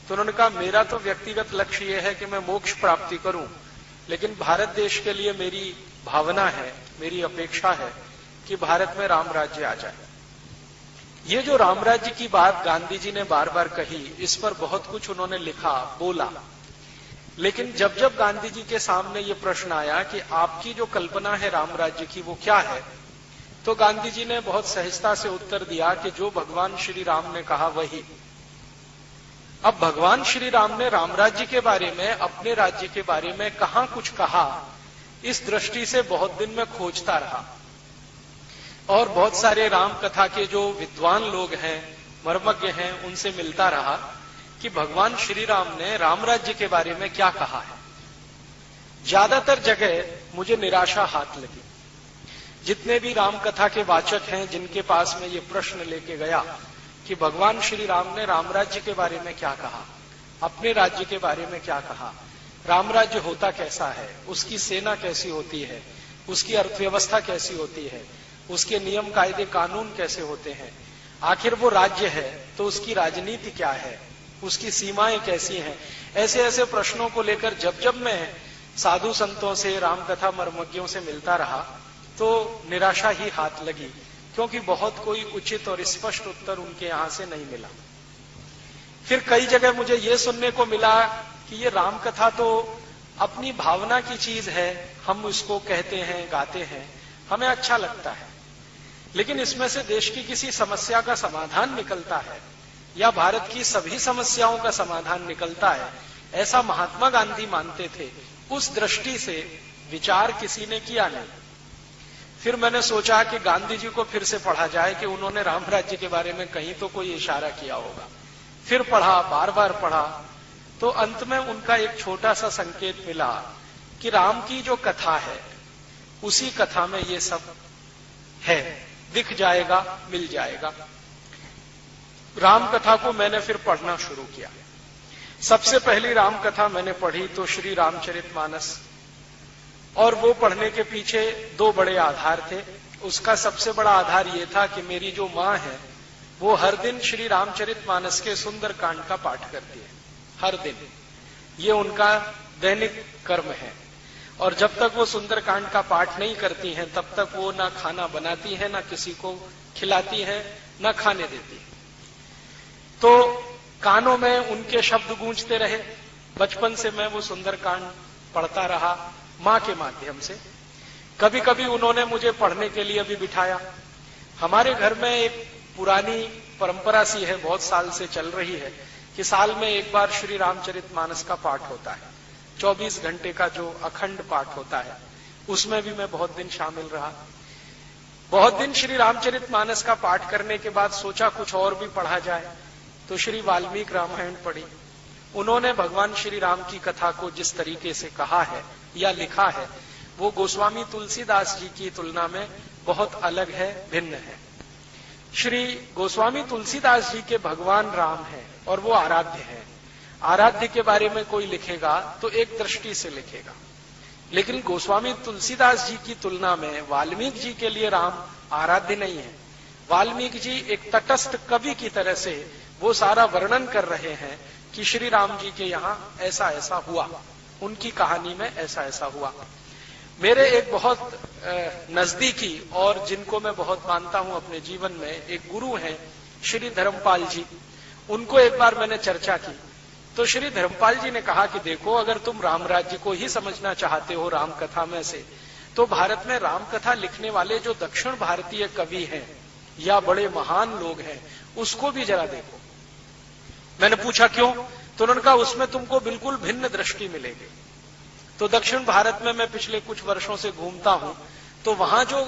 तो उन्होंने कहा मेरा तो व्यक्तिगत लक्ष्य यह है कि मैं मोक्ष प्राप्ति करूं, लेकिन भारत देश के लिए मेरी भावना है, मेरी अपेक्षा है कि भारत में राम राज्य आ जाए। ये जो राम राज्य की बात गांधी जी ने बार बार कही, इस पर बहुत कुछ उन्होंने लिखा, बोला, लेकिन जब जब गांधी जी के सामने ये प्रश्न आया कि आपकी जो कल्पना है राम राज्य की वो क्या है, तो गांधी जी ने बहुत सहजता से उत्तर दिया कि जो भगवान श्री राम ने कहा वही। अब भगवान श्री राम ने राम राज्य के बारे में, अपने राज्य के बारे में कहां कुछ कहा, इस दृष्टि से बहुत दिन में खोजता रहा और बहुत सारे राम कथा के जो विद्वान लोग हैं, मर्मज्ञ हैं, उनसे मिलता रहा कि भगवान श्री राम ने राम राज्य के बारे में क्या कहा है। ज्यादातर जगह मुझे निराशा हाथ लगी। जितने भी राम कथा के वाचक हैं, जिनके पास में ये प्रश्न लेके गया कि भगवान श्री राम ने राम राज्य के बारे में क्या कहा, अपने राज्य के बारे में क्या कहा, राम राज्य होता कैसा है, उसकी सेना कैसी होती है, उसकी अर्थव्यवस्था कैसी होती है, उसके नियम कायदे कानून कैसे होते हैं, आखिर वो राज्य है तो उसकी राजनीति क्या है, उसकी सीमाएं कैसी हैं, ऐसे ऐसे प्रश्नों को लेकर जब जब मैं साधु संतों से, रामकथा मर्मज्ञों से मिलता रहा तो निराशा ही हाथ लगी, क्योंकि बहुत कोई उचित और स्पष्ट उत्तर उनके यहां से नहीं मिला। फिर कई जगह मुझे ये सुनने को मिला कि ये रामकथा तो अपनी भावना की चीज है, हम इसको कहते हैं, गाते हैं, हमें अच्छा लगता है, लेकिन इसमें से देश की किसी समस्या का समाधान निकलता है या भारत की सभी समस्याओं का समाधान निकलता है, ऐसा महात्मा गांधी मानते थे। उस दृष्टि से विचार किसी ने किया नहीं। फिर मैंने सोचा कि गांधी जी को फिर से पढ़ा जाए कि उन्होंने राम राज्य के बारे में कहीं तो कोई इशारा किया होगा। फिर पढ़ा, बार बार पढ़ा, तो अंत में उनका एक छोटा सा संकेत मिला कि राम की जो कथा है उसी कथा में ये सब है, दिख जाएगा, मिल जाएगा। राम कथा को मैंने फिर पढ़ना शुरू किया। सबसे पहली राम कथा मैंने पढ़ी तो श्री रामचरितमानस, और वो पढ़ने के पीछे दो बड़े आधार थे। उसका सबसे बड़ा आधार ये था कि मेरी जो मां है वो हर दिन श्री रामचरितमानस के सुंदर कांड का पाठ करती है, हर दिन। ये उनका दैनिक कर्म है, और जब तक वो सुंदर कांड का पाठ नहीं करती हैं तब तक वो ना खाना बनाती है, ना किसी को खिलाती है, ना खाने देती है। तो कानों में उनके शब्द गूंजते रहे। बचपन से मैं वो सुंदर कांड पढ़ता रहा मां के माध्यम से। कभी कभी उन्होंने मुझे पढ़ने के लिए भी बिठाया। हमारे घर में एक पुरानी परंपरा सी है, बहुत साल से चल रही है, कि साल में एक बार श्री रामचरितमानस का पाठ होता है। 24 घंटे का जो अखंड पाठ होता है, उसमें भी मैं बहुत दिन शामिल रहा। बहुत दिन श्री रामचरितमानस का पाठ करने के बाद सोचा कुछ और भी पढ़ा जाए, तो श्री वाल्मीकि रामायण पढ़ी। उन्होंने भगवान श्री राम की कथा को जिस तरीके से कहा है या लिखा है, वो गोस्वामी तुलसीदास जी की तुलना में बहुत अलग है, भिन्न है। श्री गोस्वामी तुलसीदास जी के भगवान राम है और वो आराध्य है। आराध्य के बारे में कोई लिखेगा तो एक दृष्टि से लिखेगा, लेकिन गोस्वामी तुलसीदास जी की तुलना में वाल्मीकि जी के लिए राम आराध्य नहीं है। वाल्मीकि जी एक तटस्थ कवि की तरह से वो सारा वर्णन कर रहे हैं कि श्री राम जी के यहाँ ऐसा ऐसा हुआ, उनकी कहानी में ऐसा ऐसा हुआ। मेरे एक बहुत नजदीकी और जिनको मैं बहुत मानता हूं अपने जीवन में, एक गुरु हैं श्री धर्मपाल जी। उनको एक बार मैंने चर्चा की तो श्री धर्मपाल जी ने कहा कि देखो, अगर तुम राम राज्य को ही समझना चाहते हो राम कथा में से, तो भारत में राम कथा लिखने वाले जो दक्षिण भारतीय कवि हैं या बड़े महान लोग हैं, उसको भी जरा देखो। मैंने पूछा क्यों? तो उन्होंने कहा उसमें तुमको बिल्कुल भिन्न दृष्टि मिलेगी। तो दक्षिण भारत में मैं पिछले कुछ वर्षों से घूमता हूं, तो वहां जो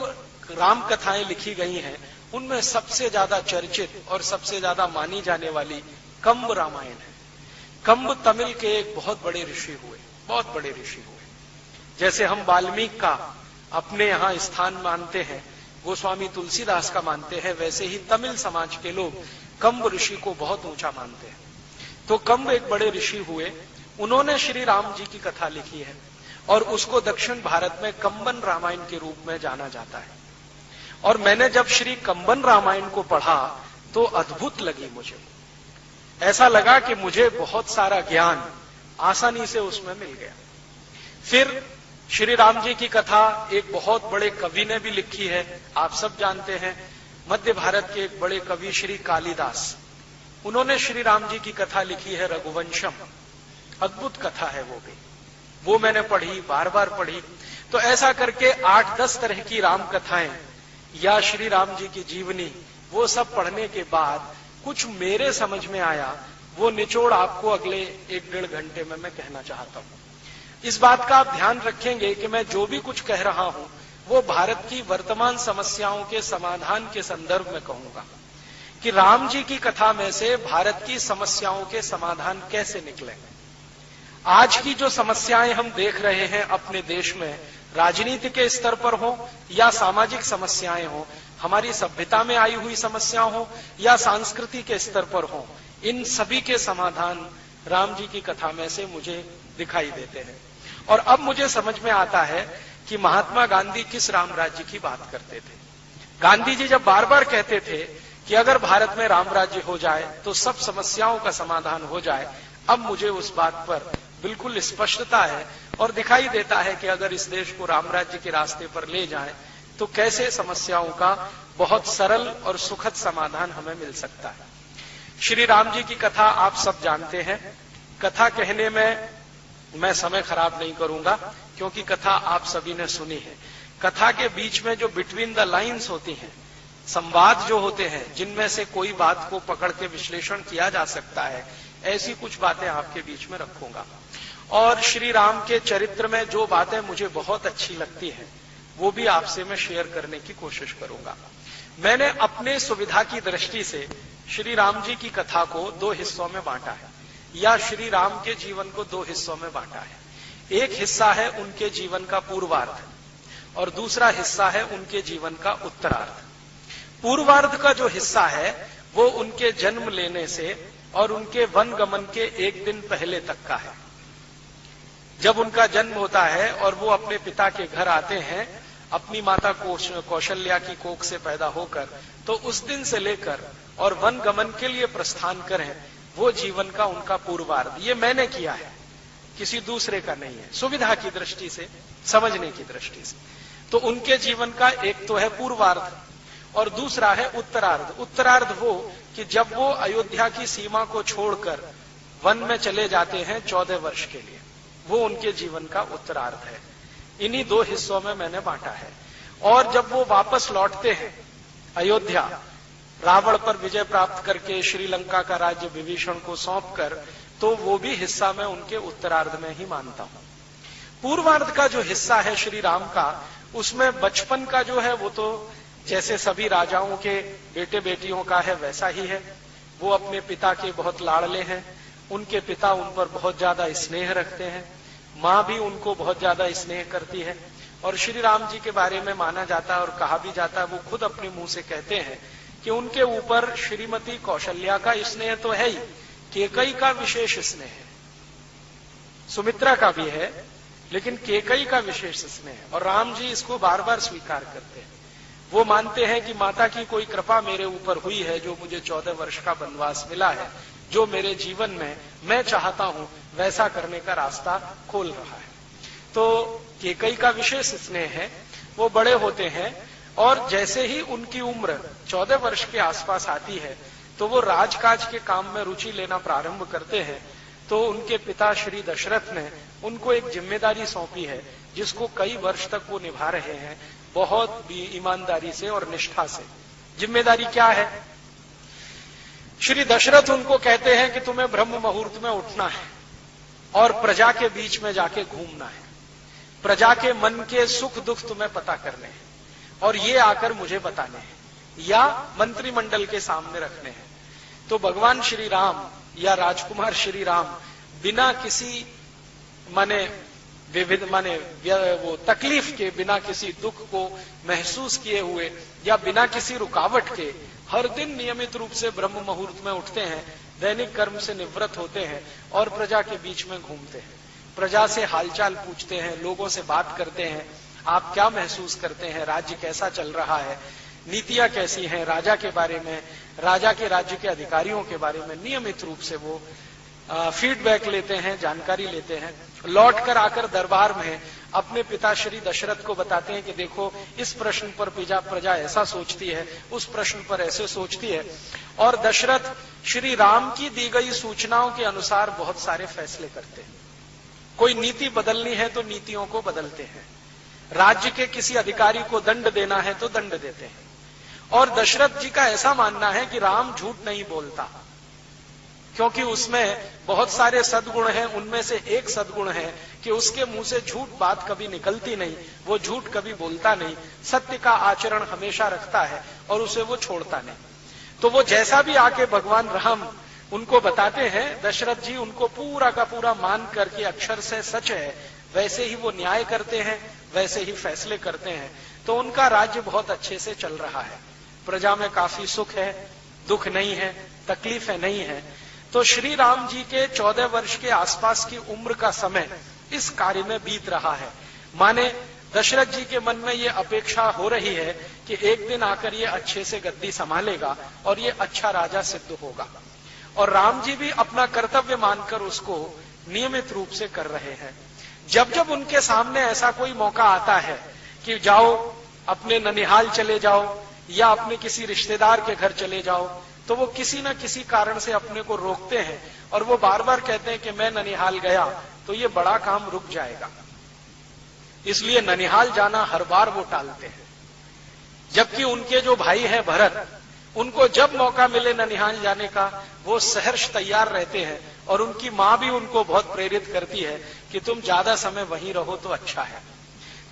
राम कथाएं लिखी गई हैं उनमें सबसे ज्यादा चर्चित और सबसे ज्यादा मानी जाने वाली कंब रामायण है। कंब तमिल के एक बहुत बड़े ऋषि हुए, बहुत बड़े ऋषि हुए। जैसे हम वाल्मीकि का अपने यहां स्थान मानते हैं, गोस्वामी तुलसीदास का मानते हैं, वैसे ही तमिल समाज के लोग कंब ऋषि को बहुत ऊंचा मानते हैं। तो कंब एक बड़े ऋषि हुए, उन्होंने श्री राम जी की कथा लिखी है और उसको दक्षिण भारत में कंबन रामायण के रूप में जाना जाता है। और मैंने जब श्री कंबन रामायण को पढ़ा तो अद्भुत लगी मुझे। ऐसा लगा कि मुझे बहुत सारा ज्ञान आसानी से उसमें मिल गया। फिर श्री राम जी की कथा एक बहुत बड़े कवि ने भी लिखी है, आप सब जानते हैं, मध्य भारत के एक बड़े कवि श्री कालिदास, उन्होंने श्री राम जी की कथा लिखी है रघुवंशम। अद्भुत कथा है वो भी, वो मैंने पढ़ी, बार बार पढ़ी। तो ऐसा करके 8-10 तरह की राम कथाएं या श्री राम जी की जीवनी, वो सब पढ़ने के बाद कुछ मेरे समझ में आया, वो निचोड़ आपको अगले 1-1.5 घंटे में मैं कहना चाहता हूं। इस बात का आप ध्यान रखेंगे कि मैं जो भी कुछ कह रहा हूं वो भारत की वर्तमान समस्याओं के समाधान के संदर्भ में कहूंगा कि राम जी की कथा में से भारत की समस्याओं के समाधान कैसे निकले। आज की जो समस्याएं हम देख रहे हैं अपने देश में, राजनीति के स्तर पर हो या सामाजिक समस्याएं हो, हमारी सभ्यता में आई हुई समस्या हो या संस्कृति के स्तर पर हो, इन सभी के समाधान राम जी की कथा में से मुझे दिखाई देते हैं। और अब मुझे समझ में आता है कि महात्मा गांधी किस राम राज्य की बात करते थे। गांधी जी जब बार बार कहते थे कि अगर भारत में राम राज्य हो जाए तो सब समस्याओं का समाधान हो जाए, अब मुझे उस बात पर बिल्कुल स्पष्टता है और दिखाई देता है कि अगर इस देश को राम राज्य के रास्ते पर ले जाएं तो कैसे समस्याओं का बहुत सरल और सुखद समाधान हमें मिल सकता है। श्री राम जी की कथा आप सब जानते हैं। कथा कहने में मैं समय खराब नहीं करूंगा क्योंकि कथा आप सभी ने सुनी है। कथा के बीच में जो बिटवीन द लाइन्स होती हैं, संवाद जो होते हैं, जिनमें से कोई बात को पकड़ के विश्लेषण किया जा सकता है, ऐसी कुछ बातें आपके बीच में रखूंगा। और श्री राम के चरित्र में जो बातें मुझे बहुत अच्छी लगती हैं वो भी आपसे मैं शेयर करने की कोशिश करूंगा। मैंने अपने सुविधा की दृष्टि से श्री राम जी की कथा को 2 हिस्सों में बांटा है, या श्री राम के जीवन को 2 हिस्सों में बांटा है। एक हिस्सा है उनके जीवन का पूर्वार्ध और दूसरा हिस्सा है उनके जीवन का उत्तरार्ध। पूर्वार्ध का जो हिस्सा है वो उनके जन्म लेने से और उनके वन गमन के 1 दिन पहले तक का है। जब उनका जन्म होता है और वो अपने पिता के घर आते हैं अपनी माता कौशल्या की कोख से पैदा होकर, तो उस दिन से लेकर और वन गमन के लिए प्रस्थान करें, वो जीवन का उनका पूर्वार्ध। ये मैंने किया है, किसी दूसरे का नहीं है, सुविधा की दृष्टि से, समझने की दृष्टि से। तो उनके जीवन का एक तो है पूर्वार्ध और दूसरा है उत्तरार्ध। उत्तरार्ध वो कि जब वो अयोध्या की सीमा को छोड़कर वन में चले जाते हैं 14 वर्ष के लिए, वो उनके जीवन का उत्तरार्ध है। इन्हीं 2 हिस्सों में मैंने बांटा है। और जब वो वापस लौटते हैं अयोध्या, रावण पर विजय प्राप्त करके श्रीलंका का राज्य विभीषण को सौंपकर, तो वो भी हिस्सा मैं उनके उत्तरार्ध में ही मानता हूं। पूर्वार्ध का जो हिस्सा है श्री राम का, उसमें बचपन का जो है वो तो जैसे सभी राजाओं के बेटे बेटियों का है वैसा ही है। वो अपने पिता के बहुत लाड़ले हैं, उनके पिता उन पर बहुत ज्यादा स्नेह रखते हैं, मां भी उनको बहुत ज्यादा स्नेह करती है। और श्री राम जी के बारे में माना जाता है और कहा भी जाता है, वो खुद अपने मुंह से कहते हैं कि उनके ऊपर श्रीमती कौशल्या का स्नेह तो है ही, केकई का विशेष स्नेह है, सुमित्रा का भी है, लेकिन केकई का विशेष स्नेह है। और राम जी इसको बार बार स्वीकार करते हैं। वो मानते हैं कि माता की कोई कृपा मेरे ऊपर हुई है, जो मुझे 14 वर्ष का वनवास मिला है, जो मेरे जीवन में मैं चाहता हूं वैसा करने का रास्ता खोल रहा है। तो केकई का विशेष स्नेह है। वो बड़े होते हैं और जैसे ही उनकी उम्र 14 वर्ष के आसपास आती है तो वो राजकाज के काम में रुचि लेना प्रारंभ करते हैं। तो उनके पिता श्री दशरथ ने उनको एक जिम्मेदारी सौंपी है, जिसको कई वर्ष तक वो निभा रहे हैं, बहुत ईमानदारी से और निष्ठा से। जिम्मेदारी क्या है? श्री दशरथ उनको कहते हैं कि तुम्हें ब्रह्म मुहूर्त में उठना है और प्रजा के बीच में जाके घूमना है, प्रजा के मन के सुख दुख तुम्हें पता करने हैं और ये आकर मुझे बताने हैं या मंत्रिमंडल के सामने रखने हैं। तो भगवान श्री राम या राजकुमार श्री राम बिना किसी वो तकलीफ के, बिना किसी दुख को महसूस किए हुए या बिना किसी रुकावट के हर दिन नियमित रूप से ब्रह्म मुहूर्त में उठते हैं, दैनिक कर्म से निवृत्त होते हैं और प्रजा के बीच में घूमते हैं, प्रजा से हालचाल पूछते हैं, लोगों से बात करते हैं, आप क्या महसूस करते हैं, राज्य कैसा चल रहा है, नीतियां कैसी हैं, राजा के बारे में, राजा के राज्य के अधिकारियों के बारे में नियमित रूप से वो फीडबैक लेते हैं, जानकारी लेते हैं। लौट कर आकर दरबार में अपने पिता श्री दशरथ को बताते हैं कि देखो इस प्रश्न पर प्रजा ऐसा सोचती है, उस प्रश्न पर ऐसे सोचती है। और दशरथ श्री राम की दी गई सूचनाओं के अनुसार बहुत सारे फैसले करते हैं। कोई नीति बदलनी है तो नीतियों को बदलते हैं, राज्य के किसी अधिकारी को दंड देना है तो दंड देते हैं। और दशरथ जी का ऐसा मानना है कि राम झूठ नहीं बोलता, क्योंकि उसमें बहुत सारे सद्गुण हैं। उनमें से एक सद्गुण है कि उसके मुंह से झूठ बात कभी निकलती नहीं, वो झूठ कभी बोलता नहीं, सत्य का आचरण हमेशा रखता है और उसे वो छोड़ता नहीं। तो वो जैसा भी आके भगवान राम उनको बताते हैं, दशरथ जी उनको पूरा का पूरा मान करके अक्षर से सच है वैसे ही वो न्याय करते हैं, वैसे ही फैसले करते हैं। तो उनका राज्य बहुत अच्छे से चल रहा है, प्रजा में काफी सुख है, दुख नहीं है, तकलीफें नहीं है। तो श्री राम जी के 14 वर्ष के आसपास की उम्र का समय इस कार्य में बीत रहा है। माने दशरथ जी के मन में ये अपेक्षा हो रही है कि एक दिन आकर ये अच्छे से गद्दी संभालेगा और ये अच्छा राजा सिद्ध होगा। और राम जी भी अपना कर्तव्य मानकर उसको नियमित रूप से कर रहे हैं। जब जब उनके सामने ऐसा कोई मौका आता है कि जाओ अपने ननिहाल चले जाओ या अपने किसी रिश्तेदार के घर चले जाओ, तो वो किसी न किसी कारण से अपने को रोकते हैं और वो बार बार कहते हैं कि मैं ननिहाल गया तो ये बड़ा काम रुक जाएगा, इसलिए ननिहाल जाना हर बार वो टालते हैं। जबकि उनके जो भाई हैं भरत, उनको जब मौका मिले ननिहाल जाने का वो सहर्ष तैयार रहते हैं। और उनकी मां भी उनको बहुत प्रेरित करती है कि तुम ज्यादा समय वहीं रहो तो अच्छा है।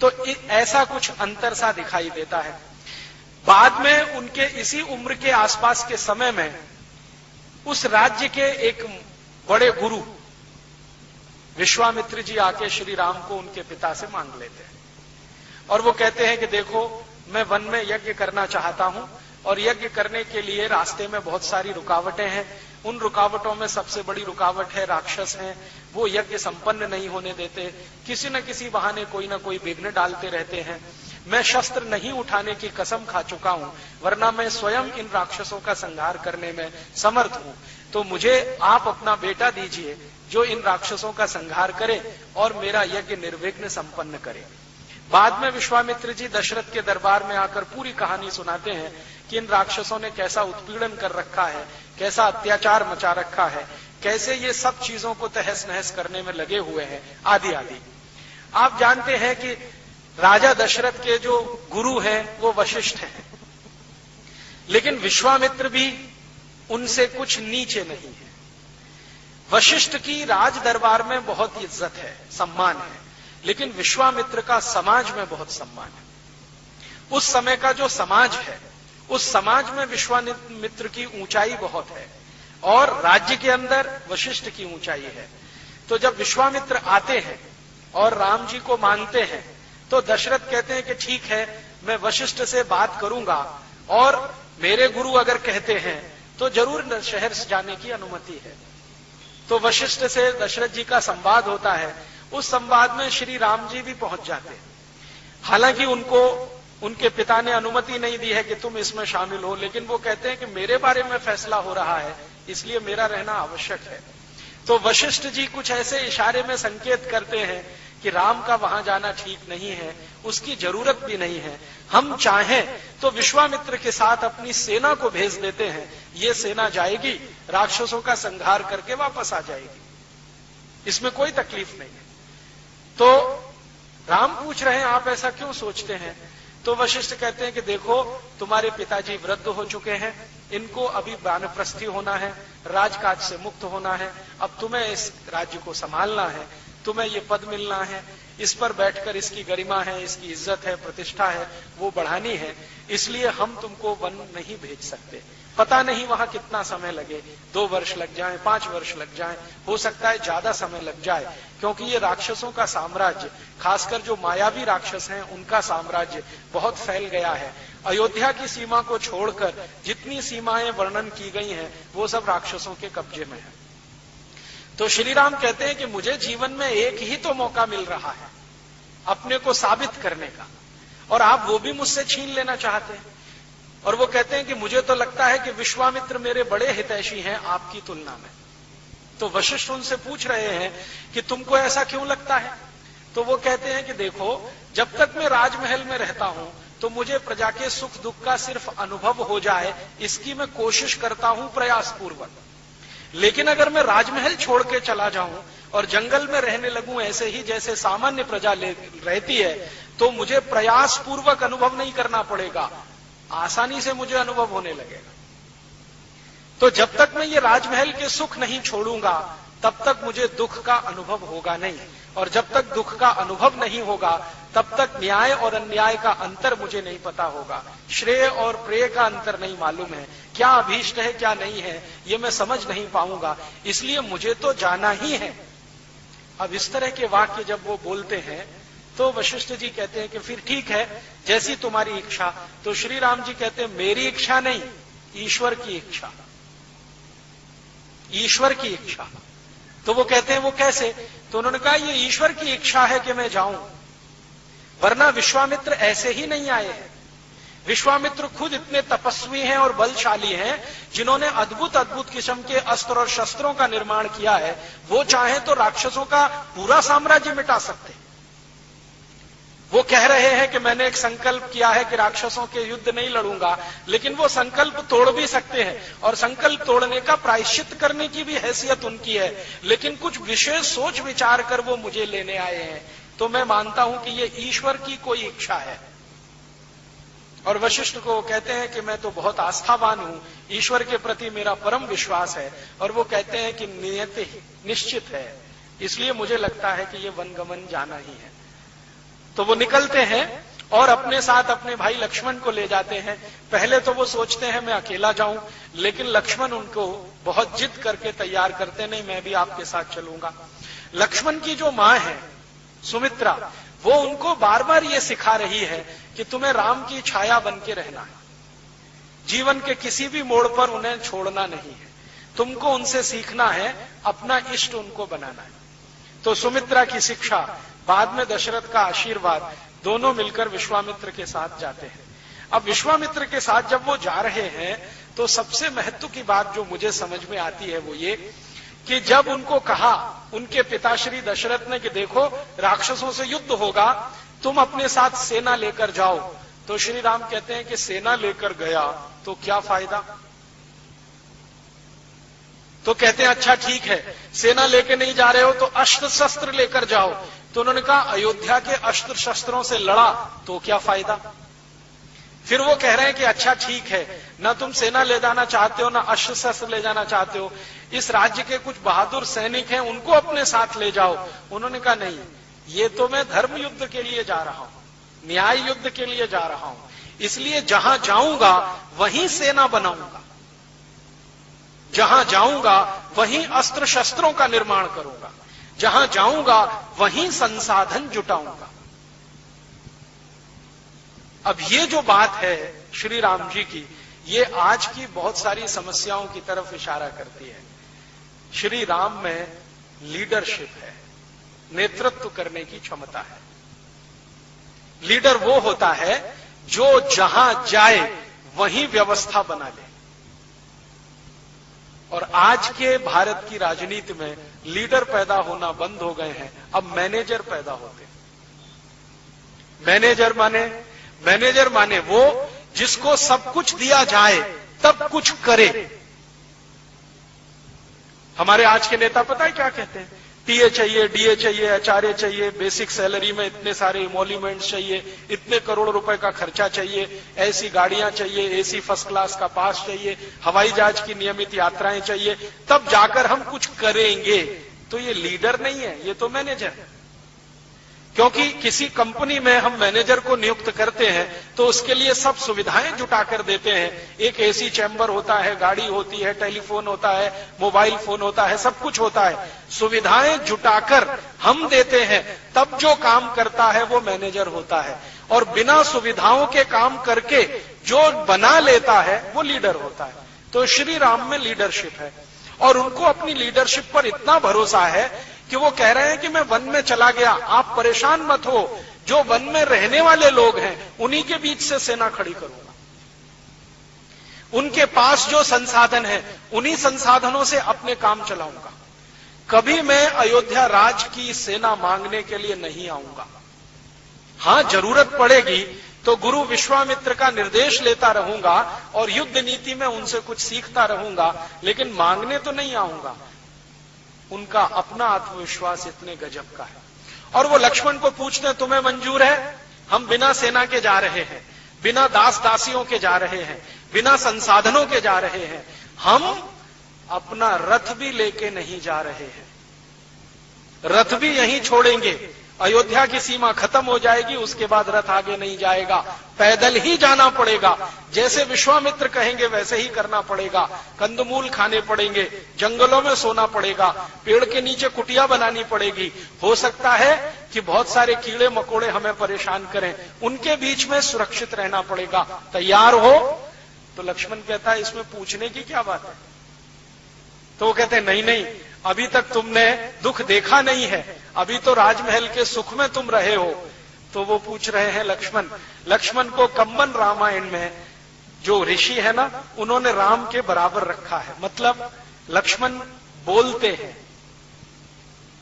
तो ऐसा कुछ अंतर सा दिखाई देता है। बाद में उनके इसी उम्र के आसपास के समय में उस राज्य के एक बड़े गुरु विश्वामित्र जी आके श्री राम को उनके पिता से मांग लेते हैं और वो कहते हैं कि देखो मैं वन में यज्ञ करना चाहता हूं और यज्ञ करने के लिए रास्ते में बहुत सारी रुकावटें हैं। उन रुकावटों में सबसे बड़ी रुकावट है राक्षस हैं, वो यज्ञ संपन्न नहीं होने देते, किसी न किसी बहाने कोई ना कोई विघ्न डालते रहते हैं। मैं शस्त्र नहीं उठाने की कसम खा चुका हूं, वरना मैं स्वयं इन राक्षसों का संहार करने में समर्थ हूं। तो मुझे आप अपना बेटा दीजिए जो इन राक्षसों का संहार करे और मेरा यज्ञ निर्विघ्न संपन्न करे। बाद में विश्वामित्र जी दशरथ के दरबार में आकर पूरी कहानी सुनाते हैं कि इन राक्षसों ने कैसा उत्पीड़न कर रखा है, कैसा अत्याचार मचा रखा है, कैसे ये सब चीजों को तहस नहस करने में लगे हुए हैं, आदि आदि। आप जानते हैं कि राजा दशरथ के जो गुरु हैं वो वशिष्ठ हैं, लेकिन विश्वामित्र भी उनसे कुछ नीचे नहीं है। वशिष्ठ की राज दरबार में बहुत इज्जत है, सम्मान है, लेकिन विश्वामित्र का समाज में बहुत सम्मान है। उस समय का जो समाज है, उस समाज में विश्वामित्र की ऊंचाई बहुत है और राज्य के अंदर वशिष्ठ की ऊंचाई है। तो जब विश्वामित्र आते हैं और राम जी को मानते हैं तो दशरथ कहते हैं कि ठीक है, मैं वशिष्ठ से बात करूंगा और मेरे गुरु अगर कहते हैं तो जरूर शहर से जाने की अनुमति है। तो वशिष्ठ से दशरथ जी का संवाद होता है। उस संवाद में श्री राम जी भी पहुंच जाते हैं। हालांकि उनको उनके पिता ने अनुमति नहीं दी है कि तुम इसमें शामिल हो, लेकिन वो कहते हैं कि मेरे बारे में फैसला हो रहा है, इसलिए मेरा रहना आवश्यक है। तो वशिष्ठ जी कुछ ऐसे इशारे में संकेत करते हैं कि राम का वहां जाना ठीक नहीं है, उसकी जरूरत भी नहीं है। हम चाहें तो विश्वामित्र के साथ अपनी सेना को भेज देते हैं, ये सेना जाएगी, राक्षसों का संहार करके वापस आ जाएगी, इसमें कोई तकलीफ नहीं है। तो राम पूछ रहे हैं आप ऐसा क्यों सोचते हैं? तो वशिष्ठ कहते हैं कि देखो तुम्हारे पिताजी वृद्ध हो चुके हैं, इनको अभी वानप्रस्थी होना है, राजकाज से मुक्त होना है, अब तुम्हें इस राज्य को संभालना है, तुम्हें ये पद मिलना है, इस पर बैठकर इसकी गरिमा है, इसकी इज्जत है, प्रतिष्ठा है, वो बढ़ानी है, इसलिए हम तुमको वन नहीं भेज सकते। पता नहीं वहां कितना समय लगे, 2 वर्ष लग जाए, 5 वर्ष लग जाए, हो सकता है ज्यादा समय लग जाए, क्योंकि ये राक्षसों का साम्राज्य, खासकर जो मायावी राक्षस हैं उनका साम्राज्य बहुत फैल गया है। अयोध्या की सीमा को छोड़कर जितनी सीमाएं वर्णन की गई हैं वो सब राक्षसों के कब्जे में है। तो श्री राम कहते हैं कि मुझे जीवन में एक ही तो मौका मिल रहा है अपने को साबित करने का, और आप वो भी मुझसे छीन लेना चाहते हैं। और वो कहते हैं कि मुझे तो लगता है कि विश्वामित्र मेरे बड़े हितैषी हैं आपकी तुलना में। तो वशिष्ठ उनसे पूछ रहे हैं कि तुमको ऐसा क्यों लगता है? तो वो कहते हैं कि देखो, जब तक मैं राजमहल में रहता हूं तो मुझे प्रजा के सुख दुख का सिर्फ अनुभव हो जाए, इसकी मैं कोशिश करता हूं प्रयास पूर्वक। लेकिन अगर मैं राजमहल छोड़ के चला जाऊं और जंगल में रहने लगूं ऐसे ही जैसे सामान्य प्रजा रहती है, तो मुझे प्रयास पूर्वक अनुभव नहीं करना पड़ेगा, आसानी से मुझे अनुभव होने लगेगा। तो जब तक मैं ये राजमहल के सुख नहीं छोड़ूंगा तब तक मुझे दुख का अनुभव होगा नहीं, और जब तक दुख का अनुभव नहीं होगा तब तक न्याय और अन्याय का अंतर मुझे नहीं पता होगा, श्रेय और प्रेय का अंतर नहीं मालूम है, क्या अभीष्ट है क्या नहीं है ये मैं समझ नहीं पाऊंगा, इसलिए मुझे तो जाना ही है। अब इस तरह के वाक्य जब वो बोलते हैं तो वशिष्ठ जी कहते हैं कि फिर ठीक है, जैसी तुम्हारी इच्छा। तो श्री राम जी कहते हैं मेरी इच्छा नहीं, ईश्वर की इच्छा, ईश्वर की इच्छा। तो वो कहते हैं वो कैसे? तो उन्होंने कहा ये ईश्वर की इच्छा है कि मैं जाऊं, वरना विश्वामित्र ऐसे ही नहीं आए हैं। विश्वामित्र खुद इतने तपस्वी हैं और बलशाली हैं जिन्होंने अद्भुत अद्भुत किस्म के अस्त्र और शस्त्रों का निर्माण किया है। वो चाहे तो राक्षसों का पूरा साम्राज्य मिटा सकते। वो कह रहे हैं कि मैंने एक संकल्प किया है कि राक्षसों के युद्ध नहीं लड़ूंगा, लेकिन वो संकल्प तोड़ भी सकते हैं और संकल्प तोड़ने का प्रायश्चित करने की भी हैसियत उनकी है, लेकिन कुछ विशेष सोच विचार कर वो मुझे लेने आए हैं। तो मैं मानता हूं कि ये ईश्वर की कोई इच्छा है। और वशिष्ठ को कहते हैं कि मैं तो बहुत आस्थावान हूं, ईश्वर के प्रति मेरा परम विश्वास है, और वो कहते हैं कि नियति निश्चित है, इसलिए मुझे लगता है कि ये वनगमन जाना ही है। तो वो निकलते हैं और अपने साथ अपने भाई लक्ष्मण को ले जाते हैं। पहले तो वो सोचते हैं मैं अकेला जाऊं, लेकिन लक्ष्मण उनको बहुत जिद करके तैयार करते, नहीं मैं भी आपके साथ चलूंगा। लक्ष्मण की जो मां है सुमित्रा, वो उनको बार बार ये सिखा रही है कि तुम्हें राम की छाया बन के रहना है, जीवन के किसी भी मोड़ पर उन्हें छोड़ना नहीं है, तुमको उनसे सीखना है, अपना इष्ट उनको बनाना है। तो सुमित्रा की शिक्षा, बाद में दशरथ का आशीर्वाद, दोनों मिलकर विश्वामित्र के साथ जाते हैं। अब विश्वामित्र के साथ जब वो जा रहे हैं तो सबसे महत्व की बात जो मुझे समझ में आती है वो ये कि जब उनको कहा उनके पिता श्री दशरथ ने कि देखो राक्षसों से युद्ध होगा, तुम अपने साथ सेना लेकर जाओ, तो श्री राम कहते हैं कि सेना लेकर गया तो क्या फायदा। तो कहते हैं अच्छा ठीक है, सेना लेके नहीं जा रहे हो तो अस्त्र शस्त्र लेकर जाओ। तो उन्होंने कहा अयोध्या के अस्त्र शस्त्रों से लड़ा तो क्या फायदा। फिर वो कह रहे हैं कि अच्छा ठीक है, ना तुम सेना ले जाना चाहते हो ना अस्त्र शस्त्र ले जाना चाहते हो, इस राज्य के कुछ बहादुर सैनिक हैं उनको अपने साथ ले जाओ। उन्होंने कहा नहीं, ये तो मैं धर्म युद्ध के लिए जा रहा हूं, न्याय युद्ध के लिए जा रहा हूं, इसलिए जहां जाऊंगा वहीं सेना बनाऊंगा, जहां जाऊंगा वहीं अस्त्र शस्त्रों का निर्माण करूंगा, जहां जाऊंगा वहीं संसाधन जुटाऊंगा। अब ये जो बात है श्री राम जी की, ये आज की बहुत सारी समस्याओं की तरफ इशारा करती है। श्री राम में लीडरशिप है, नेतृत्व करने की क्षमता है। लीडर वो होता है जो जहां जाए वहीं व्यवस्था बना ले। और आज के भारत की राजनीति में लीडर पैदा होना बंद हो गए हैं, अब मैनेजर पैदा होते हैं। मैनेजर माने वो जिसको सब कुछ दिया जाए तब कुछ करे। हमारे आज के नेता पता है क्या कहते हैं? टीए चाहिए, डीए चाहिए, एचआरए चाहिए, बेसिक सैलरी में इतने सारे इमोल्यूमेंट्स चाहिए, इतने करोड़ रुपए का खर्चा चाहिए, ऐसी गाड़ियां चाहिए, एसी फर्स्ट क्लास का पास चाहिए, हवाई जहाज की नियमित यात्राएं चाहिए, तब जाकर हम कुछ करेंगे। तो ये लीडर नहीं है, ये तो मैनेजर है। क्योंकि किसी कंपनी में हम मैनेजर को नियुक्त करते हैं तो उसके लिए सब सुविधाएं जुटा कर देते हैं। एक एसी चैम्बर होता है, गाड़ी होती है, टेलीफोन होता है, मोबाइल फोन होता है, सब कुछ होता है। सुविधाएं जुटाकर हम देते हैं, तब जो काम करता है वो मैनेजर होता है। और बिना सुविधाओं के काम करके जो बना लेता है वो लीडर होता है। तो श्री राम में लीडरशिप है और उनको अपनी लीडरशिप पर इतना भरोसा है कि वो कह रहे हैं कि मैं वन में चला गया, आप परेशान मत हो, जो वन में रहने वाले लोग हैं उन्हीं के बीच से सेना खड़ी करूंगा। उनके पास जो संसाधन है उन्हीं संसाधनों से अपने काम चलाऊंगा। कभी मैं अयोध्या राज की सेना मांगने के लिए नहीं आऊंगा। हां, जरूरत पड़ेगी तो गुरु विश्वामित्र का निर्देश लेता रहूंगा और युद्ध नीति में उनसे कुछ सीखता रहूंगा, लेकिन मांगने तो नहीं आऊंगा। उनका अपना आत्मविश्वास इतने गजब का है। और वो लक्ष्मण को पूछते हैं, तुम्हें मंजूर है? हम बिना सेना के जा रहे हैं, बिना दास दासियों के जा रहे हैं, बिना संसाधनों के जा रहे हैं, हम अपना रथ भी लेके नहीं जा रहे हैं, रथ भी यहीं छोड़ेंगे। अयोध्या की सीमा खत्म हो जाएगी, उसके बाद रथ आगे नहीं जाएगा, पैदल ही जाना पड़ेगा। जैसे विश्वामित्र कहेंगे वैसे ही करना पड़ेगा। कंदमूल खाने पड़ेंगे, जंगलों में सोना पड़ेगा, पेड़ के नीचे कुटिया बनानी पड़ेगी। हो सकता है कि बहुत सारे कीड़े मकोड़े हमें परेशान करें, उनके बीच में सुरक्षित रहना पड़ेगा। तैयार हो? तो लक्ष्मण कहता है, इसमें पूछने की क्या बात है? तो वो कहते हैं, नहीं नहीं, अभी तक तुमने दुख देखा नहीं है, अभी तो राजमहल के सुख में तुम रहे हो। तो वो पूछ रहे हैं लक्ष्मण को कंबन रामायण में जो ऋषि है ना, उन्होंने राम के बराबर रखा है। मतलब लक्ष्मण बोलते हैं,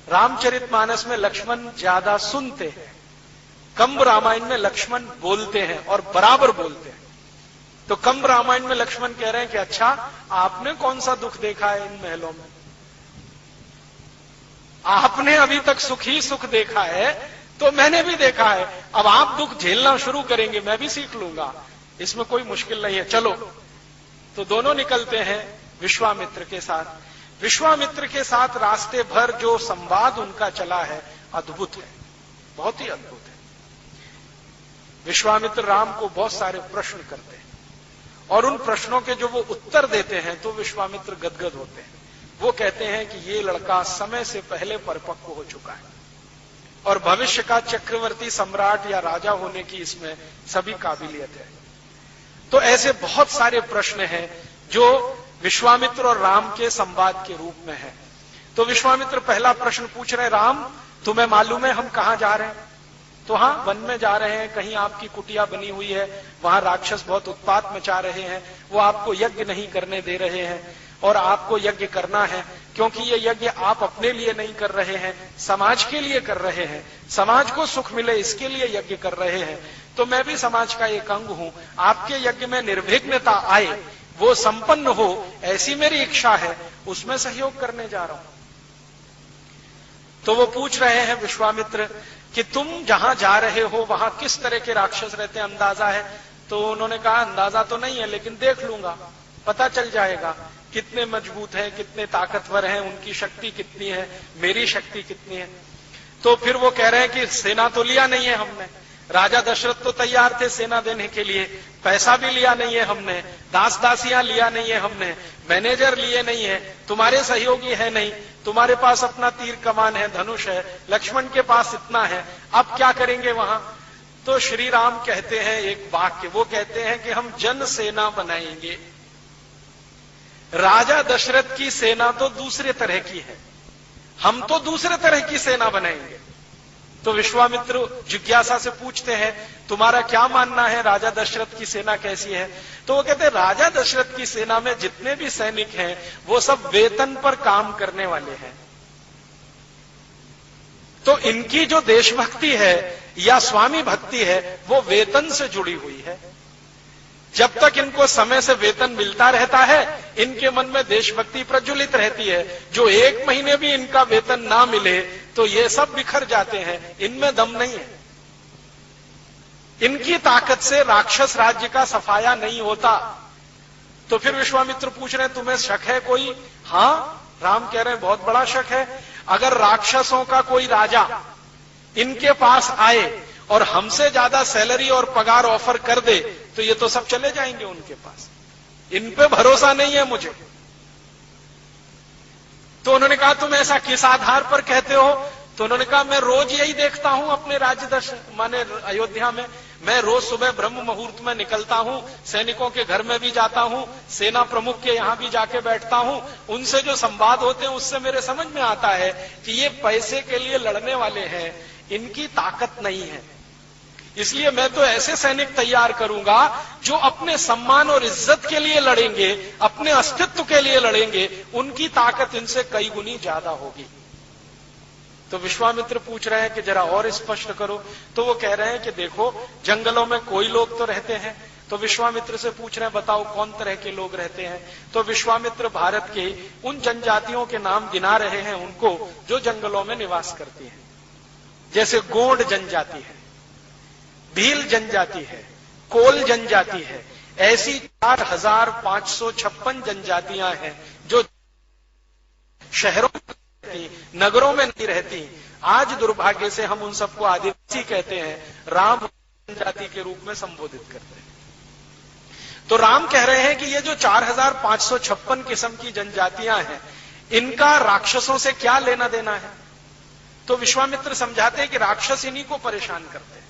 रामचरितमानस में लक्ष्मण ज्यादा सुनते हैं, कंब रामायण में लक्ष्मण बोलते हैं और बराबर बोलते हैं। तो कंब रामायण में लक्ष्मण कह रहे हैं कि अच्छा, आपने कौन सा दुख देखा है इन महलों में? आपने अभी तक सुख ही सुख देखा है, तो मैंने भी देखा है। अब आप दुख झेलना शुरू करेंगे, मैं भी सीख लूंगा, इसमें कोई मुश्किल नहीं है, चलो। तो दोनों निकलते हैं विश्वामित्र के साथ। विश्वामित्र के साथ रास्ते भर जो संवाद उनका चला है, अद्भुत है, बहुत ही अद्भुत है। विश्वामित्र राम को बहुत सारे प्रश्न करते हैं और उन प्रश्नों के जो वो उत्तर देते हैं तो विश्वामित्र गदगद होते हैं। वो कहते हैं कि ये लड़का समय से पहले परिपक्व हो चुका है और भविष्य का चक्रवर्ती सम्राट या राजा होने की इसमें सभी काबिलियत है। तो ऐसे बहुत सारे प्रश्न हैं जो विश्वामित्र और राम के संवाद के रूप में है। तो विश्वामित्र पहला प्रश्न पूछ रहे, राम तुम्हें मालूम है हम कहां जा रहे हैं? तो हां, वन में जा रहे हैं, कहीं आपकी कुटिया बनी हुई है, वहां राक्षस बहुत उत्पात मचा रहे हैं, वो आपको यज्ञ नहीं करने दे रहे हैं और आपको यज्ञ करना है, क्योंकि ये यज्ञ आप अपने लिए नहीं कर रहे हैं, समाज के लिए कर रहे हैं, समाज को सुख मिले इसके लिए यज्ञ कर रहे हैं। तो मैं भी समाज का एक अंग हूं, आपके यज्ञ में निर्विघ्नता आए, वो संपन्न हो, ऐसी मेरी इच्छा है, उसमें सहयोग करने जा रहा हूं। तो वो पूछ रहे हैं विश्वामित्र कि तुम जहां जा रहे हो वहां किस तरह के राक्षस रहते हैं, अंदाजा है? तो उन्होंने कहा, अंदाजा तो नहीं है, लेकिन देख लूंगा, पता चल जाएगा कितने मजबूत हैं, कितने ताकतवर हैं, उनकी शक्ति कितनी है, मेरी शक्ति कितनी है। तो फिर वो कह रहे हैं कि सेना तो लिया नहीं है हमने, राजा दशरथ तो तैयार थे सेना देने के लिए, पैसा भी लिया नहीं है हमने, दास दासियां लिया नहीं है हमने, मैनेजर लिए नहीं है, तुम्हारे सहयोगी है नहीं, तुम्हारे पास अपना तीर कमान है, धनुष है, लक्ष्मण के पास इतना है, अब क्या करेंगे वहां? तो श्री राम कहते हैं एक वाक्य, वो कहते हैं कि हम जन सेना बनाएंगे। राजा दशरथ की सेना तो दूसरे तरह की है, हम तो दूसरे तरह की सेना बनाएंगे। तो विश्वामित्र जिज्ञासा से पूछते हैं, तुम्हारा क्या मानना है, राजा दशरथ की सेना कैसी है? तो वो कहते हैं, राजा दशरथ की सेना में जितने भी सैनिक हैं वो सब वेतन पर काम करने वाले हैं। तो इनकी जो देशभक्ति है या स्वामी भक्ति है वो वेतन से जुड़ी हुई है। जब तक इनको समय से वेतन मिलता रहता है, इनके मन में देशभक्ति प्रज्वलित रहती है। जो एक महीने भी इनका वेतन ना मिले तो ये सब बिखर जाते हैं, इनमें दम नहीं है। इनकी ताकत से राक्षस राज्य का सफाया नहीं होता। तो फिर विश्वामित्र पूछ रहे हैं, तुम्हें शक है कोई? हां, राम कह रहे हैं, बहुत बड़ा शक है। अगर राक्षसों का कोई राजा इनके पास आए और हमसे ज्यादा सैलरी और पगार ऑफर कर दे तो ये तो सब चले जाएंगे उनके पास, इन पे भरोसा नहीं है मुझे। तो उन्होंने कहा, तुम ऐसा किस आधार पर कहते हो? तो उन्होंने कहा, मैं रोज यही देखता हूं अपने राज्य माने अयोध्या में, मैं रोज सुबह ब्रह्म मुहूर्त में निकलता हूं, सैनिकों के घर में भी जाता हूं, सेना प्रमुख के यहां भी जाके बैठता हूं, उनसे जो संवाद होते हैं उससे मेरे समझ में आता है कि ये पैसे के लिए लड़ने वाले हैं, इनकी ताकत नहीं है। इसलिए मैं तो ऐसे सैनिक तैयार करूंगा जो अपने सम्मान और इज्जत के लिए लड़ेंगे, अपने अस्तित्व के लिए लड़ेंगे, उनकी ताकत इनसे कई गुनी ज्यादा होगी। तो विश्वामित्र पूछ रहे हैं कि जरा और स्पष्ट करो। तो वो कह रहे हैं कि देखो, जंगलों में कोई लोग तो रहते हैं। तो विश्वामित्र से पूछ रहे हैं, बताओ कौन तरह के लोग रहते हैं। तो विश्वामित्र भारत के उन जनजातियों के नाम गिना रहे हैं उनको जो जंगलों में निवास करती हैं। जैसे गोंड जनजाति है, भील जनजाति है, कोल जनजाति है, ऐसी 4556 जनजातियां हैं जो शहरों में रहती, नगरों में नहीं रहती। आज दुर्भाग्य से हम उन सबको आदिवासी कहते हैं, राम जनजाति के रूप में संबोधित करते हैं। तो राम कह रहे हैं कि ये जो 4556 किस्म की जनजातियां हैं, इनका राक्षसों से क्या लेना देना है। तो विश्वामित्र समझाते हैं कि राक्षस इन्हीं को परेशान करते हैं,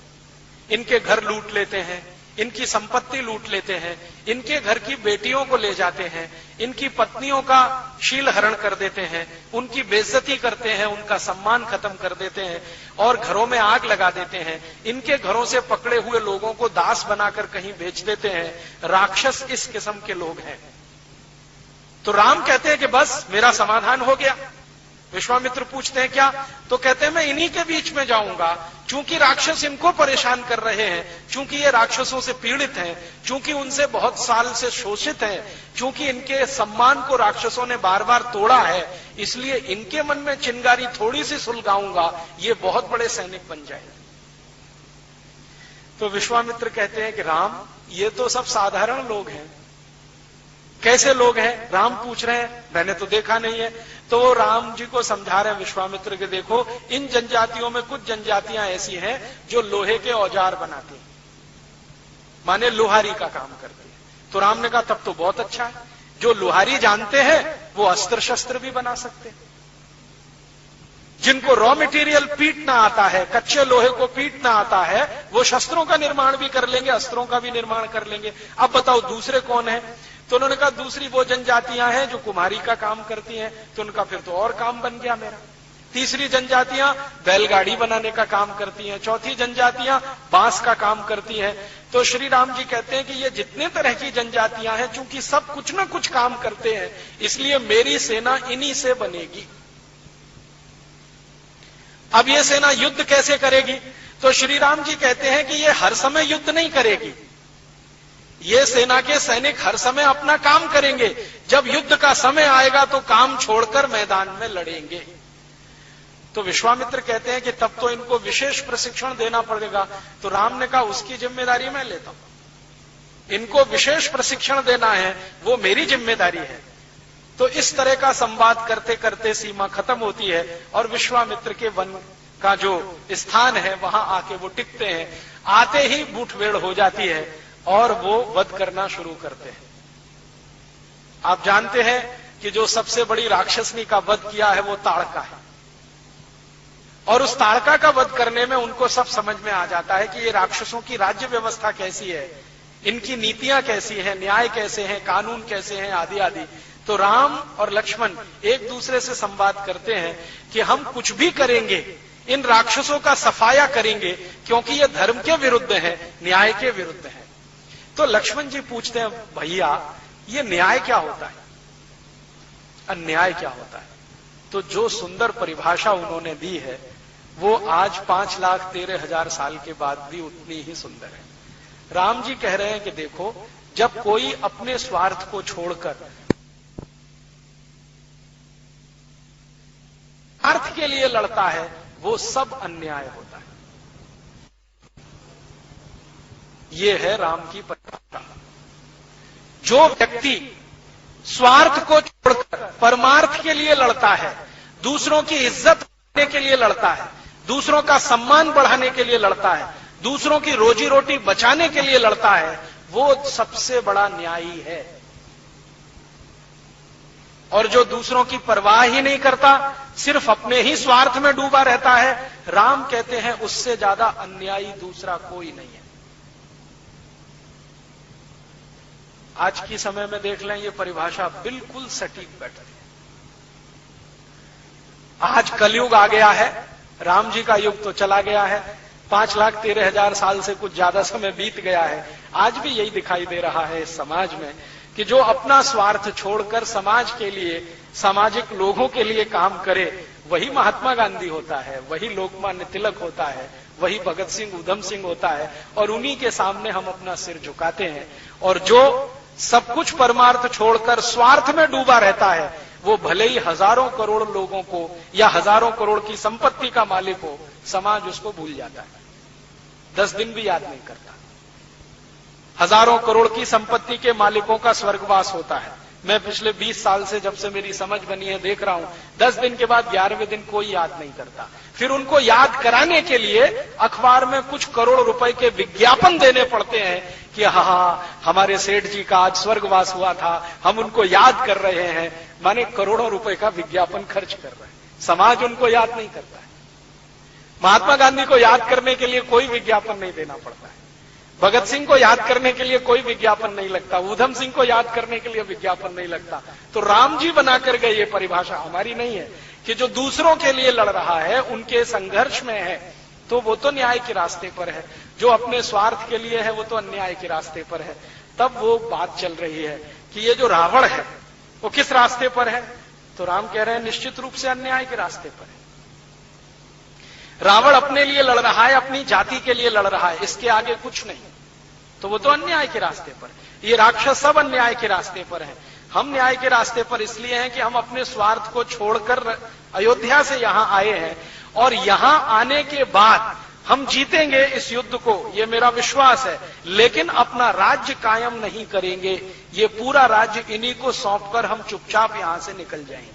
इनके घर लूट लेते हैं, इनकी संपत्ति लूट लेते हैं, इनके घर की बेटियों को ले जाते हैं, इनकी पत्नियों का शील हरण कर देते हैं, उनकी बेइज्जती करते हैं, उनका सम्मान खत्म कर देते हैं और घरों में आग लगा देते हैं। इनके घरों से पकड़े हुए लोगों को दास बनाकर कहीं बेच देते हैं। राक्षस इस किस्म के लोग हैं। तो राम कहते हैं कि बस मेरा समाधान हो गया। विश्वामित्र पूछते हैं क्या? तो कहते हैं मैं इन्हीं के बीच में जाऊंगा, चूंकि राक्षस इनको परेशान कर रहे हैं, चूंकि ये राक्षसों से पीड़ित हैं, चूंकि उनसे बहुत साल से शोषित हैं, चूंकि इनके सम्मान को राक्षसों ने बार बार तोड़ा है, इसलिए इनके मन में चिंगारी थोड़ी सी सुलगाऊंगा, ये बहुत बड़े सैनिक बन जाएंगे। तो विश्वामित्र कहते हैं कि राम, ये तो सब साधारण लोग हैं। कैसे लोग हैं? राम पूछ रहे हैं, मैंने तो देखा नहीं है। तो वो राम जी को समझा रहे हैं विश्वामित्र के, देखो इन जनजातियों में कुछ जनजातियां ऐसी हैं जो लोहे के औजार बनाती हैं, माने लोहारी का काम करती है। तो राम ने कहा तब तो बहुत अच्छा है, जो लोहारी जानते हैं वो अस्त्र शस्त्र भी बना सकते हैं। जिनको रॉ मटेरियल पीटना आता है, कच्चे लोहे को पीटना आता है, वो शस्त्रों का निर्माण भी कर लेंगे, अस्त्रों का भी निर्माण कर लेंगे। अब बताओ दूसरे कौन है? तो उन्होंने कहा दूसरी वो जनजातियां हैं जो कुम्हारी का काम करती हैं। तो उनका फिर तो और काम बन गया मेरा। तीसरी जनजातियां बैलगाड़ी बनाने का काम करती हैं। चौथी जनजातियां बांस का काम करती हैं। तो श्री राम जी कहते हैं कि ये जितने तरह की जनजातियां हैं, चूंकि सब कुछ ना कुछ काम करते हैं, इसलिए मेरी सेना इन्हीं से बनेगी। अब ये सेना युद्ध कैसे करेगी? तो श्री राम जी कहते हैं कि ये हर समय युद्ध नहीं करेगी। ये सेना के सैनिक हर समय अपना काम करेंगे, जब युद्ध का समय आएगा तो काम छोड़कर मैदान में लड़ेंगे। तो विश्वामित्र कहते हैं कि तब तो इनको विशेष प्रशिक्षण देना पड़ेगा। तो राम ने कहा उसकी जिम्मेदारी मैं लेता हूं, इनको विशेष प्रशिक्षण देना है वो मेरी जिम्मेदारी है। तो इस तरह का संवाद करते करते सीमा खत्म होती है और विश्वामित्र के वन का जो स्थान है वहां आके वो टिकते हैं। आते ही मुठभेड़ हो जाती है और वो वध करना शुरू करते हैं। आप जानते हैं कि जो सबसे बड़ी राक्षसनी का वध किया है वो ताड़का है, और उस ताड़का का वध करने में उनको सब समझ में आ जाता है कि ये राक्षसों की राज्य व्यवस्था कैसी है, इनकी नीतियां कैसी हैं, न्याय कैसे हैं, कानून कैसे हैं, आदि आदि। तो राम और लक्ष्मण एक दूसरे से संवाद करते हैं कि हम कुछ भी करेंगे, इन राक्षसों का सफाया करेंगे, क्योंकि ये धर्म के विरुद्ध है, न्याय के विरुद्ध है। तो लक्ष्मण जी पूछते हैं, भैया ये न्याय क्या होता है, अन्याय क्या होता है? तो जो सुंदर परिभाषा उन्होंने दी है वो आज 5,13,000 साल के बाद भी उतनी ही सुंदर है। राम जी कह रहे हैं कि देखो, जब कोई अपने स्वार्थ को छोड़कर अर्थ के लिए लड़ता है वो सब अन्याय होता है। ये है राम की परिभाषा। जो व्यक्ति स्वार्थ को छोड़कर परमार्थ के लिए लड़ता है, दूसरों की इज्जत बढ़ाने के लिए लड़ता है, दूसरों का सम्मान बढ़ाने के लिए लड़ता है, दूसरों की रोजी रोटी बचाने के लिए लड़ता है, वो सबसे बड़ा न्यायी है। और जो दूसरों की परवाह ही नहीं करता, सिर्फ अपने ही स्वार्थ में डूबा रहता है, राम कहते हैं उससे ज्यादा अन्यायी दूसरा कोई नहीं है। आज की समय में देख लें, ये परिभाषा बिल्कुल सटीक बैठती है। आज कलयुग आ गया है, राम जी का युग तो चला गया है। 5,13,000 साल से कुछ ज्यादा समय बीत गया है। आज भी यही दिखाई दे रहा है इस समाज में कि जो अपना स्वार्थ छोड़कर समाज के लिए, सामाजिक लोगों के लिए काम करे, वही महात्मा गांधी होता है, वही लोकमान्य तिलक होता है, वही भगत सिंह, उधम सिंह होता है, और उन्हीं के सामने हम अपना सिर झुकाते हैं। और जो सब कुछ परमार्थ छोड़कर स्वार्थ में डूबा रहता है, वो भले ही हजारों करोड़ लोगों को या हजारों करोड़ की संपत्ति का मालिक हो, समाज उसको भूल जाता है, 10 दिन भी याद नहीं करता। हजारों करोड़ की संपत्ति के मालिकों का स्वर्गवास होता है। मैं पिछले 20 साल से, जब से मेरी समझ बनी है, देख रहा हूं 10 दिन के बाद 11वें दिन कोई याद नहीं करता। फिर उनको याद कराने के लिए अखबार में कुछ करोड़ रुपए के विज्ञापन देने पड़ते हैं कि हाँ, हमारे सेठ जी का आज स्वर्गवास हुआ था, हम उनको याद कर रहे हैं। माने करोड़ों रुपए का विज्ञापन खर्च कर रहे हैं, समाज उनको याद नहीं करता है। महात्मा गांधी को याद करने के लिए कोई विज्ञापन नहीं देना पड़ता है, भगत सिंह को याद करने के लिए कोई विज्ञापन नहीं लगता, उधम सिंह को याद करने के लिए विज्ञापन नहीं लगता। तो राम जी बनाकर गए, ये परिभाषा हमारी नहीं है कि जो दूसरों के लिए लड़ रहा है, उनके संघर्ष में है, तो वो तो न्याय के रास्ते पर है। जो अपने स्वार्थ के लिए है, वो तो अन्याय के रास्ते पर है। तब वो बात चल रही है कि ये जो रावण है, वो किस रास्ते पर है? तो राम कह रहे हैं निश्चित रूप से अन्याय के रास्ते पर है। रावण अपने लिए लड़ रहा है, अपनी जाति के लिए लड़ रहा है, इसके आगे कुछ नहीं, तो वो तो अन्याय के रास्ते पर। ये राक्षस सब अन्याय के रास्ते पर हैं। हम न्याय के रास्ते पर इसलिए हैं कि हम अपने स्वार्थ को छोड़कर अयोध्या से यहां आए हैं, और यहां आने के बाद हम जीतेंगे इस युद्ध को, ये मेरा विश्वास है। लेकिन अपना राज्य कायम नहीं करेंगे, ये पूरा राज्य इन्हीं को सौंपकर हम चुपचाप यहां से निकल जाएंगे।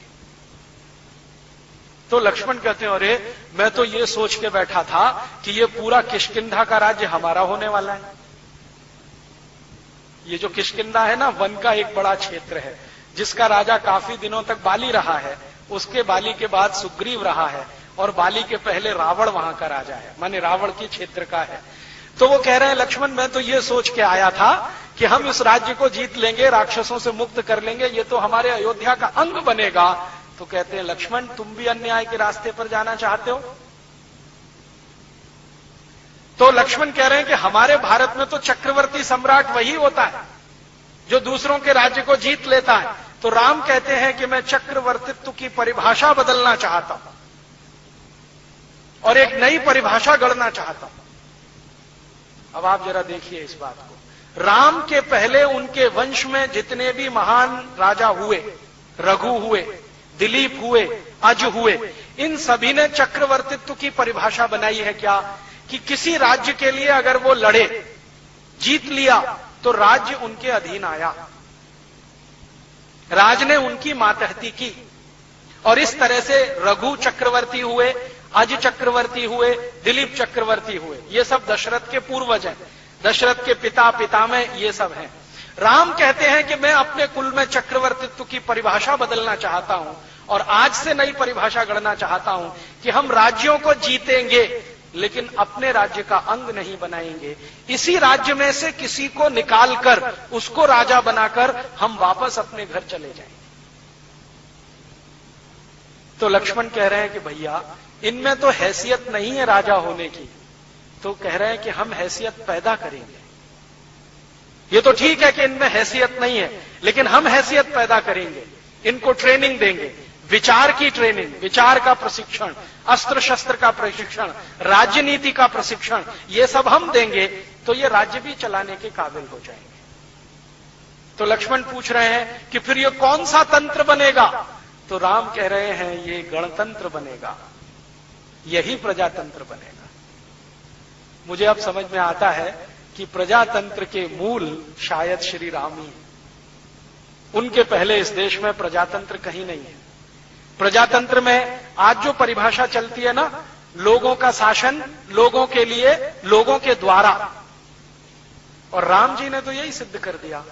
तो लक्ष्मण कहते हैं, अरे मैं तो ये सोच के बैठा था कि ये पूरा किष्किंधा का राज्य हमारा होने वाला है। ये जो किष्किंधा है ना, वन का एक बड़ा क्षेत्र है, जिसका राजा काफी दिनों तक बाली रहा है, उसके बाली के बाद सुग्रीव रहा है, और बाली के पहले रावण वहां का राजा है, माने रावण की क्षेत्र का है। तो वो कह रहे हैं, लक्ष्मण मैं तो ये सोच के आया था कि हम इस राज्य को जीत लेंगे, राक्षसों से मुक्त कर लेंगे, ये तो हमारे अयोध्या का अंग बनेगा। तो कहते हैं, लक्ष्मण तुम भी अन्याय के रास्ते पर जाना चाहते हो? तो लक्ष्मण कह रहे हैं कि हमारे भारत में तो चक्रवर्ती सम्राट वही होता है जो दूसरों के राज्य को जीत लेता है। तो राम कहते हैं कि मैं चक्रवर्तित्व की परिभाषा बदलना चाहता हूं और एक नई परिभाषा गढ़ना चाहता हूं। अब आप जरा देखिए इस बात को। राम के पहले उनके वंश में जितने भी महान राजा हुए, रघु हुए, दिलीप हुए, अज हुए, इन सभी ने चक्रवर्तित्व की परिभाषा बनाई है क्या? कि किसी राज्य के लिए अगर वो लड़े, जीत लिया, तो राज्य उनके अधीन आया, राज ने उनकी मातहती की। और इस तरह से रघु चक्रवर्ती हुए, अज चक्रवर्ती हुए, दिलीप चक्रवर्ती हुए, ये सब दशरथ के पूर्वज हैं, दशरथ के पिता पितामह ये सब हैं। राम कहते हैं कि मैं अपने कुल में चक्रवर्तित्व की परिभाषा बदलना चाहता हूं और आज से नई परिभाषा गढ़ना चाहता हूं कि हम राज्यों को जीतेंगे लेकिन अपने राज्य का अंग नहीं बनाएंगे। इसी राज्य में से किसी को निकालकर उसको राजा बनाकर हम वापस अपने घर चले जाएंगे। तो लक्ष्मण कह रहे हैं कि भैया इनमें तो हैसियत नहीं है राजा होने की। तो कह रहे हैं कि हम हैसियत पैदा करेंगे। ये तो ठीक है कि इनमें हैसियत नहीं है, लेकिन हम हैसियत पैदा करेंगे, इनको ट्रेनिंग देंगे, विचार की ट्रेनिंग, विचार का प्रशिक्षण, अस्त्र शस्त्र का प्रशिक्षण, राजनीति का प्रशिक्षण, ये सब हम देंगे तो ये राज्य भी चलाने के काबिल हो जाएंगे। तो लक्ष्मण पूछ रहे हैं कि फिर ये कौन सा तंत्र बनेगा? तो राम कह रहे हैं ये गणतंत्र बनेगा, यही प्रजातंत्र बनेगा। मुझे अब समझ में आता है कि प्रजातंत्र के मूल शायद श्री राम ही है। उनके पहले इस देश में प्रजातंत्र कहीं नहीं है। प्रजातंत्र में आज जो परिभाषा चलती है ना, लोगों का शासन, लोगों के लिए, लोगों के द्वारा, और राम जी ने तो यही सिद्ध कर दिया।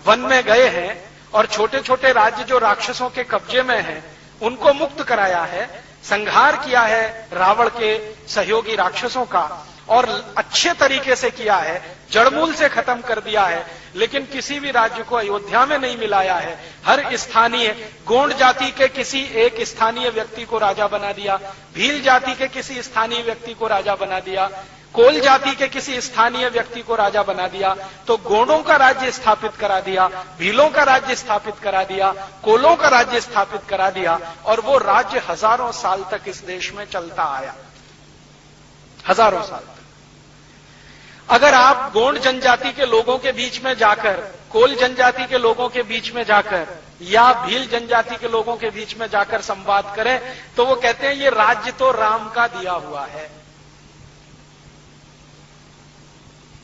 वन में गए हैं और छोटे छोटे राज्य जो राक्षसों के कब्जे में हैं उनको मुक्त कराया है, संहार किया है रावण के सहयोगी राक्षसों का, और अच्छे तरीके से किया है, जड़मूल से खत्म कर दिया है, लेकिन किसी भी राज्य को अयोध्या में नहीं मिलाया है। हर स्थानीय गोंड जाति के किसी एक स्थानीय व्यक्ति को राजा बना दिया, भील जाति के किसी स्थानीय व्यक्ति को राजा बना दिया, कोल जाति के किसी स्थानीय व्यक्ति को राजा बना दिया, तो गोंडों का राज्य स्थापित करा दिया, भीलों का राज्य स्थापित करा दिया, कोलों का राज्य स्थापित करा दिया, और वो राज्य हजारों साल तक इस देश में चलता आया, हजारों साल तक। अगर आप गोंड जनजाति के लोगों के बीच में जाकर, कोल जनजाति के लोगों के बीच में जाकर, या भील जनजाति के लोगों के बीच में जाकर संवाद करें, तो वो कहते हैं ये राज्य तो राम का दिया हुआ है।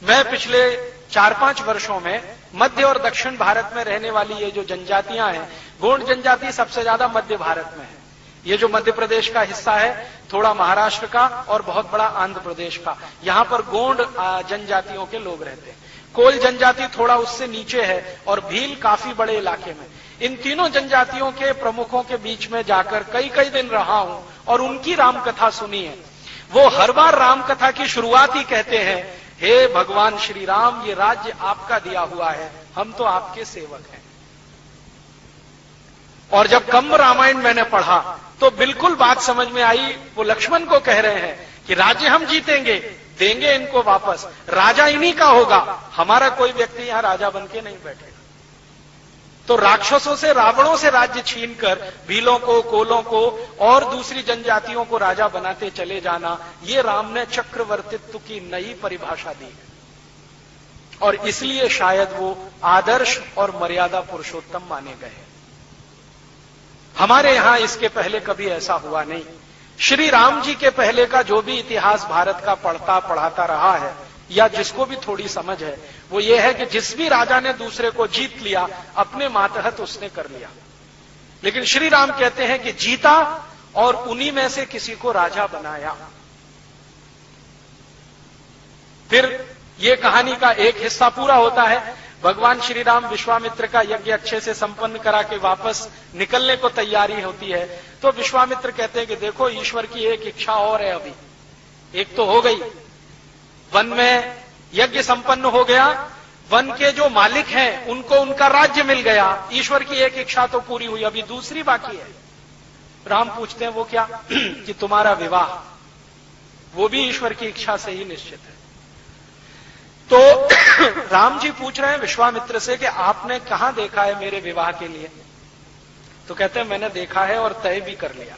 मैं पिछले 4-5 वर्षों में मध्य और दक्षिण भारत में रहने वाली ये जो जनजातियां हैं, गोंड जनजाति सबसे ज्यादा मध्य भारत में है। ये जो मध्य प्रदेश का हिस्सा है, थोड़ा महाराष्ट्र का और बहुत बड़ा आंध्र प्रदेश का, यहां पर गोंड जनजातियों के लोग रहते हैं। कोल जनजाति थोड़ा उससे नीचे है और भील काफी बड़े इलाके में। इन तीनों जनजातियों के प्रमुखों के बीच में जाकर कई दिन रहा हूं और उनकी रामकथा सुनी है। वो हर बार रामकथा की शुरुआत ही कहते हैं, हे भगवान श्री राम, ये राज्य आपका दिया हुआ है, हम तो आपके सेवक हैं। और जब कंब रामायण मैंने पढ़ा तो बिल्कुल बात समझ में आई। वो लक्ष्मण को कह रहे हैं कि राज्य हम जीतेंगे, देंगे इनको वापस, राजा इन्हीं का होगा, हमारा कोई व्यक्ति यहां राजा बन के नहीं बैठेगा। तो राक्षसों से, रावणों से राज्य छीनकर भीलों को, कोलों को और दूसरी जनजातियों को राजा बनाते चले जाना, ये राम ने चक्रवर्तित्व की नई परिभाषा दी है। और इसलिए शायद वो आदर्श और मर्यादा पुरुषोत्तम माने गए। हमारे यहां इसके पहले कभी ऐसा हुआ नहीं। श्री राम जी के पहले का जो भी इतिहास भारत का पढ़ाता रहा है, या जिसको भी थोड़ी समझ है, वो ये है कि जिस भी राजा ने दूसरे को जीत लिया, अपने मातहत उसने कर लिया। लेकिन श्री राम कहते हैं कि जीता और उन्हीं में से किसी को राजा बनाया। फिर ये कहानी का एक हिस्सा पूरा होता है। भगवान श्री राम विश्वामित्र का यज्ञ अच्छे से संपन्न करा के वापस निकलने को तैयारी होती है, तो विश्वामित्र कहते हैं कि देखो, ईश्वर की एक इच्छा और है, अभी एक तो हो गई, वन में यज्ञ संपन्न हो गया, वन के जो मालिक हैं उनको उनका राज्य मिल गया, ईश्वर की एक इच्छा तो पूरी हुई, अभी दूसरी बाकी है। राम पूछते हैं वो क्या? कि तुम्हारा विवाह, वो भी ईश्वर की इच्छा से ही निश्चित है। तो राम जी पूछ रहे हैं विश्वामित्र से कि आपने कहां देखा है मेरे विवाह के लिए? तो कहते हैं मैंने देखा है और तय भी कर लिया,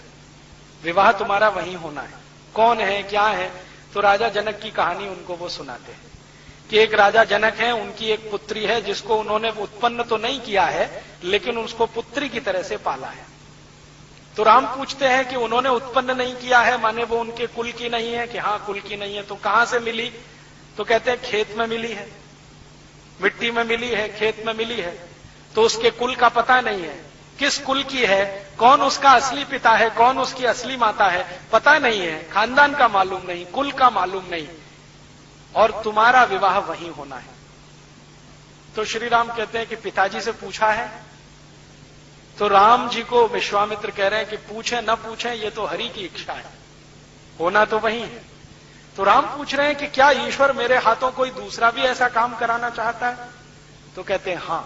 विवाह तुम्हारा वहीं होना है। कौन है, क्या है? तो राजा जनक की कहानी उनको वो सुनाते हैं कि एक राजा जनक है, उनकी एक पुत्री है जिसको उन्होंने उत्पन्न तो नहीं किया है, लेकिन उसको पुत्री की तरह से पाला है। तो राम पूछते हैं कि उन्होंने उत्पन्न नहीं किया है, माने वो उनके कुल की नहीं है? कि हां, कुल की नहीं है। तो कहां से मिली? तो कहते हैं खेत में मिली है, मिट्टी में मिली है, खेत में मिली है। तो उसके कुल का पता नहीं है, किस कुल की है, कौन उसका असली पिता है, कौन उसकी असली माता है, पता नहीं है, खानदान का मालूम नहीं, कुल का मालूम नहीं, और तुम्हारा विवाह वहीं होना है। तो श्री राम कहते हैं कि पिताजी से पूछा है? तो राम जी को विश्वामित्र कह रहे हैं कि पूछे न पूछे, ये तो हरि की इच्छा है, होना तो वहीं है। तो राम पूछ रहे हैं कि क्या ईश्वर मेरे हाथों कोई दूसरा भी ऐसा काम कराना चाहता है? तो कहते हैं हां,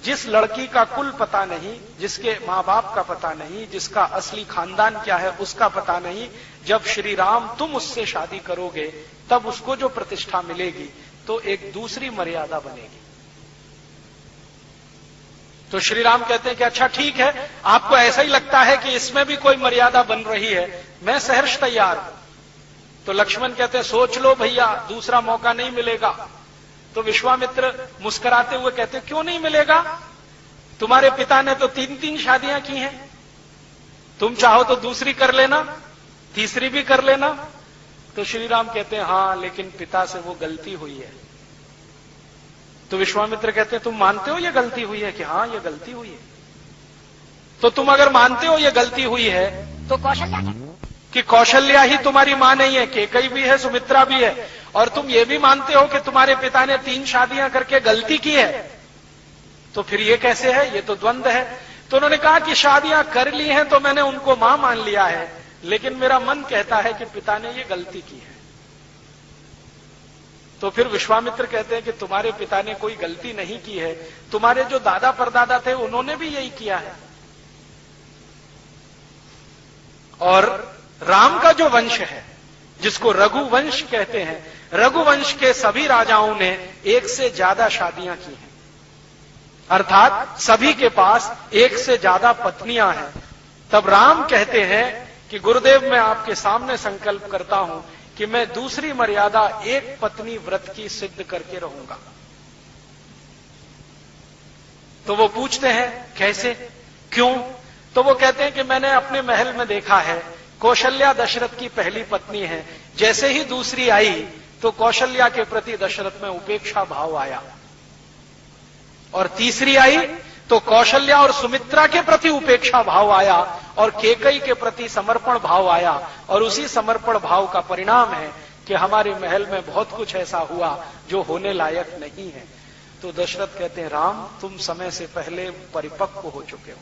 जिस लड़की का कुल पता नहीं, जिसके मां बाप का पता नहीं, जिसका असली खानदान क्या है उसका पता नहीं, जब श्री राम तुम उससे शादी करोगे तब उसको जो प्रतिष्ठा मिलेगी तो एक दूसरी मर्यादा बनेगी। तो श्री राम कहते हैं कि अच्छा ठीक है, आपको ऐसा ही लगता है कि इसमें भी कोई मर्यादा बन रही है, मैं सहर्ष तैयार हूं। तो लक्ष्मण कहते हैं सोच लो भैया, दूसरा मौका नहीं मिलेगा। तो विश्वामित्र मुस्कुराते हुए कहते क्यों नहीं मिलेगा? तुम्हारे पिता ने तो 3-3 शादियां की हैं, तुम चाहो तो दूसरी कर लेना, तीसरी भी कर लेना। तो श्री राम कहते हैं हां, लेकिन पिता से वो गलती हुई है। तो विश्वामित्र कहते हैं तुम मानते हो ये गलती हुई है? कि हां, ये गलती हुई है। तो तुम अगर मानते हो ये गलती हुई है तो कौशल्या ही तुम्हारी मां नहीं है, केकई भी है, सुमित्रा भी है, और तुम ये भी मानते हो कि तुम्हारे पिता ने 3 शादियां करके गलती की है, तो फिर ये कैसे है? ये तो द्वंद्व है। तो उन्होंने कहा कि शादियां कर ली हैं तो मैंने उनको मां मान लिया है, लेकिन मेरा मन कहता है कि पिता ने ये गलती की है। तो फिर विश्वामित्र कहते हैं कि तुम्हारे पिता ने कोई गलती नहीं की है, तुम्हारे जो दादा परदादा थे उन्होंने भी यही किया है। और राम का जो वंश है, जिसको रघुवंश कहते हैं, रघुवंश के सभी राजाओं ने एक से ज्यादा शादियां की हैं, अर्थात सभी के पास एक से ज्यादा पत्नियां हैं। तब राम कहते हैं कि गुरुदेव, मैं आपके सामने संकल्प करता हूं कि मैं दूसरी मर्यादा एक पत्नी व्रत की सिद्ध करके रहूंगा। तो वो पूछते हैं कैसे, क्यों? तो वो कहते हैं कि मैंने अपने महल में देखा है, कौशल्या दशरथ की पहली पत्नी है, जैसे ही दूसरी आई तो कौशल्या के प्रति दशरथ में उपेक्षा भाव आया, और तीसरी आई तो कौशल्या और सुमित्रा के प्रति उपेक्षा भाव आया, और केकई के प्रति समर्पण भाव आया, और उसी समर्पण भाव का परिणाम है कि हमारे महल में बहुत कुछ ऐसा हुआ जो होने लायक नहीं है। तो दशरथ कहते हैं, राम, तुम समय से पहले परिपक्व हो चुके हो।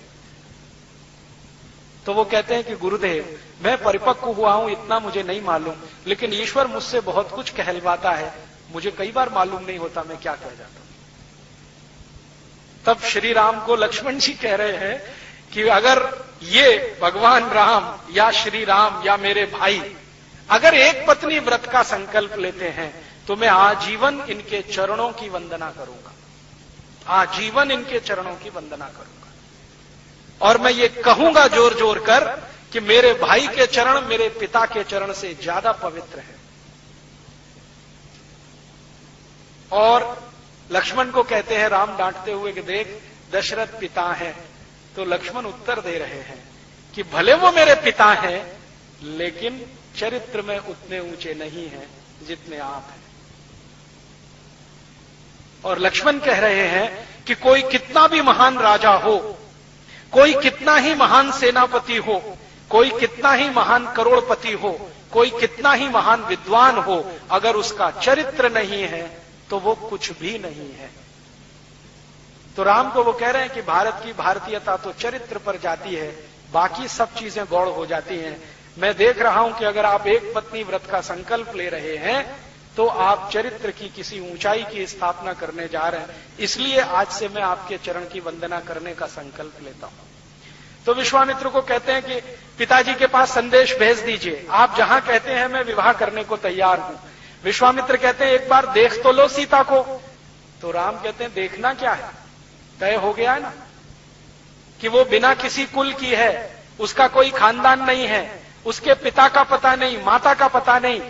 तो वो कहते हैं कि गुरुदेव, मैं परिपक्व हुआ हूं इतना मुझे नहीं मालूम, लेकिन ईश्वर मुझसे बहुत कुछ कहलवाता है, मुझे कई बार मालूम नहीं होता मैं क्या कह जाता हूं। तब श्री राम को लक्ष्मण जी कह रहे हैं कि अगर ये भगवान राम या श्री राम या मेरे भाई अगर एक पत्नी व्रत का संकल्प लेते हैं तो मैं आजीवन इनके चरणों की वंदना करूंगा, आजीवन इनके चरणों की वंदना करूंगा, और मैं ये कहूंगा जोर जोर कर कि मेरे भाई के चरण मेरे पिता के चरण से ज्यादा पवित्र है। और लक्ष्मण को कहते हैं राम डांटते हुए कि देख, दशरथ पिता हैं। तो लक्ष्मण उत्तर दे रहे हैं कि भले वो मेरे पिता हैं, लेकिन चरित्र में उतने ऊंचे नहीं हैं जितने आप हैं। और लक्ष्मण कह रहे हैं कि कोई कितना भी महान राजा हो, कोई कितना ही महान सेनापति हो, कोई कितना ही महान करोड़पति हो, कोई कितना ही महान विद्वान हो, अगर उसका चरित्र नहीं है तो वो कुछ भी नहीं है। तो राम को वो कह रहे हैं कि भारत की भारतीयता तो चरित्र पर जाती है, बाकी सब चीजें गौड़ हो जाती हैं। मैं देख रहा हूं कि अगर आप एक पत्नी व्रत का संकल्प ले रहे हैं तो आप चरित्र की किसी ऊंचाई की स्थापना करने जा रहे हैं, इसलिए आज से मैं आपके चरण की वंदना करने का संकल्प लेता हूं। तो विश्वामित्र को कहते हैं कि पिताजी के पास संदेश भेज दीजिए, आप जहां कहते हैं मैं विवाह करने को तैयार हूं। विश्वामित्र कहते हैं एक बार देख तो लो सीता को। तो राम कहते हैं देखना क्या है, तय हो गया है ना कि वो बिना किसी कुल की है, उसका कोई खानदान नहीं है, उसके पिता का पता नहीं, माता का पता नहीं,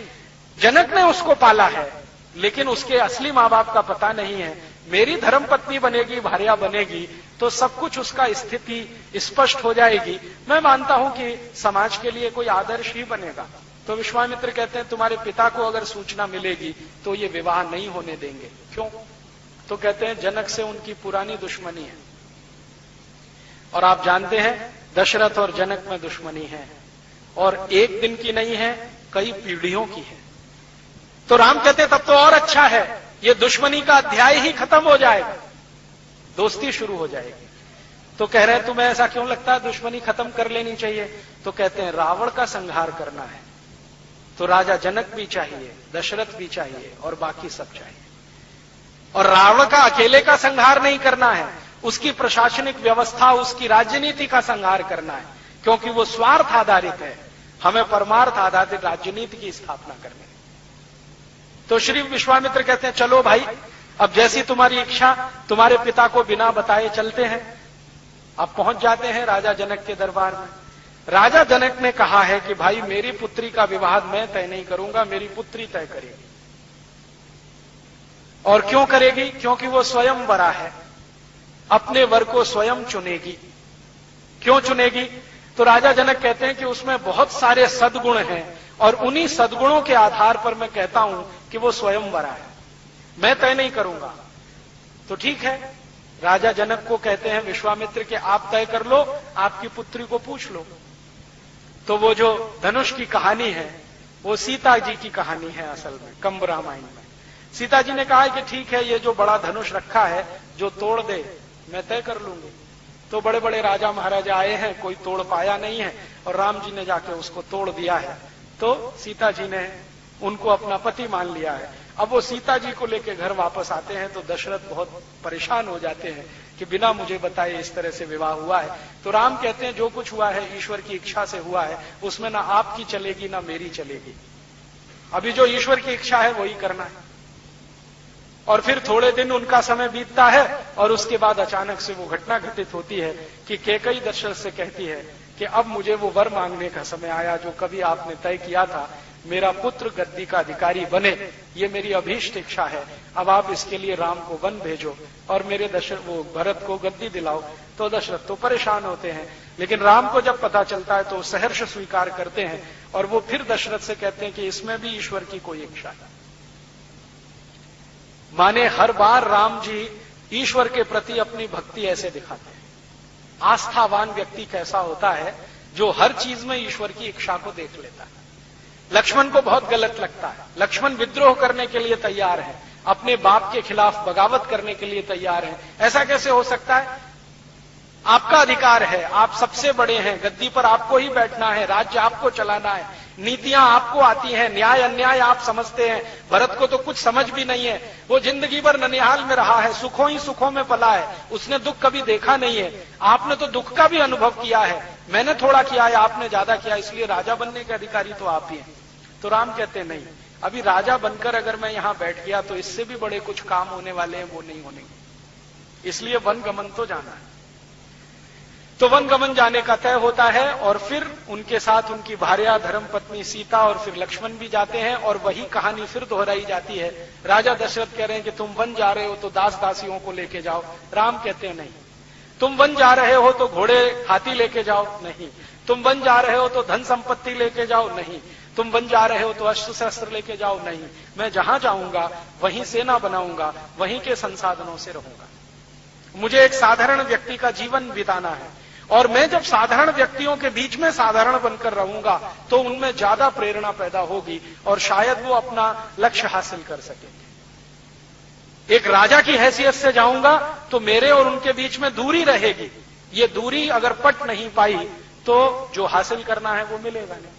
जनक ने उसको पाला है लेकिन उसके असली मां बाप का पता नहीं है। मेरी धर्मपत्नी बनेगी, भार्या बनेगी तो सब कुछ उसका स्थिति स्पष्ट हो जाएगी। मैं मानता हूं कि समाज के लिए कोई आदर्श ही बनेगा। तो विश्वामित्र कहते हैं तुम्हारे पिता को अगर सूचना मिलेगी तो ये विवाह नहीं होने देंगे। क्यों? तो कहते हैं जनक से उनकी पुरानी दुश्मनी है, और आप जानते हैं दशरथ और जनक में दुश्मनी है, और एक दिन की नहीं है, कई पीढ़ियों की है। तो राम कहते हैं तब तो और अच्छा है, ये दुश्मनी का अध्याय ही खत्म हो जाएगा, दोस्ती शुरू हो जाएगी। तो कह रहे हैं तुम्हें ऐसा क्यों लगता है दुश्मनी खत्म कर लेनी चाहिए? तो कहते हैं रावण का संहार करना है तो राजा जनक भी चाहिए, दशरथ भी चाहिए, और बाकी सब चाहिए। और रावण का अकेले का संहार नहीं करना है, उसकी प्रशासनिक व्यवस्था, उसकी राजनीति का संहार करना है, क्योंकि वो स्वार्थ आधारित है। हमें परमार्थ आधारित राजनीति की स्थापना करनी है। तो श्री विश्वामित्र कहते हैं चलो भाई, अब जैसी तुम्हारी इच्छा, तुम्हारे पिता को बिना बताए चलते हैं। अब पहुंच जाते हैं राजा जनक के दरबार में। राजा जनक ने कहा है कि भाई मेरी पुत्री का विवाह मैं तय नहीं करूंगा, मेरी पुत्री तय करेगी। और क्यों करेगी? क्योंकि वो स्वयं वरा है, अपने वर को स्वयं चुनेगी। क्यों चुनेगी? तो राजा जनक कहते हैं कि उसमें बहुत सारे सद्गुण हैं, और उन्हीं सद्गुणों के आधार पर मैं कहता हूं कि वो स्वयं वरा है, मैं तय नहीं करूंगा। तो ठीक है, राजा जनक को कहते हैं विश्वामित्र के आप तय कर लो, आपकी पुत्री को पूछ लो। तो वो जो धनुष की कहानी है वो सीता जी की कहानी है। असल में कंब रामायण में सीता जी ने कहा है कि ठीक है, ये जो बड़ा धनुष रखा है जो तोड़ दे मैं तय कर लूंगी। तो बड़े बड़े राजा महाराजा आए हैं, कोई तोड़ पाया नहीं है, और राम जी ने जाके उसको तोड़ दिया है। तो सीता जी ने उनको अपना पति मान लिया है। अब वो सीता जी को लेकर घर वापस आते हैं तो दशरथ बहुत परेशान हो जाते हैं कि बिना मुझे बताए इस तरह से विवाह हुआ है। तो राम कहते हैं जो कुछ हुआ है ईश्वर की इच्छा से हुआ है, उसमें ना आपकी चलेगी ना मेरी चलेगी। अभी जो ईश्वर की इच्छा है वही करना है। और फिर थोड़े दिन उनका समय बीतता है और उसके बाद अचानक से वो घटना घटित होती है कि कैकेयी दशरथ से कहती है कि अब मुझे वो वर मांगने का समय आया जो कभी आपने तय किया था, मेरा पुत्र गद्दी का अधिकारी बने, ये मेरी अभीष्ट इच्छा है। अब आप इसके लिए राम को वन भेजो और मेरे वो भरत को गद्दी दिलाओ। तो दशरथ तो परेशान होते हैं, लेकिन राम को जब पता चलता है तो सहर्ष स्वीकार करते हैं और वो फिर दशरथ से कहते हैं कि इसमें भी ईश्वर की कोई इच्छा है। माने हर बार राम जी ईश्वर के प्रति अपनी भक्ति ऐसे दिखाते हैं। आस्थावान व्यक्ति कैसा होता है? जो हर चीज में ईश्वर की इच्छा को देख लेता है। लक्ष्मण को बहुत गलत लगता है। लक्ष्मण विद्रोह करने के लिए तैयार है, अपने बाप के खिलाफ बगावत करने के लिए तैयार है। ऐसा कैसे हो सकता है? आपका अधिकार है, आप सबसे बड़े हैं, गद्दी पर आपको ही बैठना है, राज्य आपको चलाना है, नीतियां आपको आती हैं, न्याय अन्याय आप समझते हैं। भरत को तो कुछ समझ भी नहीं है, वो जिंदगी भर ननिहाल में रहा है, सुखों ही सुखों में पला है, उसने दुख कभी देखा नहीं है। आपने तो दुख का भी अनुभव किया है, मैंने थोड़ा किया है, आपने ज्यादा किया, इसलिए राजा बनने के अधिकारी तो आप ही हैं। तो राम कहते नहीं, अभी राजा बनकर अगर मैं यहां बैठ गया तो इससे भी बड़े कुछ काम होने वाले हैं, वो नहीं होने, इसलिए वन गमन तो जाना है। तो वन गमन जाने का तय होता है और फिर उनके साथ उनकी भार्या धर्मपत्नी सीता और फिर लक्ष्मण भी जाते हैं और वही कहानी फिर दोहराई जाती है। राजा दशरथ कह रहे हैं कि तुम वन जा रहे हो तो दास दासियों को लेके जाओ। राम कहते हैं नहीं। तुम वन जा रहे हो तो घोड़े हाथी लेके जाओ, नहीं। तुम वन जा रहे हो तो धन संपत्ति लेके जाओ, नहीं। तुम वन जा रहे हो तो अस्त्र शस्त्र लेके जाओ, नहीं। मैं जहां जाऊंगा वहीं सेना बनाऊंगा, वहीं के संसाधनों से रहूंगा। मुझे एक साधारण व्यक्ति का जीवन बिताना है और मैं जब साधारण व्यक्तियों के बीच में साधारण बनकर रहूंगा तो उनमें ज्यादा प्रेरणा पैदा होगी और शायद वो अपना लक्ष्य हासिल कर सकेंगे। एक राजा की हैसियत से जाऊंगा तो मेरे और उनके बीच में दूरी रहेगी। ये दूरी अगर पट नहीं पाई तो जो हासिल करना है वो मिलेगा नहीं।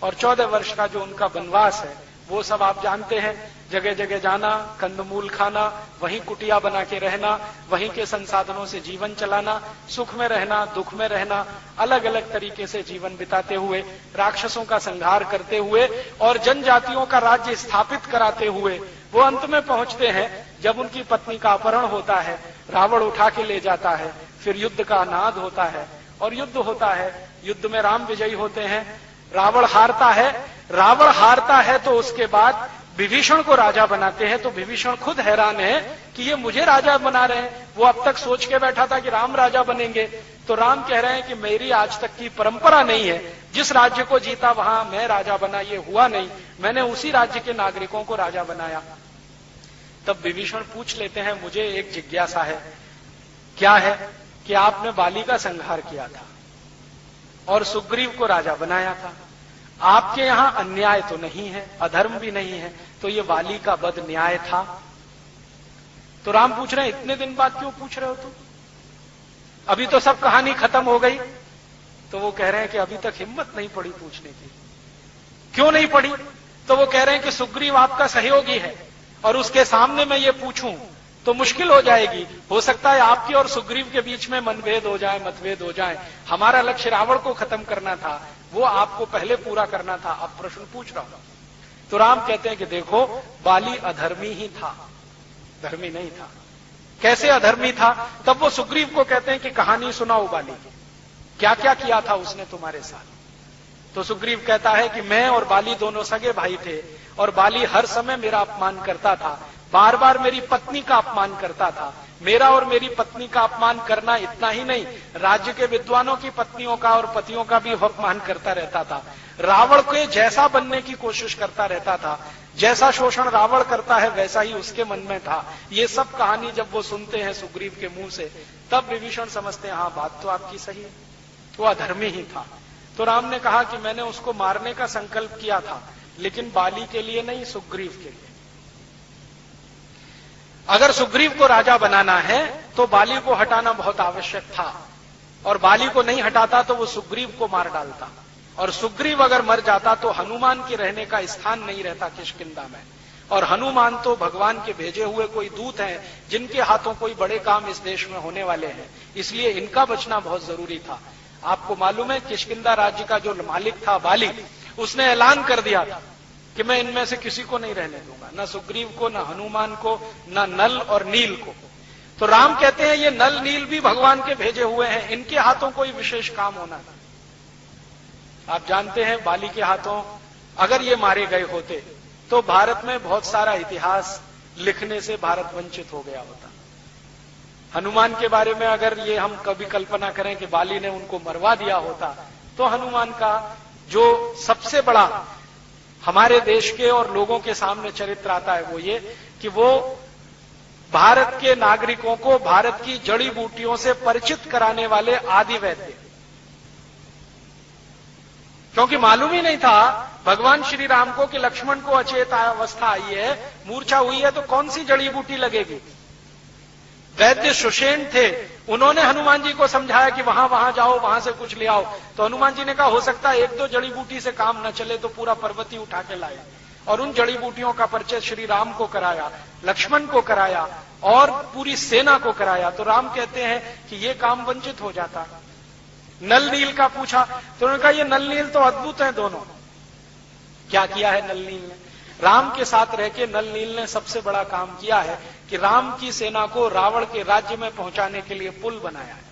और 14 वर्ष का जो उनका वनवास है वो सब आप जानते हैं। जगह जगह जाना, कंदमूल खाना, वहीं कुटिया बना के रहना, वहीं के संसाधनों से जीवन चलाना, सुख में रहना, दुख में रहना, अलग अलग तरीके से जीवन बिताते हुए, राक्षसों का संहार करते हुए और जनजातियों का राज्य स्थापित कराते हुए वो अंत में पहुंचते हैं जब उनकी पत्नी का अपहरण होता है, रावण उठा के ले जाता है, फिर युद्ध का नाद होता है और युद्ध होता है। युद्ध में राम विजयी होते हैं, रावण हारता है। रावण हारता है तो उसके बाद विभीषण को राजा बनाते हैं। तो विभीषण खुद हैरान है कि ये मुझे राजा बना रहे हैं। वो अब तक सोच के बैठा था कि राम राजा बनेंगे। तो राम कह रहे हैं कि मेरी आज तक की परंपरा नहीं है, जिस राज्य को जीता वहां मैं राजा बना, ये हुआ नहीं, मैंने उसी राज्य के नागरिकों को राजा बनाया। तब विभीषण पूछ लेते हैं, मुझे एक जिज्ञासा है, क्या है कि आपने बाली का संहार किया था और सुग्रीव को राजा बनाया था। आपके यहां अन्याय तो नहीं है, अधर्म भी नहीं है, तो ये वाली का बद न्याय था। तो राम पूछ रहे हैं, इतने दिन बाद क्यों पूछ रहे हो तुम? अभी तो सब कहानी खत्म हो गई। तो वो कह रहे हैं कि अभी तक हिम्मत नहीं पड़ी पूछने की। क्यों नहीं पड़ी? तो वो कह रहे हैं कि सुग्रीव आपका सहयोगी है और उसके सामने मैं ये पूछूं तो मुश्किल हो जाएगी। हो सकता है आपके और सुग्रीव के बीच में मनभेद हो जाए, मतभेद हो जाए। हमारा लक्ष्य रावण को खत्म करना था, वो आपको पहले पूरा करना था, अब प्रश्न पूछ रहा हूं। तो राम कहते हैं कि देखो, बाली अधर्मी ही था, धर्मी नहीं था। कैसे अधर्मी था? तब वो सुग्रीव को कहते हैं कि कहानी सुनाओ बाली की, क्या क्या किया था उसने तुम्हारे साथ। तो सुग्रीव कहता है कि मैं और बाली दोनों सगे भाई थे और बाली हर समय मेरा अपमान करता था, बार बार मेरी पत्नी का अपमान करता था। मेरा और मेरी पत्नी का अपमान करना इतना ही नहीं, राज्य के विद्वानों की पत्नियों का और पतियों का भी अपमान करता रहता था। रावण के जैसा बनने की कोशिश करता रहता था, जैसा शोषण रावण करता है वैसा ही उसके मन में था। ये सब कहानी जब वो सुनते हैं सुग्रीव के मुंह से, तब विभीषण समझते हैं, हाँ बात तो आपकी सही है, वो अधर्मी ही था। तो राम ने कहा कि मैंने उसको मारने का संकल्प किया था, लेकिन बाली के लिए नहीं, सुग्रीव के लिए। अगर सुग्रीव को राजा बनाना है तो बाली को हटाना बहुत आवश्यक था, और बाली को नहीं हटाता तो वो सुग्रीव को मार डालता, और सुग्रीव अगर मर जाता तो हनुमान के रहने का स्थान नहीं रहता किष्किंधा में। और हनुमान तो भगवान के भेजे हुए कोई दूत हैं, जिनके हाथों कोई बड़े काम इस देश में होने वाले हैं, इसलिए इनका बचना बहुत जरूरी था। आपको मालूम है किष्किंधा राज्य का जो मालिक था बाली, उसने ऐलान कर दिया था कि मैं इनमें से किसी को नहीं रहने दूंगा, न सुग्रीव को, न हनुमान को, न नल और नील को। तो राम कहते हैं ये नल नील भी भगवान के भेजे हुए हैं, इनके हाथों कोई विशेष काम होना था। आप जानते हैं बाली के हाथों अगर ये मारे गए होते तो भारत में बहुत सारा इतिहास लिखने से भारत वंचित हो गया होता। हनुमान के बारे में अगर ये हम कभी कल्पना करें कि बाली ने उनको मरवा दिया होता, तो हनुमान का जो सबसे बड़ा हमारे देश के और लोगों के सामने चरित्र आता है वो ये कि वो भारत के नागरिकों को भारत की जड़ी बूटियों से परिचित कराने वाले आदि वैद्य, क्योंकि मालूम ही नहीं था भगवान श्री राम को कि लक्ष्मण को अचेत अवस्था आई है, मूर्छा हुई है, तो कौन सी जड़ी बूटी लगेगी। वैद्य सुषेण थे, उन्होंने हनुमान जी को समझाया कि वहां वहां जाओ, वहां से कुछ ले आओ। तो हनुमान जी ने कहा हो सकता है एक दो जड़ी बूटी से काम न चले तो पूरा पर्वत ही उठा के लाए, और उन जड़ी बूटियों का परिचय श्री राम को कराया, लक्ष्मण को कराया और पूरी सेना को कराया। तो राम कहते हैं कि ये काम वंचित हो जाता। नल नील का पूछा तो उन्होंने कहा ये नल नील तो अद्भुत हैं दोनों। क्या किया है नल नील ने? राम के साथ रह के नल नील ने सबसे बड़ा काम किया है कि राम की सेना को रावण के राज्य में पहुंचाने के लिए पुल बनाया है।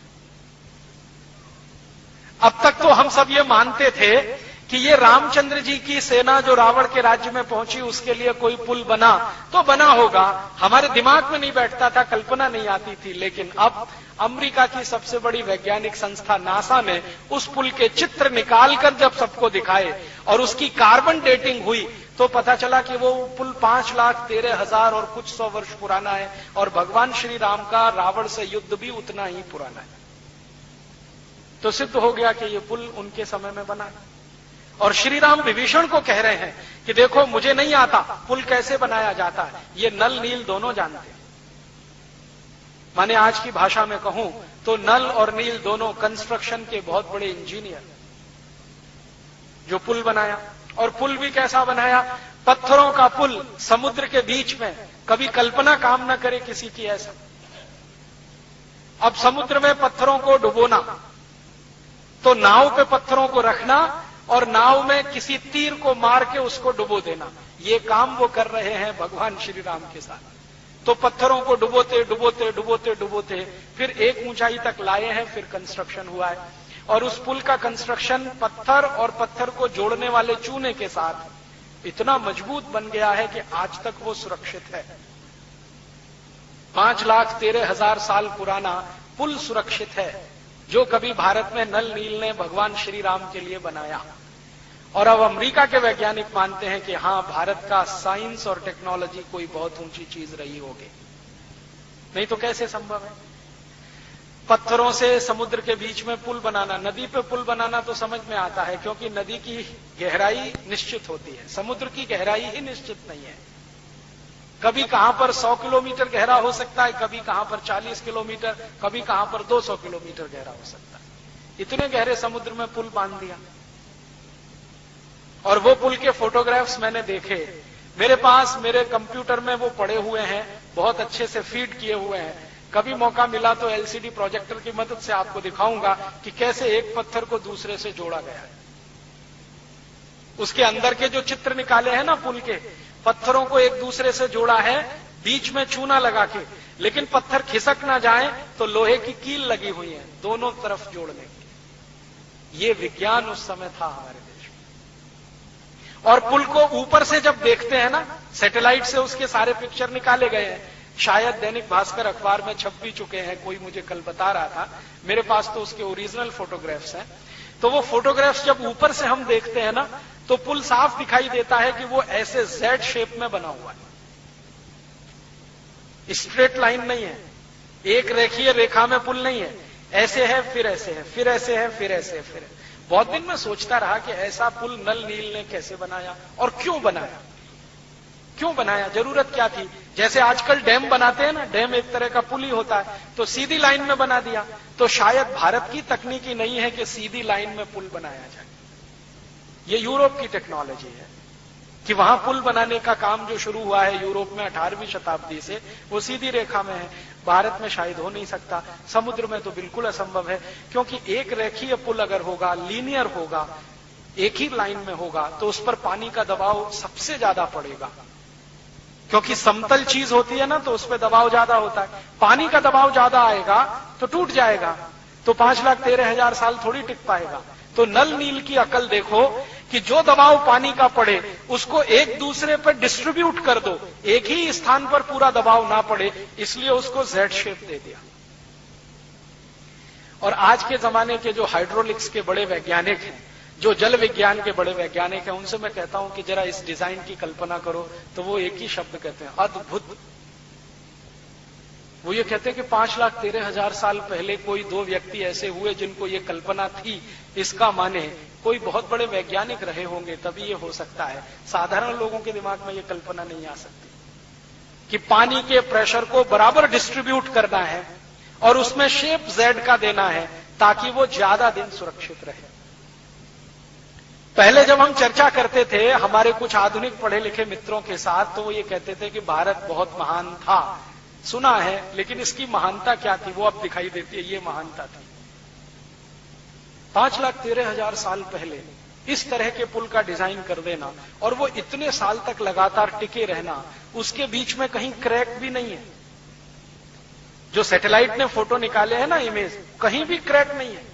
अब तक तो हम सब ये मानते थे कि ये रामचंद्र जी की सेना जो रावण के राज्य में पहुंची उसके लिए कोई पुल बना तो बना होगा, हमारे दिमाग में नहीं बैठता था, कल्पना नहीं आती थी। लेकिन अब अमेरिका की सबसे बड़ी वैज्ञानिक संस्था नासा ने उस पुल के चित्र निकालकर जब सबको दिखाए और उसकी कार्बन डेटिंग हुई तो पता चला कि वो पुल 5,13,000 और कुछ 100 वर्ष पुराना है, और भगवान श्री राम का रावण से युद्ध भी उतना ही पुराना है। तो सिद्ध हो गया कि ये पुल उनके समय में बना है। और श्री राम विभीषण को कह रहे हैं कि देखो मुझे नहीं आता पुल कैसे बनाया जाता है, ये नल नील दोनों जानते हैं। माने आज की भाषा में कहूं तो नल और नील दोनों कंस्ट्रक्शन के बहुत बड़े इंजीनियर जो पुल बनाया। और पुल भी कैसा बनाया? पत्थरों का पुल समुद्र के बीच में, कभी कल्पना काम न करे किसी की ऐसा। अब समुद्र में पत्थरों को डुबोना, तो नाव पे पत्थरों को रखना और नाव में किसी तीर को मार के उसको डुबो देना, ये काम वो कर रहे हैं भगवान श्री राम के साथ। तो पत्थरों को डुबोते डुबोते डुबोते डुबोते फिर एक ऊंचाई तक लाए हैं, फिर कंस्ट्रक्शन हुआ है। और उस पुल का कंस्ट्रक्शन पत्थर और पत्थर को जोड़ने वाले चूने के साथ इतना मजबूत बन गया है कि आज तक वो सुरक्षित है। 5,13,000 साल पुराना पुल सुरक्षित है, जो कभी भारत में नल नील ने भगवान श्री राम के लिए बनाया। और अब अमेरिका के वैज्ञानिक मानते हैं कि हां, भारत का साइंस और टेक्नोलॉजी कोई बहुत ऊंची चीज रही होगी, नहीं तो कैसे संभव है। पत्थरों से समुद्र के बीच में पुल बनाना, नदी पे पुल बनाना तो समझ में आता है, क्योंकि नदी की गहराई निश्चित होती है, समुद्र की गहराई ही निश्चित नहीं है। कभी कहां पर 100 किलोमीटर गहरा हो सकता है, कभी कहां पर 40 किलोमीटर, कभी कहां पर 200 किलोमीटर गहरा हो सकता है। इतने गहरे समुद्र में पुल बांध दिया। और वो पुल के फोटोग्राफ्स मैंने देखे, मेरे पास मेरे कंप्यूटर में वो पड़े हुए हैं, बहुत अच्छे से फीड किए हुए हैं। कभी मौका मिला तो एलसीडी प्रोजेक्टर की मदद से आपको दिखाऊंगा कि कैसे एक पत्थर को दूसरे से जोड़ा गया है। उसके अंदर के जो चित्र निकाले हैं ना पुल के, पत्थरों को एक दूसरे से जोड़ा है, बीच में चूना लगा के, लेकिन पत्थर खिसक ना जाए तो लोहे की कील लगी हुई है दोनों तरफ जोड़ने की। ये विज्ञान उस समय था हमारे देश में। और पुल को ऊपर से जब देखते हैं ना, सैटेलाइट से उसके सारे पिक्चर निकाले गए हैं, शायद दैनिक भास्कर अखबार में छप भी चुके हैं, कोई मुझे कल बता रहा था। मेरे पास तो उसके ओरिजिनल फोटोग्राफ्स हैं। तो वो फोटोग्राफ्स जब ऊपर से हम देखते हैं ना, तो पुल साफ दिखाई देता है कि वो ऐसे जेड शेप में बना हुआ है, स्ट्रेट लाइन नहीं है, एक रेखीय रेखा में पुल नहीं है, ऐसे है फिर ऐसे है फिर ऐसे है फिर ऐसे है फिर। बहुत दिन मैं सोचता रहा कि ऐसा पुल नल नील ने कैसे बनाया और क्यों बनाया, क्यों बनाया, जरूरत क्या थी। जैसे आजकल डैम बनाते हैं ना, डैम एक तरह का पुल ही होता है, तो सीधी लाइन में बना दिया। तो शायद भारत की तकनीकी नहीं है कि सीधी लाइन में पुल बनाया जाए, ये यूरोप की टेक्नोलॉजी है। कि वहां पुल बनाने का काम जो शुरू हुआ है यूरोप में 18वीं शताब्दी से, वो सीधी रेखा में है। भारत में शायद हो नहीं सकता, समुद्र में तो बिल्कुल असंभव है, क्योंकि एक रेखीय पुल अगर होगा, लीनियर होगा, एक ही लाइन में होगा, तो उस पर पानी का दबाव सबसे ज्यादा पड़ेगा, क्योंकि समतल चीज होती है ना, तो उस पर दबाव ज्यादा होता है। पानी का दबाव ज्यादा आएगा तो टूट जाएगा, तो 5,13,000 साल थोड़ी टिक पाएगा। तो नल नील की अकल देखो कि जो दबाव पानी का पड़े उसको एक दूसरे पर डिस्ट्रीब्यूट कर दो, एक ही स्थान पर पूरा दबाव ना पड़े, इसलिए उसको जेड शेप दे दिया। और आज के जमाने के जो हाइड्रोलिक्स के बड़े वैज्ञानिक हैं, जो जल विज्ञान के बड़े वैज्ञानिक हैं, उनसे मैं कहता हूं कि जरा इस डिजाइन की कल्पना करो, तो वो एक ही शब्द कहते हैं, अद्भुत। वो ये कहते हैं कि 5,13,000 साल पहले कोई दो व्यक्ति ऐसे हुए जिनको ये कल्पना थी, इसका माने कोई बहुत बड़े वैज्ञानिक रहे होंगे, तभी ये हो सकता है। साधारण लोगों के दिमाग में ये कल्पना नहीं आ सकती कि पानी के प्रेशर को बराबर डिस्ट्रीब्यूट करना है और उसमें शेप जेड का देना है ताकि वो ज्यादा दिन सुरक्षित रहे। पहले जब हम चर्चा करते थे हमारे कुछ आधुनिक पढ़े लिखे मित्रों के साथ, तो वो ये कहते थे कि भारत बहुत महान था, सुना है, लेकिन इसकी महानता क्या थी वो अब दिखाई देती है। ये महानता थी 5,13,000 साल पहले इस तरह के पुल का डिजाइन कर देना, और वो इतने साल तक लगातार टिके रहना, उसके बीच में कहीं क्रैक भी नहीं है। जो सैटेलाइट ने फोटो निकाले हैं ना, इमेज, कहीं भी क्रैक नहीं है।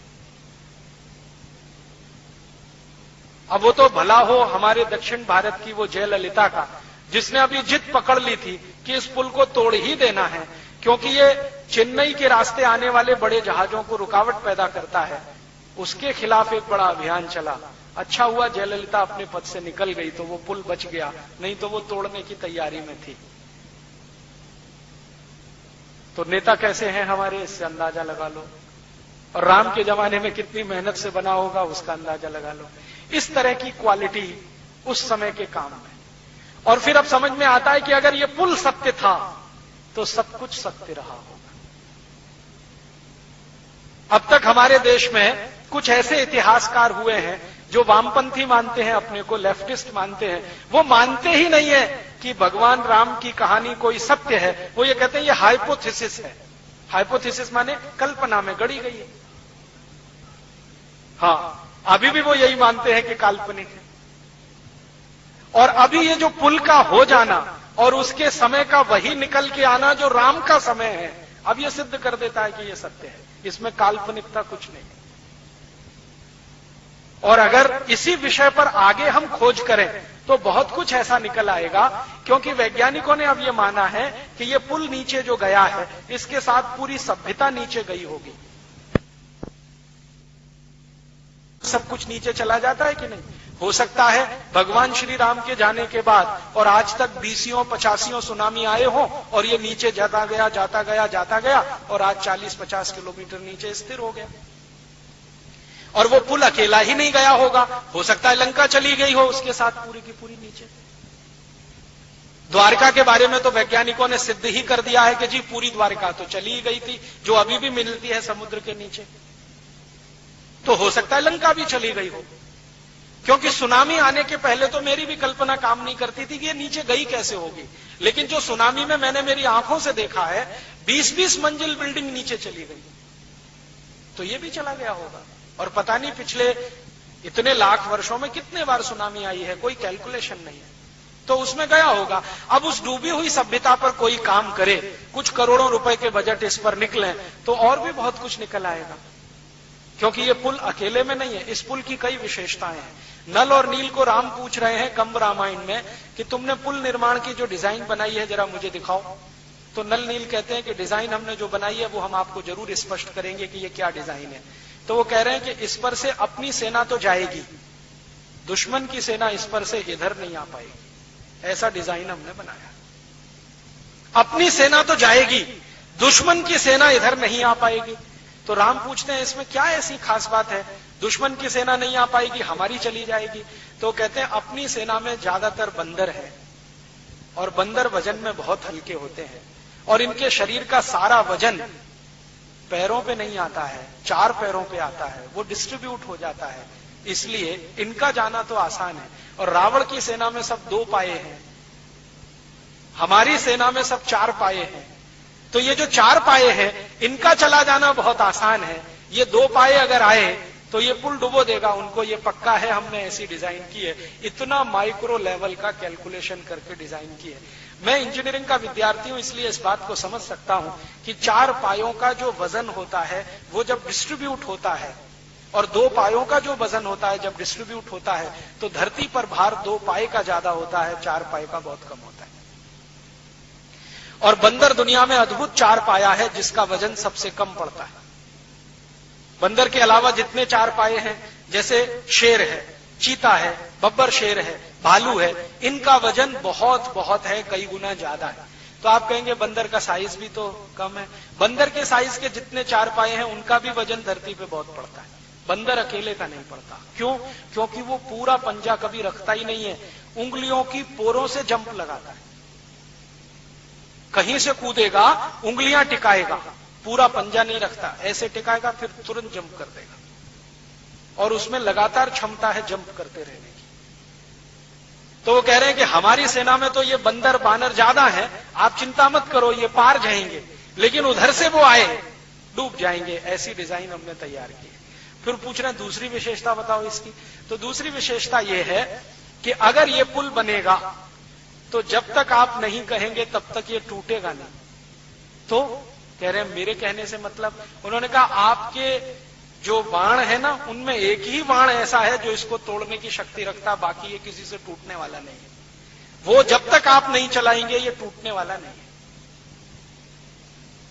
अब वो तो भला हो हमारे दक्षिण भारत की वो जयललिता का, जिसने अभी जिद पकड़ ली थी कि इस पुल को तोड़ ही देना है, क्योंकि ये चेन्नई के रास्ते आने वाले बड़े जहाजों को रुकावट पैदा करता है। उसके खिलाफ एक बड़ा अभियान चला। अच्छा हुआ जयललिता अपने पद से निकल गई तो वो पुल बच गया, नहीं तो वो तोड़ने की तैयारी में थी। तो नेता कैसे हैं हमारे, इससे अंदाजा लगा लो। और राम के जमाने में कितनी मेहनत से बना होगा, उसका अंदाजा लगा लो। इस तरह की क्वालिटी उस समय के काम में। और फिर अब समझ में आता है कि अगर ये पुल सत्य था तो सब कुछ सत्य रहा होगा। अब तक हमारे देश में कुछ ऐसे इतिहासकार हुए हैं जो वामपंथी मानते हैं, अपने को लेफ्टिस्ट मानते हैं। वो मानते ही नहीं है कि भगवान राम की कहानी कोई सत्य है, वो ये कहते हैं ये हाइपोथेसिस है। हाइपोथेसिस माने कल्पना में गढ़ी गई है। हाँ, अभी भी वो यही मानते हैं कि काल्पनिक है। और अभी ये जो पुल का हो जाना और उसके समय का वही निकल के आना जो राम का समय है, अब ये सिद्ध कर देता है कि ये सत्य है, इसमें काल्पनिकता कुछ नहीं। और अगर इसी विषय पर आगे हम खोज करें तो बहुत कुछ ऐसा निकल आएगा, क्योंकि वैज्ञानिकों ने अब ये माना है कि ये पुल नीचे जो गया है, इसके साथ पूरी सभ्यता नीचे गई होगी। सब कुछ नीचे चला जाता है कि नहीं? हो सकता है भगवान श्री राम के जाने के बाद और आज तक 20 85 सुनामी आए हो और ये नीचे जाता गया जाता गया जाता गया और आज 40-50 किलोमीटर नीचे स्थिर हो गया। और वो पुल अकेला ही नहीं गया होगा, हो सकता है लंका चली गई हो उसके साथ पूरी की पूरी नीचे। द्वारका के बारे में तो वैज्ञानिकों ने सिद्ध ही कर दिया है कि जी पूरी द्वारका तो चली ही गई थी, जो अभी भी मिलती है समुद्र के नीचे। तो हो सकता है लंका भी चली गई हो, क्योंकि सुनामी आने के पहले तो मेरी भी कल्पना काम नहीं करती थी कि ये नीचे गई कैसे होगी। लेकिन जो सुनामी में मैंने मेरी आंखों से देखा है, 20-20 मंजिल बिल्डिंग नीचे चली गई, तो ये भी चला गया होगा। और पता नहीं पिछले इतने लाख वर्षों में कितने बार सुनामी आई है, कोई कैलकुलेशन नहीं है, तो उसमें गया होगा। अब उस डूबी हुई सभ्यता पर कोई काम करे, कुछ करोड़ों रुपए के बजट इस पर निकले, तो और भी बहुत कुछ निकल आएगा। क्योंकि ये पुल अकेले में नहीं है, इस पुल की कई विशेषताएं हैं। नल और नील को राम पूछ रहे हैं कंब रामायण में कि तुमने पुल निर्माण की जो डिजाइन बनाई है जरा मुझे दिखाओ। तो नल नील कहते हैं कि डिजाइन हमने जो बनाई है वो हम आपको जरूर स्पष्ट करेंगे कि ये क्या डिजाइन है। तो वो कह रहे हैं कि इस पर से अपनी सेना तो जाएगी, दुश्मन की सेना इस पर से इधर नहीं आ पाएगी, ऐसा डिजाइन हमने बनाया। अपनी सेना तो जाएगी, दुश्मन की सेना इधर नहीं आ पाएगी। तो राम पूछते हैं इसमें क्या ऐसी खास बात है, दुश्मन की सेना नहीं आ पाएगी, हमारी चली जाएगी। तो कहते हैं अपनी सेना में ज्यादातर बंदर है और बंदर वजन में बहुत हल्के होते हैं और इनके शरीर का सारा वजन पैरों पे नहीं आता है, 4 पैरों पे आता है, वो डिस्ट्रीब्यूट हो जाता है। इसलिए इनका जाना तो आसान है। और रावण की सेना में सब 2 पाए हैं, हमारी सेना में सब 4 पाए हैं। तो ये जो 4 पाए हैं इनका चला जाना बहुत आसान है। ये 2 पाए अगर आए तो ये पुल डुबो देगा उनको, ये पक्का है। हमने ऐसी डिजाइन की है, इतना माइक्रो लेवल का कैलकुलेशन करके डिजाइन की है। मैं इंजीनियरिंग का विद्यार्थी हूं, इसलिए इस बात को समझ सकता हूं कि 4 पायों का जो वजन होता है वो जब डिस्ट्रीब्यूट होता है, और 2 पायों का जो वजन होता है जब डिस्ट्रीब्यूट होता है, तो धरती पर भार 2 पाए का ज्यादा होता है, 4 पाए का बहुत कम होता है। और बंदर दुनिया में अद्भुत 4 पाया है जिसका वजन सबसे कम पड़ता है। बंदर के अलावा जितने 4 पाए हैं, जैसे शेर है, चीता है, बब्बर शेर है, भालू है, इनका वजन बहुत बहुत है, कई गुना ज्यादा है। तो आप कहेंगे बंदर का साइज भी तो कम है। बंदर के साइज के जितने 4 पाए हैं उनका भी वजन धरती पे बहुत पड़ता है, बंदर अकेले का नहीं पड़ता। क्यों? क्योंकि वो पूरा पंजा कभी रखता ही नहीं है, उंगलियों की पोरों से जंप लगाता है। कहीं से कूदेगा, उंगलियां टिकाएगा, पूरा पंजा नहीं रखता, ऐसे टिकाएगा फिर तुरंत जंप कर देगा। और उसमें लगातार क्षमता है जंप करते रहने की। तो वो कह रहे हैं कि हमारी सेना में तो ये बंदर बानर ज्यादा है, आप चिंता मत करो, ये पार जाएंगे, लेकिन उधर से वो आए डूब जाएंगे। ऐसी डिजाइन हमने तैयार की है। फिर पूछ रहे हैं दूसरी विशेषता बताओ इसकी। तो दूसरी विशेषता यह है कि अगर ये पुल बनेगा तो जब तक आप नहीं कहेंगे तब तक ये टूटेगा नहीं। तो कह रहे हैं मेरे कहने से मतलब, उन्होंने कहा आपके जो बाण है ना उनमें एक ही बाण ऐसा है जो इसको तोड़ने की शक्ति रखता, बाकी ये किसी से टूटने वाला नहीं है। वो जब तक आप नहीं चलाएंगे ये टूटने वाला नहीं है।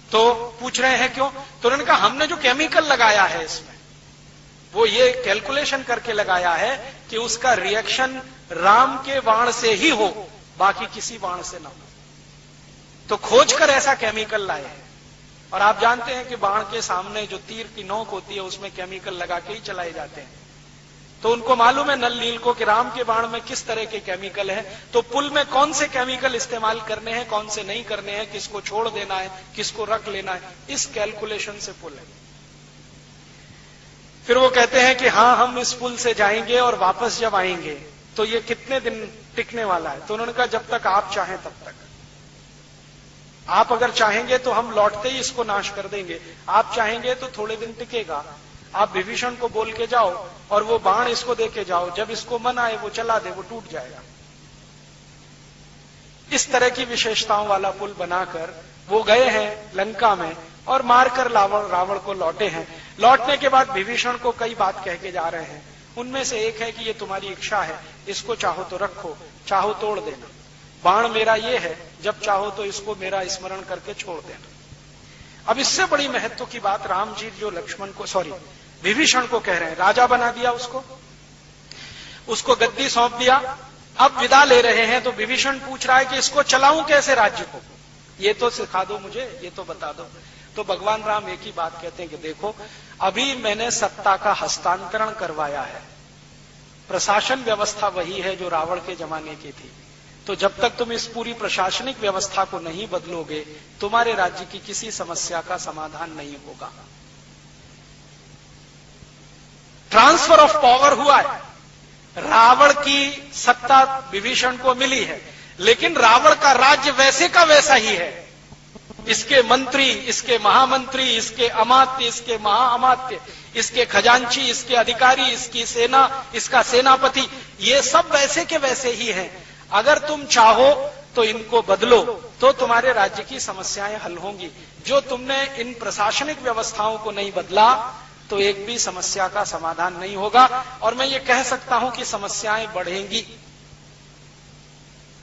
तो पूछ रहे हैं क्यों? तो उन्होंने कहा हमने जो केमिकल लगाया है इसमें, वो ये कैलकुलेशन करके लगाया है कि उसका रिएक्शन राम के बाण से ही हो, बाकी किसी बाण से ना हो। तो खोजकर ऐसा केमिकल लाए हैं। और आप जानते हैं कि बाण के सामने जो तीर की नोक होती है उसमें केमिकल लगा के ही चलाए जाते हैं। तो उनको मालूम है नल नील को कि राम के बाण में किस तरह के केमिकल है, तो पुल में कौन से केमिकल इस्तेमाल करने हैं, कौन से नहीं करने हैं, किसको छोड़ देना है, किसको रख लेना है, इस कैलकुलेशन से पुल है। फिर वो कहते हैं कि हां हम इस पुल से जाएंगे और वापस जब आएंगे तो ये कितने दिन टिकने वाला है। तो उन्होंने कहा जब तक आप चाहें तब तक। आप अगर चाहेंगे तो हम लौटते ही इसको नाश कर देंगे, आप चाहेंगे तो थोड़े दिन टिकेगा। आप विभीषण को बोल के जाओ और वो बाण इसको दे के जाओ, जब इसको मन आए वो चला दे, वो टूट जाएगा। इस तरह की विशेषताओं वाला पुल बनाकर वो गए हैं लंका में और मारकर रावण को लौटे हैं। लौटने के बाद विभीषण को कई बात कह के जा रहे हैं। उनमें से एक है कि ये तुम्हारी इच्छा है, इसको चाहो तो रखो, चाहो तोड़ देना। बाण मेरा ये है, जब चाहो तो इसको मेरा स्मरण करके छोड़ देना। अब इससे बड़ी महत्व की बात राम जी जो विभीषण को कह रहे हैं, राजा बना दिया उसको गद्दी सौंप दिया, अब विदा ले रहे हैं। तो विभीषण पूछ रहा है कि इसको चलाऊं कैसे राज्य को, ये तो सिखा दो मुझे, ये तो बता दो। तो भगवान राम एक ही बात कहते हैं कि देखो अभी मैंने सत्ता का हस्तांतरण करवाया है, प्रशासन व्यवस्था वही है जो रावण के जमाने की थी। तो जब तक तुम इस पूरी प्रशासनिक व्यवस्था को नहीं बदलोगे तुम्हारे राज्य की किसी समस्या का समाधान नहीं होगा। ट्रांसफर ऑफ पावर हुआ है, रावण की सत्ता विभीषण को मिली है, लेकिन रावण का राज्य वैसे का वैसा ही है। इसके मंत्री, इसके महामंत्री, इसके अमात्य, इसके महाअमात्य, इसके खजांची, इसके अधिकारी, इसकी सेना, इसका सेनापति, ये सब वैसे के वैसे ही हैं। अगर तुम चाहो तो इनको बदलो तो तुम्हारे राज्य की समस्याएं हल होंगी। जो तुमने इन प्रशासनिक व्यवस्थाओं को नहीं बदला तो एक भी समस्या का समाधान नहीं होगा, और मैं ये कह सकता हूं कि समस्याएं बढ़ेंगी।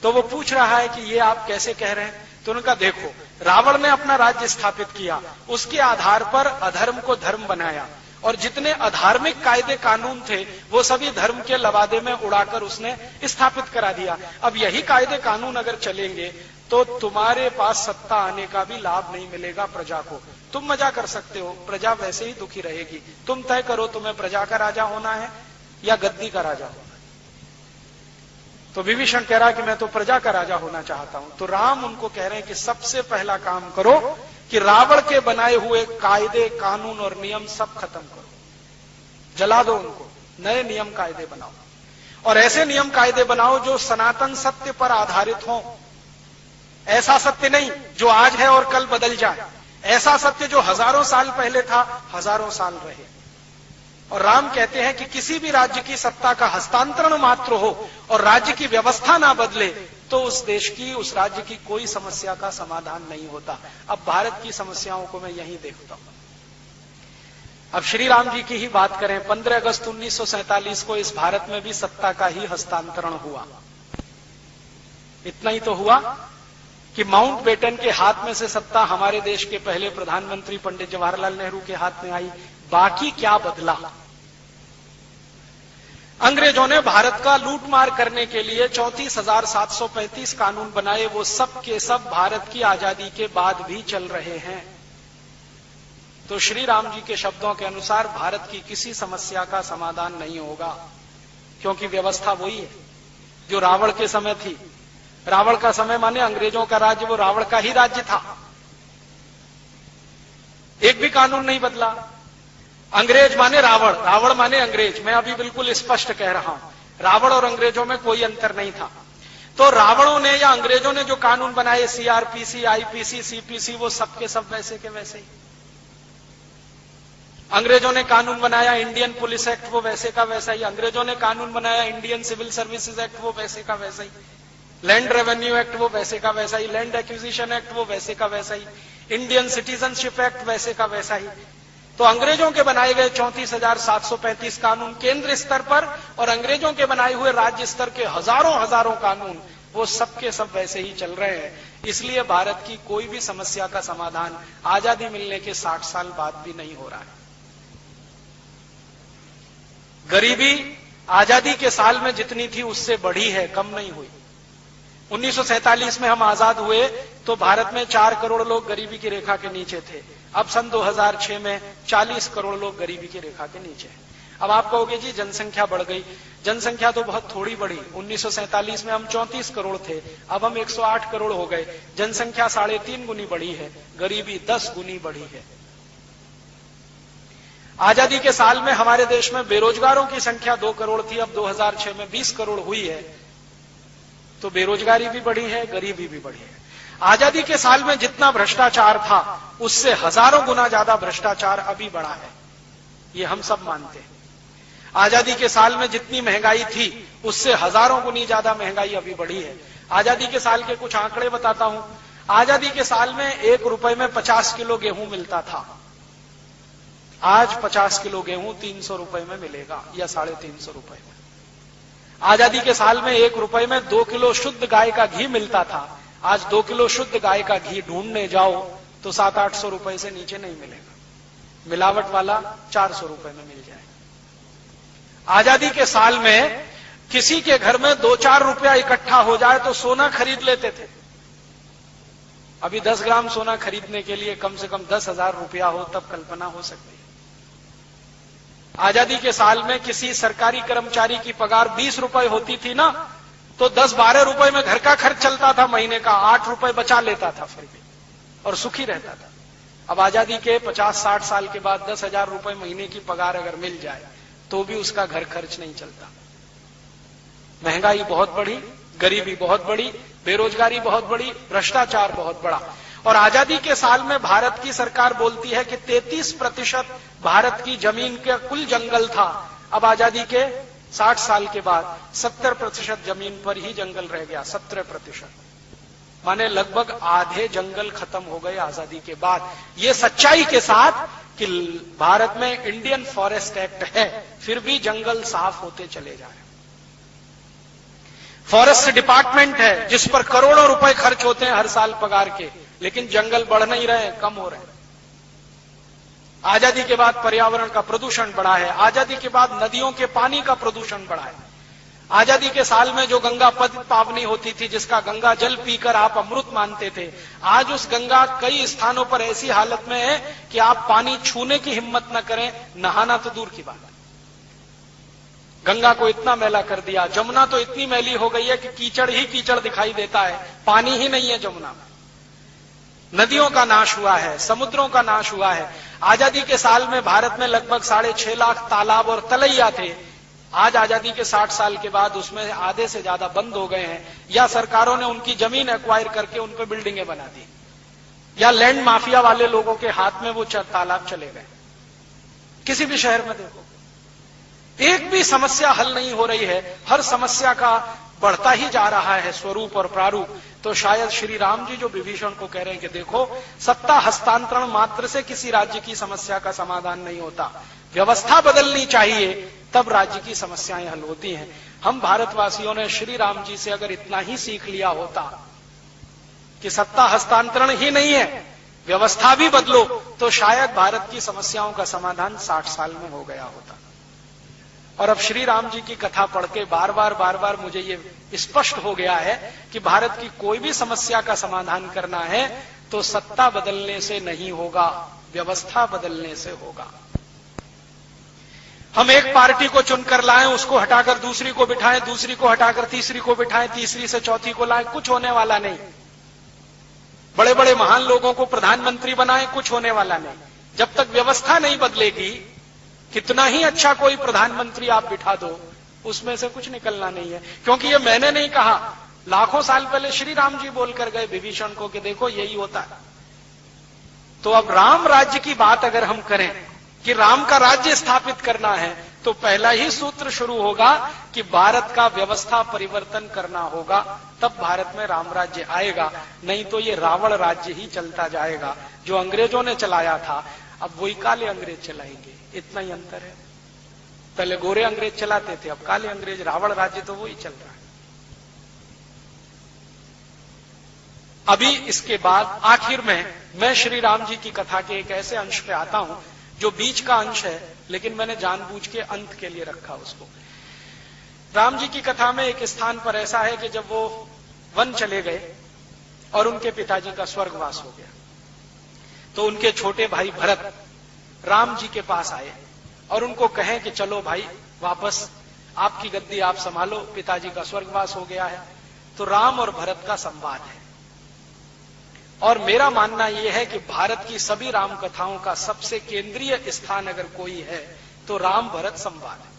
तो वो पूछ रहा है कि ये आप कैसे कह रहे हैं? तो उनका देखो रावण ने अपना राज्य स्थापित किया, उसके आधार पर अधर्म को धर्म बनाया, और जितने अधार्मिक कायदे कानून थे वो सभी धर्म के लवादे में उड़ाकर उसने स्थापित करा दिया। अब यही कायदे कानून अगर चलेंगे तो तुम्हारे पास सत्ता आने का भी लाभ नहीं मिलेगा प्रजा को। तुम मजा कर सकते हो, प्रजा वैसे ही दुखी रहेगी। तुम तय करो तुम्हें प्रजा का राजा होना है या गद्दी का राजा होना है। तो विभीषण कह रहा है कि मैं तो प्रजा का राजा होना चाहता हूं। तो राम उनको कह रहे हैं कि सबसे पहला काम करो कि रावण के बनाए हुए कायदे कानून और नियम सब खत्म करो, जला दो उनको, नए नियम कायदे बनाओ, और ऐसे नियम कायदे बनाओ जो सनातन सत्य पर आधारित हों। ऐसा सत्य नहीं जो आज है और कल बदल जाए, ऐसा सत्य जो हजारों साल पहले था, हजारों साल रहे। और राम कहते हैं कि किसी भी राज्य की सत्ता का हस्तांतरण मात्र हो और राज्य की व्यवस्था ना बदले तो उस देश की, उस राज्य की कोई समस्या का समाधान नहीं होता। अब भारत की समस्याओं को मैं यहीं देखता हूं। अब श्री राम जी की ही बात करें, 15 अगस्त 1947 को इस भारत में भी सत्ता का ही हस्तांतरण हुआ। इतना ही तो हुआ कि माउंटबेटन के हाथ में से सत्ता हमारे देश के पहले प्रधानमंत्री पंडित जवाहरलाल नेहरू के हाथ में आई। बाकी क्या बदला? अंग्रेजों ने भारत का लूटमार करने के लिए 34,735 कानून बनाए। वो सब के सब भारत की आजादी के बाद भी चल रहे हैं। तो श्री राम जी के शब्दों के अनुसार भारत की किसी समस्या का समाधान नहीं होगा, क्योंकि व्यवस्था वही है जो रावण के समय थी। रावण का समय माने अंग्रेजों का राज्य, वो रावण का ही राज्य था। एक भी कानून नहीं बदला। अंग्रेज माने रावण, रावण माने अंग्रेज। मैं अभी बिल्कुल स्पष्ट कह रहा हूं, रावण और अंग्रेजों में कोई अंतर नहीं था। तो रावणों ने या अंग्रेजों ने जो कानून बनाए, सीआरपीसी, आईपीसी, सीपीसी, वो सब के सब वैसे के वैसे ही। अंग्रेजों ने कानून बनाया इंडियन पुलिस एक्ट, वो वैसे का वैसा ही। अंग्रेजों ने कानून बनाया इंडियन सिविल सर्विसेज एक्ट, वो वैसे का वैसा ही। लैंड रेवेन्यू एक्ट, वो वैसे का वैसा ही। लैंड एक्विजिशन एक्ट, वो वैसे का वैसा ही। इंडियन सिटीजनशिप एक्ट, वैसे का वैसा ही। तो अंग्रेजों के बनाए गए 34,735 कानून केंद्र स्तर पर और अंग्रेजों के बनाए हुए राज्य स्तर के हजारों कानून, वो सबके सब वैसे ही चल रहे हैं। इसलिए भारत की कोई भी समस्या का समाधान आजादी मिलने के 60 साल बाद भी नहीं हो रहा है। गरीबी आजादी के साल में जितनी थी उससे बढ़ी है, कम नहीं हुई। 1947 में हम आजाद हुए तो भारत में 4 करोड़ लोग गरीबी की रेखा के नीचे थे। अब सन 2006 में 40 करोड़ लोग गरीबी की रेखा के नीचे हैं। अब आप कहोगे जी जनसंख्या बढ़ गई। जनसंख्या तो बहुत थोड़ी बढ़ी। 1947 में हम 34 करोड़ थे, अब हम 108 करोड़ हो गए। जनसंख्या 3.5 गुनी बढ़ी है, गरीबी 10 गुनी बढ़ी है। आजादी के साल में हमारे देश में बेरोजगारों की संख्या 2 करोड़ थी, अब 2006 में 20 करोड़ हुई है। तो बेरोजगारी भी बढ़ी है, गरीबी भी बढ़ी है। आजादी के साल में जितना भ्रष्टाचार था उससे हजारों गुना ज्यादा भ्रष्टाचार अभी बढ़ा है, ये हम सब मानते हैं। आजादी के साल में जितनी महंगाई थी उससे हजारों गुनी ज्यादा महंगाई अभी बढ़ी है। आजादी के साल के कुछ आंकड़े बताता हूं। आजादी के साल में 1 रुपए में 50 किलो गेहूं मिलता था। आज 50 किलो गेहूं 300 रुपए में मिलेगा या 350 रुपए में। आजादी के साल में 1 रुपए में 2 किलो शुद्ध गाय का घी मिलता था। आज 2 किलो शुद्ध गाय का घी ढूंढने जाओ तो 700-800 रुपए से नीचे नहीं मिलेगा। मिलावट वाला 400 रुपए में मिल जाएगा। आजादी के साल में किसी के घर में 2-4 रुपया इकट्ठा हो जाए तो सोना खरीद लेते थे। अभी 10 ग्राम सोना खरीदने के लिए कम से कम 10,000 रुपया हो तब कल्पना हो सकती है। आजादी के साल में किसी सरकारी कर्मचारी की पगार 20 रुपए होती थी ना, तो 10-12 रुपए में घर का खर्च चलता था महीने का, 8 रुपए बचा लेता था फिर भी, और सुखी रहता था। अब आजादी के 50-60 साल के बाद 10,000 रुपए महीने की पगार अगर मिल जाए तो भी उसका घर खर्च नहीं चलता। महंगाई बहुत बढ़ी, गरीबी बहुत बढ़ी, बेरोजगारी बहुत बढ़ी, भ्रष्टाचार बहुत बढ़ा। और आजादी के साल में भारत की सरकार बोलती है कि 33% भारत की जमीन का कुल जंगल था। अब आजादी के 60 साल के बाद 70% जमीन पर ही जंगल रह गया। 17%, माने लगभग आधे जंगल खत्म हो गए आजादी के बाद। ये सच्चाई के साथ कि भारत में इंडियन फॉरेस्ट एक्ट है, फिर भी जंगल साफ होते चले जा रहे हैं। फॉरेस्ट डिपार्टमेंट है जिस पर करोड़ों रुपए खर्च होते हैं हर साल पगार के, लेकिन जंगल बढ़ नहीं रहे, कम हो रहे हैं। आजादी के बाद पर्यावरण का प्रदूषण बढ़ा है। आजादी के बाद नदियों के पानी का प्रदूषण बढ़ा है। आजादी के साल में जो गंगा पावनी होती थी, जिसका गंगा जल पीकर आप अमृत मानते थे, आज उस गंगा कई स्थानों पर ऐसी हालत में है कि आप पानी छूने की हिम्मत न करें, नहाना तो दूर की बात है। गंगा को इतना मैला कर दिया। जमुना तो इतनी मैली हो गई है कि कीचड़ ही कीचड़ दिखाई देता है, पानी ही नहीं है जमुना में। नदियों का नाश हुआ है, समुद्रों का नाश हुआ है। आजादी के साल में भारत में लगभग 6.5 लाख तालाब और तलैया थे, आज आजादी के 60 साल के बाद उसमें आधे से ज्यादा बंद हो गए हैं, या सरकारों ने उनकी जमीन एक्वायर करके उन पर बिल्डिंगें बना दी, या लैंड माफिया वाले लोगों के हाथ में वो तालाब चले गए। किसी भी शहर में देखो, एक भी समस्या हल नहीं हो रही है, हर समस्या का बढ़ता ही जा रहा है स्वरूप और प्रारूप। तो शायद श्री राम जी जो विभीषण को कह रहे हैं कि देखो, सत्ता हस्तांतरण मात्र से किसी राज्य की समस्या का समाधान नहीं होता, व्यवस्था बदलनी चाहिए, तब राज्य की समस्याएं हल होती हैं। हम भारतवासियों ने श्री राम जी से अगर इतना ही सीख लिया होता कि सत्ता हस्तांतरण ही नहीं है, व्यवस्था भी बदलो, तो शायद भारत की समस्याओं का समाधान 60 साल में हो गया होता। और अब श्री राम जी की कथा पढ़ के बार बार मुझे ये स्पष्ट हो गया है कि भारत की कोई भी समस्या का समाधान करना है तो सत्ता बदलने से नहीं होगा, व्यवस्था बदलने से होगा। हम एक पार्टी को चुनकर लाएं, उसको हटाकर दूसरी को बिठाएं, दूसरी को हटाकर तीसरी को बिठाएं, तीसरी से चौथी को लाएं, कुछ होने वाला नहीं। बड़े बड़े महान लोगों को प्रधानमंत्री बनाएं, कुछ होने वाला नहीं। जब तक व्यवस्था नहीं बदलेगी, कितना ही अच्छा कोई प्रधानमंत्री आप बिठा दो, उसमें से कुछ निकलना नहीं है। क्योंकि ये मैंने नहीं कहा, लाखों साल पहले श्री राम जी बोलकर गए विभीषण को कि देखो यही होता है। तो अब राम राज्य की बात अगर हम करें कि राम का राज्य स्थापित करना है, तो पहला ही सूत्र शुरू होगा कि भारत का व्यवस्था परिवर्तन करना होगा, तब भारत में राम राज्य आएगा। नहीं तो ये रावण राज्य ही चलता जाएगा जो अंग्रेजों ने चलाया था, अब वही काले अंग्रेज चलाएंगे, इतना ही अंतर है। पहले गोरे अंग्रेज चलाते थे, अब काले अंग्रेज, रावण राज्य तो वही चल रहा है। अभी इसके बाद आखिर में मैं श्री राम जी की कथा के एक ऐसे अंश पे आता हूं जो बीच का अंश है, लेकिन मैंने जानबूझ के अंत के लिए रखा उसको। राम जी की कथा में एक स्थान पर ऐसा है कि जब वो वन चले गए और उनके पिताजी का स्वर्गवास हो गया, तो उनके छोटे भाई भरत राम जी के पास आए और उनको कहें कि चलो भाई वापस आपकी गद्दी आप संभालो, पिताजी का स्वर्गवास हो गया है। तो राम और भरत का संवाद है, और मेरा मानना यह है कि भारत की सभी राम कथाओं का सबसे केंद्रीय स्थान अगर कोई है तो राम भरत संवाद है।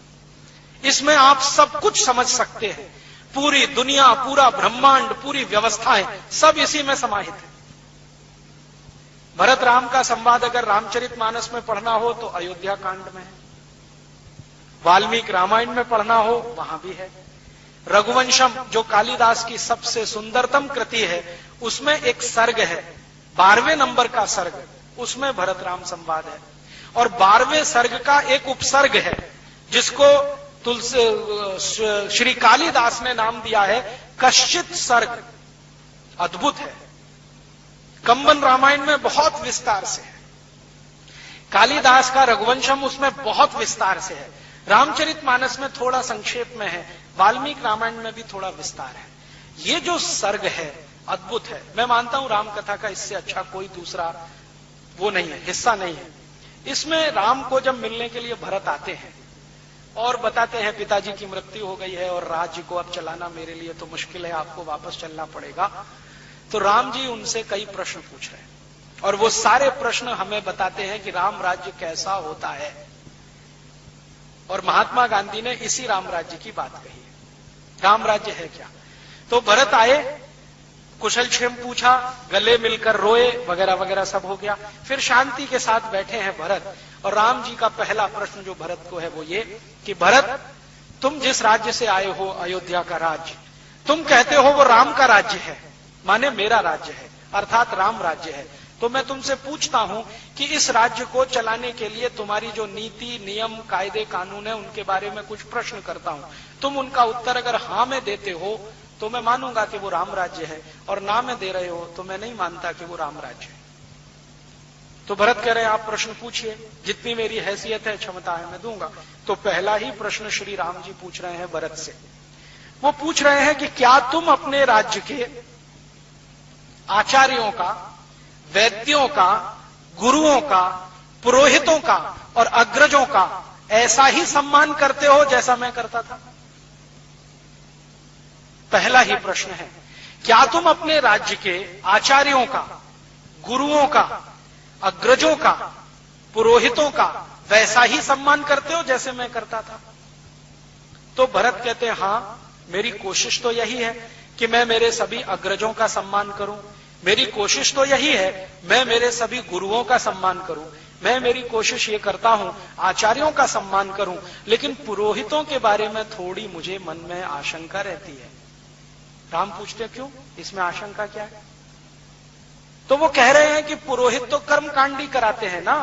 इसमें आप सब कुछ समझ सकते हैं, पूरी दुनिया, पूरा ब्रह्मांड, पूरी व्यवस्थाएं सब इसी में समाहित है। भरत राम का संवाद अगर रामचरितमानस में पढ़ना हो तो अयोध्या कांड में है, वाल्मीकि रामायण में पढ़ना हो वहां भी है, रघुवंशम जो कालिदास की सबसे सुंदरतम कृति है उसमें एक सर्ग है, 12वें नंबर का सर्ग, उसमें भरत राम संवाद है। और 12वें सर्ग का एक उपसर्ग है जिसको श्री कालिदास ने नाम दिया है कश्चित सर्ग। अद्भुत है, कंबन रामायण में बहुत विस्तार से है, कालिदास का रघुवंशम उसमें बहुत विस्तार से है, रामचरितमानस में थोड़ा संक्षेप में है, वाल्मीकि रामायण में भी थोड़ा विस्तार है। ये जो सर्ग है अद्भुत है। मैं मानता हूं राम कथा का इससे अच्छा कोई दूसरा वो नहीं है, हिस्सा नहीं है। इसमें राम को जब मिलने के लिए भरत आते हैं और बताते हैं पिताजी की मृत्यु हो गई है और राज्य को अब चलाना मेरे लिए तो मुश्किल है, आपको वापस चलना पड़ेगा। तो राम जी उनसे कई प्रश्न पूछ रहे हैं और वो सारे प्रश्न हमें बताते हैं कि राम राज्य कैसा होता है। और महात्मा गांधी ने इसी राम राज्य की बात कही है, राम राज्य है क्या। तो भरत आए, कुशल क्षेम पूछा, गले मिलकर रोए, वगैरह वगैरह सब हो गया। फिर शांति के साथ बैठे हैं भरत, और राम जी का पहला प्रश्न जो भरत को है वो ये कि भरत, तुम जिस राज्य से आए हो, अयोध्या का राज्य, तुम कहते हो वो राम का राज्य है, माने मेरा राज्य है, अर्थात राम राज्य है। तो मैं तुमसे पूछता हूं कि इस राज्य को चलाने के लिए तुम्हारी जो नीति, नियम, कायदे, कानून है, उनके बारे में कुछ प्रश्न करता हूं। तुम उनका उत्तर अगर हां में देते हो तो मैं मानूंगा कि वो राम राज्य है, और ना में दे रहे हो तो मैं नहीं मानता कि वो राम राज्य है। तो भरत कह रहे हैं आप प्रश्न पूछिए, जितनी मेरी हैसियत है, क्षमता है, मैं दूंगा। तो पहला ही प्रश्न श्री राम जी पूछ रहे हैं भरत से। वो पूछ रहे हैं कि क्या तुम अपने राज्य के आचार्यों का, वैद्यों का, गुरुओं का, पुरोहितों का और अग्रजों का ऐसा ही सम्मान करते हो जैसा मैं करता था। पहला ही प्रश्न है, क्या तुम अपने राज्य के आचार्यों का, गुरुओं का, अग्रजों का, पुरोहितों का वैसा ही सम्मान करते हो जैसे मैं करता था। तो भरत कहते हैं हाँ, मेरी कोशिश तो यही है कि मैं मेरे सभी अग्रजों का सम्मान करूं, मेरी कोशिश तो यही है मैं मेरे सभी गुरुओं का सम्मान करूं, मैं मेरी कोशिश ये करता हूं आचार्यों का सम्मान करूं, लेकिन पुरोहितों के बारे में थोड़ी मुझे मन में आशंका रहती है। राम पूछते क्यों, इसमें आशंका क्या है? तो वो कह रहे हैं कि पुरोहित तो कर्मकांडी कराते हैं ना।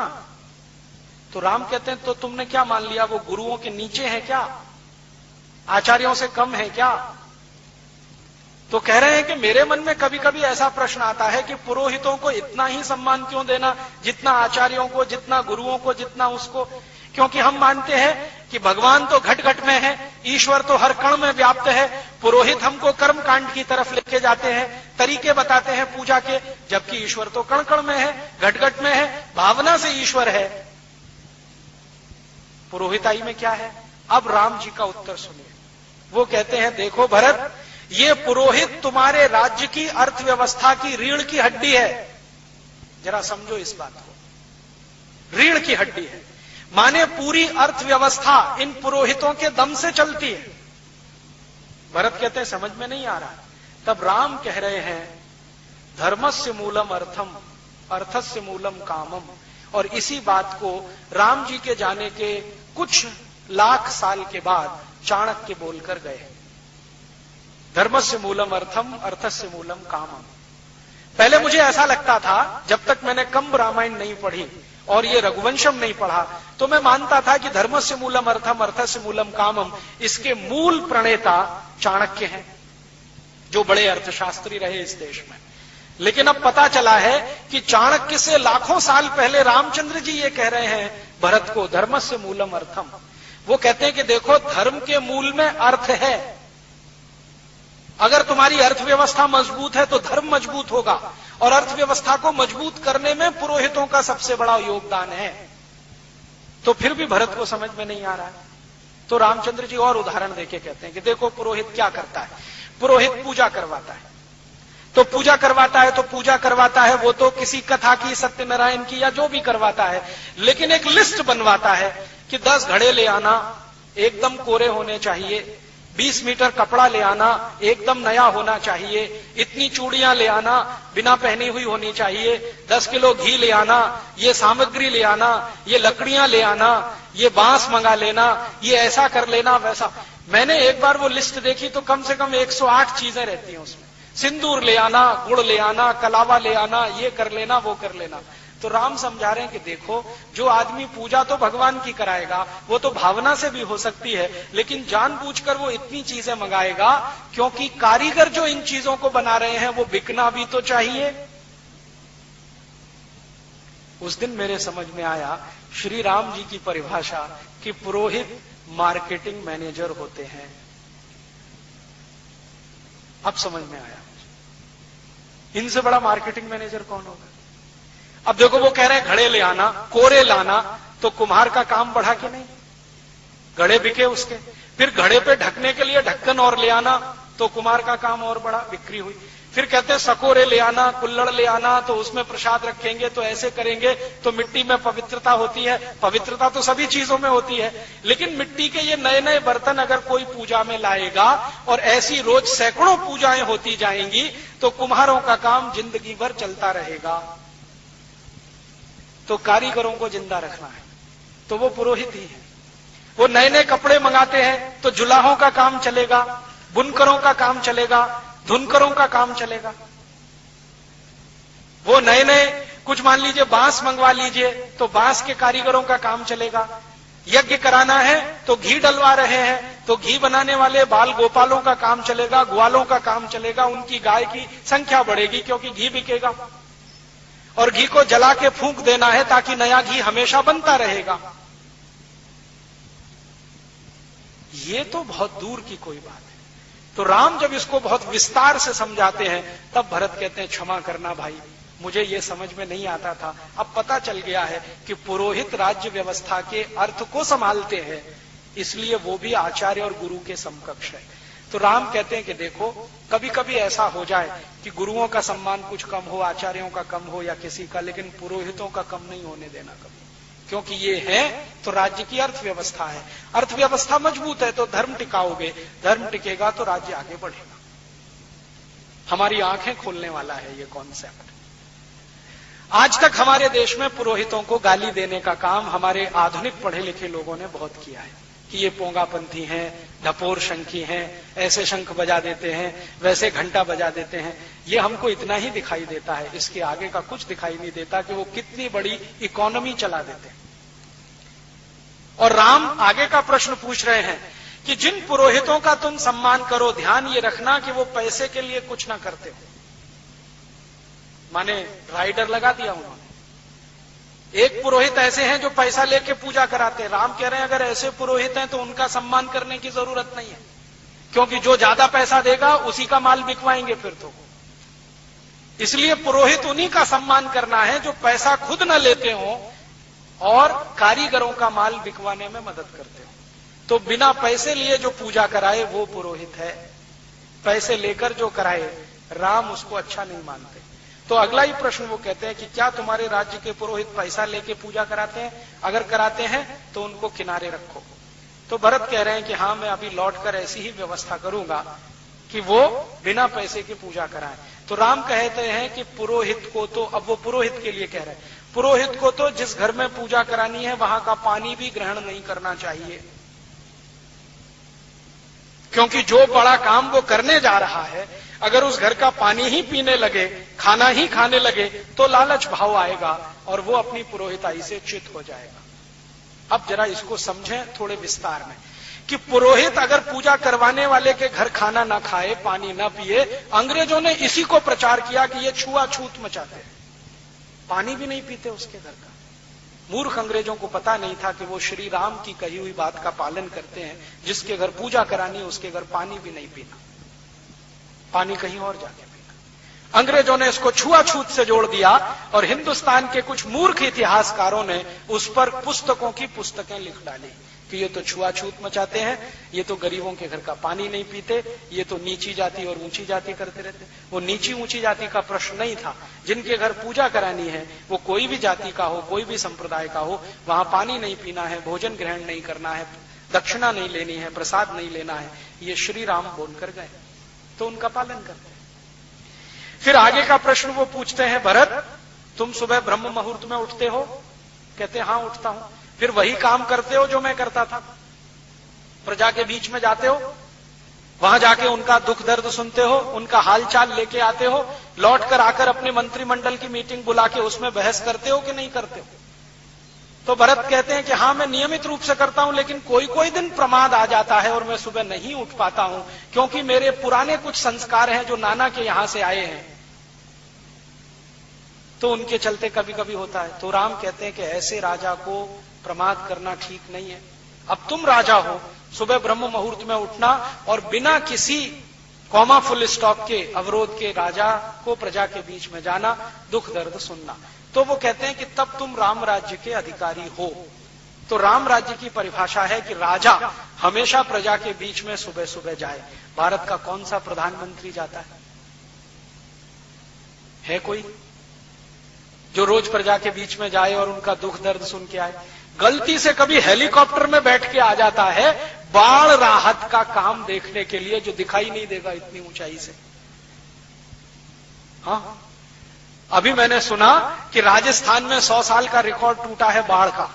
तो राम कहते हैं तो तुमने क्या मान लिया, वो गुरुओं के नीचे है क्या, आचार्यों से कम है क्या? तो कह रहे हैं कि मेरे मन में कभी कभी ऐसा प्रश्न आता है कि पुरोहितों को इतना ही सम्मान क्यों देना, जितना आचार्यों को, जितना गुरुओं को, जितना उसको। क्योंकि हम मानते हैं कि भगवान तो घट घट में है, ईश्वर तो हर कण में व्याप्त है, पुरोहित हमको कर्मकांड की तरफ लेके जाते हैं, तरीके बताते हैं पूजा के, जबकि ईश्वर तो कण कण में है, घट घट में है, भावना से ईश्वर है। पुरोहिताई में क्या है? अब राम जी का उत्तर सुनिए। वो कहते हैं देखो भरत, ये पुरोहित तुम्हारे राज्य की अर्थव्यवस्था की रीढ़ की हड्डी है। जरा समझो इस बात को, रीढ़ की हड्डी है, माने पूरी अर्थव्यवस्था इन पुरोहितों के दम से चलती है। भरत कहते हैं समझ में नहीं आ रहा। तब राम कह रहे हैं धर्मस्य मूलम अर्थम, अर्थस्य मूलम कामम। और इसी बात को राम जी के जाने के कुछ लाख साल के बाद चाणक्य बोलकर गए, धर्मस्य मूलम अर्थम, अर्थस्य मूलम कामम। पहले मुझे ऐसा लगता था, जब तक मैंने कंब रामायण नहीं पढ़ी और ये रघुवंशम नहीं पढ़ा, तो मैं मानता था कि धर्मस्य मूलम अर्थम, अर्थस्य मूलम कामम, इसके मूल प्रणेता चाणक्य हैं, जो बड़े अर्थशास्त्री रहे इस देश में। लेकिन अब पता चला है कि चाणक्य से लाखों साल पहले रामचंद्र जी ये कह रहे हैं भरत को, धर्मस्य मूलम अर्थम। वो कहते हैं कि देखो, धर्म के मूल में अर्थ है। अगर तुम्हारी अर्थव्यवस्था मजबूत है तो धर्म मजबूत होगा, और अर्थव्यवस्था को मजबूत करने में पुरोहितों का सबसे बड़ा योगदान है। तो फिर भी भरत को समझ में नहीं आ रहा है। तो रामचंद्र जी और उदाहरण देके कहते हैं कि देखो पुरोहित क्या करता है। पुरोहित पूजा करवाता है, तो पूजा करवाता है, तो पूजा करवाता है, वो तो किसी कथा की, सत्यनारायण की, या जो भी करवाता है, लेकिन एक लिस्ट बनवाता है कि 10 घड़े ले आना, एकदम कोरे होने चाहिए, 20 मीटर कपड़ा ले आना, एकदम नया होना चाहिए, इतनी चूड़ियां ले आना, बिना पहनी हुई होनी चाहिए, 10 किलो घी ले आना, ये सामग्री ले आना, ये लकड़ियां ले आना, ये बांस मंगा लेना, ये ऐसा कर लेना, वैसा। मैंने एक बार वो लिस्ट देखी तो कम से कम 108 चीजें रहती हैं उसमें। सिंदूर ले आना, गुड़ ले आना, कलावा ले आना, ये कर लेना, वो कर लेना। तो राम समझा रहे हैं कि देखो, जो आदमी पूजा तो भगवान की कराएगा, वो तो भावना से भी हो सकती है, लेकिन जानबूझकर वो इतनी चीजें मंगाएगा क्योंकि कारीगर जो इन चीजों को बना रहे हैं वो बिकना भी तो चाहिए। उस दिन मेरे समझ में आया श्री राम जी की परिभाषा कि पुरोहित मार्केटिंग मैनेजर होते हैं। अब समझ में आया, इनसे बड़ा मार्केटिंग मैनेजर कौन होगा। अब देखो, वो कह रहे हैं घड़े ले आना, कोरे लाना, तो कुम्हार का काम बढ़ा कि नहीं, घड़े बिके उसके। फिर घड़े पे ढकने के लिए ढक्कन और ले आना, तो कुम्हार का काम और बढ़ा, बिक्री हुई। फिर कहते हैं सकोरे ले आना, कुल्लड़ ले आना, तो उसमें प्रसाद रखेंगे, तो ऐसे करेंगे तो मिट्टी में पवित्रता होती है। पवित्रता तो सभी चीजों में होती है, लेकिन मिट्टी के ये नए नए बर्तन अगर कोई पूजा में लाएगा और ऐसी रोज सैकड़ों पूजाएं होती जाएंगी, तो कुम्हारों का काम जिंदगी भर चलता रहेगा। तो कारीगरों को जिंदा रखना है तो वो पुरोहित ही है। वो नए नए कपड़े मंगाते हैं तो जुलाहों का काम चलेगा, बुनकरों का काम चलेगा, धुनकरों का काम चलेगा। वो नए नए कुछ मान लीजिए बांस मंगवा लीजिए तो बांस के कारीगरों का काम चलेगा। यज्ञ कराना है तो घी डलवा रहे हैं तो घी बनाने वाले बाल गोपालों का काम चलेगा, ग्वालों का काम चलेगा, उनकी गाय की संख्या बढ़ेगी क्योंकि घी बिकेगा। और घी को जला के फूंक देना है ताकि नया घी हमेशा बनता रहेगा। ये तो बहुत दूर की कोई बात है। तो राम जब इसको बहुत विस्तार से समझाते हैं तब भरत कहते हैं क्षमा करना भाई, मुझे ये समझ में नहीं आता था, अब पता चल गया है कि पुरोहित राज्य व्यवस्था के अर्थ को संभालते हैं, इसलिए वो भी आचार्य और गुरु के समकक्ष है। तो राम कहते हैं कि देखो, कभी कभी ऐसा हो जाए कि गुरुओं का सम्मान कुछ कम हो, आचार्यों का कम हो या किसी का, लेकिन पुरोहितों का कम नहीं होने देना कभी। क्योंकि ये है तो राज्य की अर्थव्यवस्था है, अर्थव्यवस्था मजबूत है तो धर्म टिकाओगे, धर्म टिकेगा तो राज्य आगे बढ़ेगा। हमारी आंखें खोलने वाला है ये कॉन्सेप्ट। आज तक हमारे देश में पुरोहितों को गाली देने का काम हमारे आधुनिक पढ़े लिखे लोगों ने बहुत किया है कि ये पोंगापंथी हैं, ढपोर शंखी हैं, ऐसे शंख बजा देते हैं, वैसे घंटा बजा देते हैं। ये हमको इतना ही दिखाई देता है, इसके आगे का कुछ दिखाई नहीं देता कि वो कितनी बड़ी इकोनॉमी चला देते हैं। और राम आगे का प्रश्न पूछ रहे हैं कि जिन पुरोहितों का तुम सम्मान करो, ध्यान ये रखना कि वो पैसे के लिए कुछ ना करते हो। माने राइडर लगा दिया उन्होंने। एक पुरोहित ऐसे हैं जो पैसा लेके पूजा कराते हैं। राम कह रहे हैं अगर ऐसे पुरोहित हैं तो उनका सम्मान करने की जरूरत नहीं है, क्योंकि जो ज्यादा पैसा देगा उसी का माल बिकवाएंगे फिर तो। इसलिए पुरोहित उन्हीं का सम्मान करना है जो पैसा खुद न लेते हो और कारीगरों का माल बिकवाने में मदद करते हो। तो बिना पैसे लिए जो पूजा कराए वो पुरोहित है, पैसे लेकर जो कराए राम उसको अच्छा नहीं मानते। तो अगला ही प्रश्न वो कहते हैं कि क्या तुम्हारे राज्य के पुरोहित पैसा लेके पूजा कराते हैं? अगर कराते हैं तो उनको किनारे रखो। तो भरत कह रहे हैं कि हाँ, मैं अभी लौटकर ऐसी ही व्यवस्था करूंगा कि वो बिना पैसे की पूजा कराएं। तो राम कहते हैं कि पुरोहित को तो, अब वो पुरोहित के लिए कह रहे हैं, पुरोहित को तो जिस घर में पूजा करानी है वहां का पानी भी ग्रहण नहीं करना चाहिए, क्योंकि जो बड़ा काम वो करने जा रहा है अगर उस घर का पानी ही पीने लगे, खाना ही खाने लगे तो लालच भाव आएगा और वो अपनी पुरोहिताई से च्युत हो जाएगा। अब जरा इसको समझें थोड़े विस्तार में कि पुरोहित अगर पूजा करवाने वाले के घर खाना ना खाए, पानी ना पिए, अंग्रेजों ने इसी को प्रचार किया कि ये छुआछूत मचाते हैं, पानी भी नहीं पीते उसके घर का। मूर्ख अंग्रेजों को पता नहीं था कि वो श्री राम की कही हुई बात का पालन करते हैं, जिसके घर पूजा करानी है उसके घर पानी भी नहीं पीना, पानी कहीं और जाके पीना। अंग्रेजों ने इसको छुआछूत से जोड़ दिया और हिंदुस्तान के कुछ मूर्ख इतिहासकारों ने उस पर पुस्तकों की पुस्तकें लिख डाली कि ये तो छुआछूत मचाते हैं, ये तो गरीबों के घर का पानी नहीं पीते, ये तो नीची जाति और ऊंची जाति करते रहते। वो नीची ऊंची जाति का प्रश्न नहीं था, जिनके घर पूजा करानी है वो कोई भी जाति का हो, कोई भी संप्रदाय का हो, वहां पानी नहीं पीना है, भोजन ग्रहण नहीं करना है, दक्षिणा नहीं लेनी है, प्रसाद नहीं लेना है, ये श्री राम बोलकर गए, तो उनका पालन करते हैं। फिर आगे का प्रश्न वो पूछते हैं, भरत तुम सुबह ब्रह्म मुहूर्त में उठते हो? कहते हाँ उठता हूं। फिर वही काम करते हो जो मैं करता था? प्रजा के बीच में जाते हो, वहां जाके उनका दुख दर्द सुनते हो, उनका हालचाल लेके आते हो, लौट कर आकर अपने मंत्रिमंडल की मीटिंग बुला के उसमें बहस करते हो कि नहीं करते हो? तो भरत कहते हैं कि हाँ मैं नियमित रूप से करता हूं, लेकिन कोई कोई दिन प्रमाद आ जाता है और मैं सुबह नहीं उठ पाता हूं, क्योंकि मेरे पुराने कुछ संस्कार हैं जो नाना के यहां से आए हैं, तो उनके चलते कभी कभी होता है। तो राम कहते हैं कि ऐसे राजा को प्रमाद करना ठीक नहीं है। अब तुम राजा हो, सुबह ब्रह्म मुहूर्त में उठना और बिना किसी कॉमा फुल स्टॉप के अवरोध के राजा को प्रजा के बीच में जाना, दुख दर्द सुनना। तो वो कहते हैं कि तब तुम राम राज्य के अधिकारी हो। तो राम राज्य की परिभाषा है कि राजा हमेशा प्रजा के बीच में सुबह सुबह जाए। भारत का कौन सा प्रधानमंत्री जाता है कोई जो रोज प्रजा के बीच में जाए और उनका दुख दर्द सुन के आए? गलती से कभी हेलीकॉप्टर में बैठ के आ जाता है बाढ़ राहत का काम देखने के लिए, जो दिखाई नहीं देगा इतनी ऊंचाई से। हाँ, अभी मैंने सुना कि राजस्थान में 100 साल का रिकॉर्ड टूटा है बाढ़ का।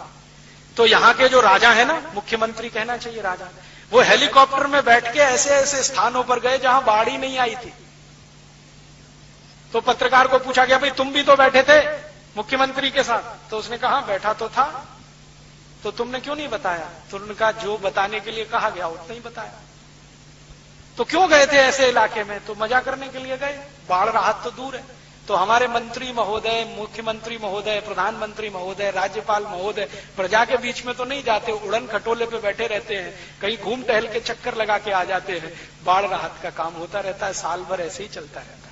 तो यहां के जो राजा है ना, मुख्यमंत्री कहना चाहिए राजा, वो हेलीकॉप्टर में बैठ के ऐसे ऐसे स्थानों पर गए जहां बाढ़ ही नहीं आई थी। तो पत्रकार को पूछा गया, भाई तुम भी तो बैठे थे मुख्यमंत्री के साथ? तो उसने कहा बैठा तो था, तो तुमने क्यों नहीं बताया? तो उन्होंने कहा जो बताने के लिए कहा गया उतना ही बताया। तो क्यों गए थे ऐसे इलाके में? तो मजा करने के लिए गए, बाढ़ राहत तो दूर है। तो हमारे मंत्री महोदय, मुख्यमंत्री महोदय, प्रधानमंत्री महोदय, राज्यपाल महोदय प्रजा के बीच में तो नहीं जाते, उड़न खटोले पे बैठे रहते हैं, कहीं घूम टहल के चक्कर लगा के आ जाते हैं। बाढ़ राहत का काम होता रहता है, साल भर ऐसे ही चलता रहता है।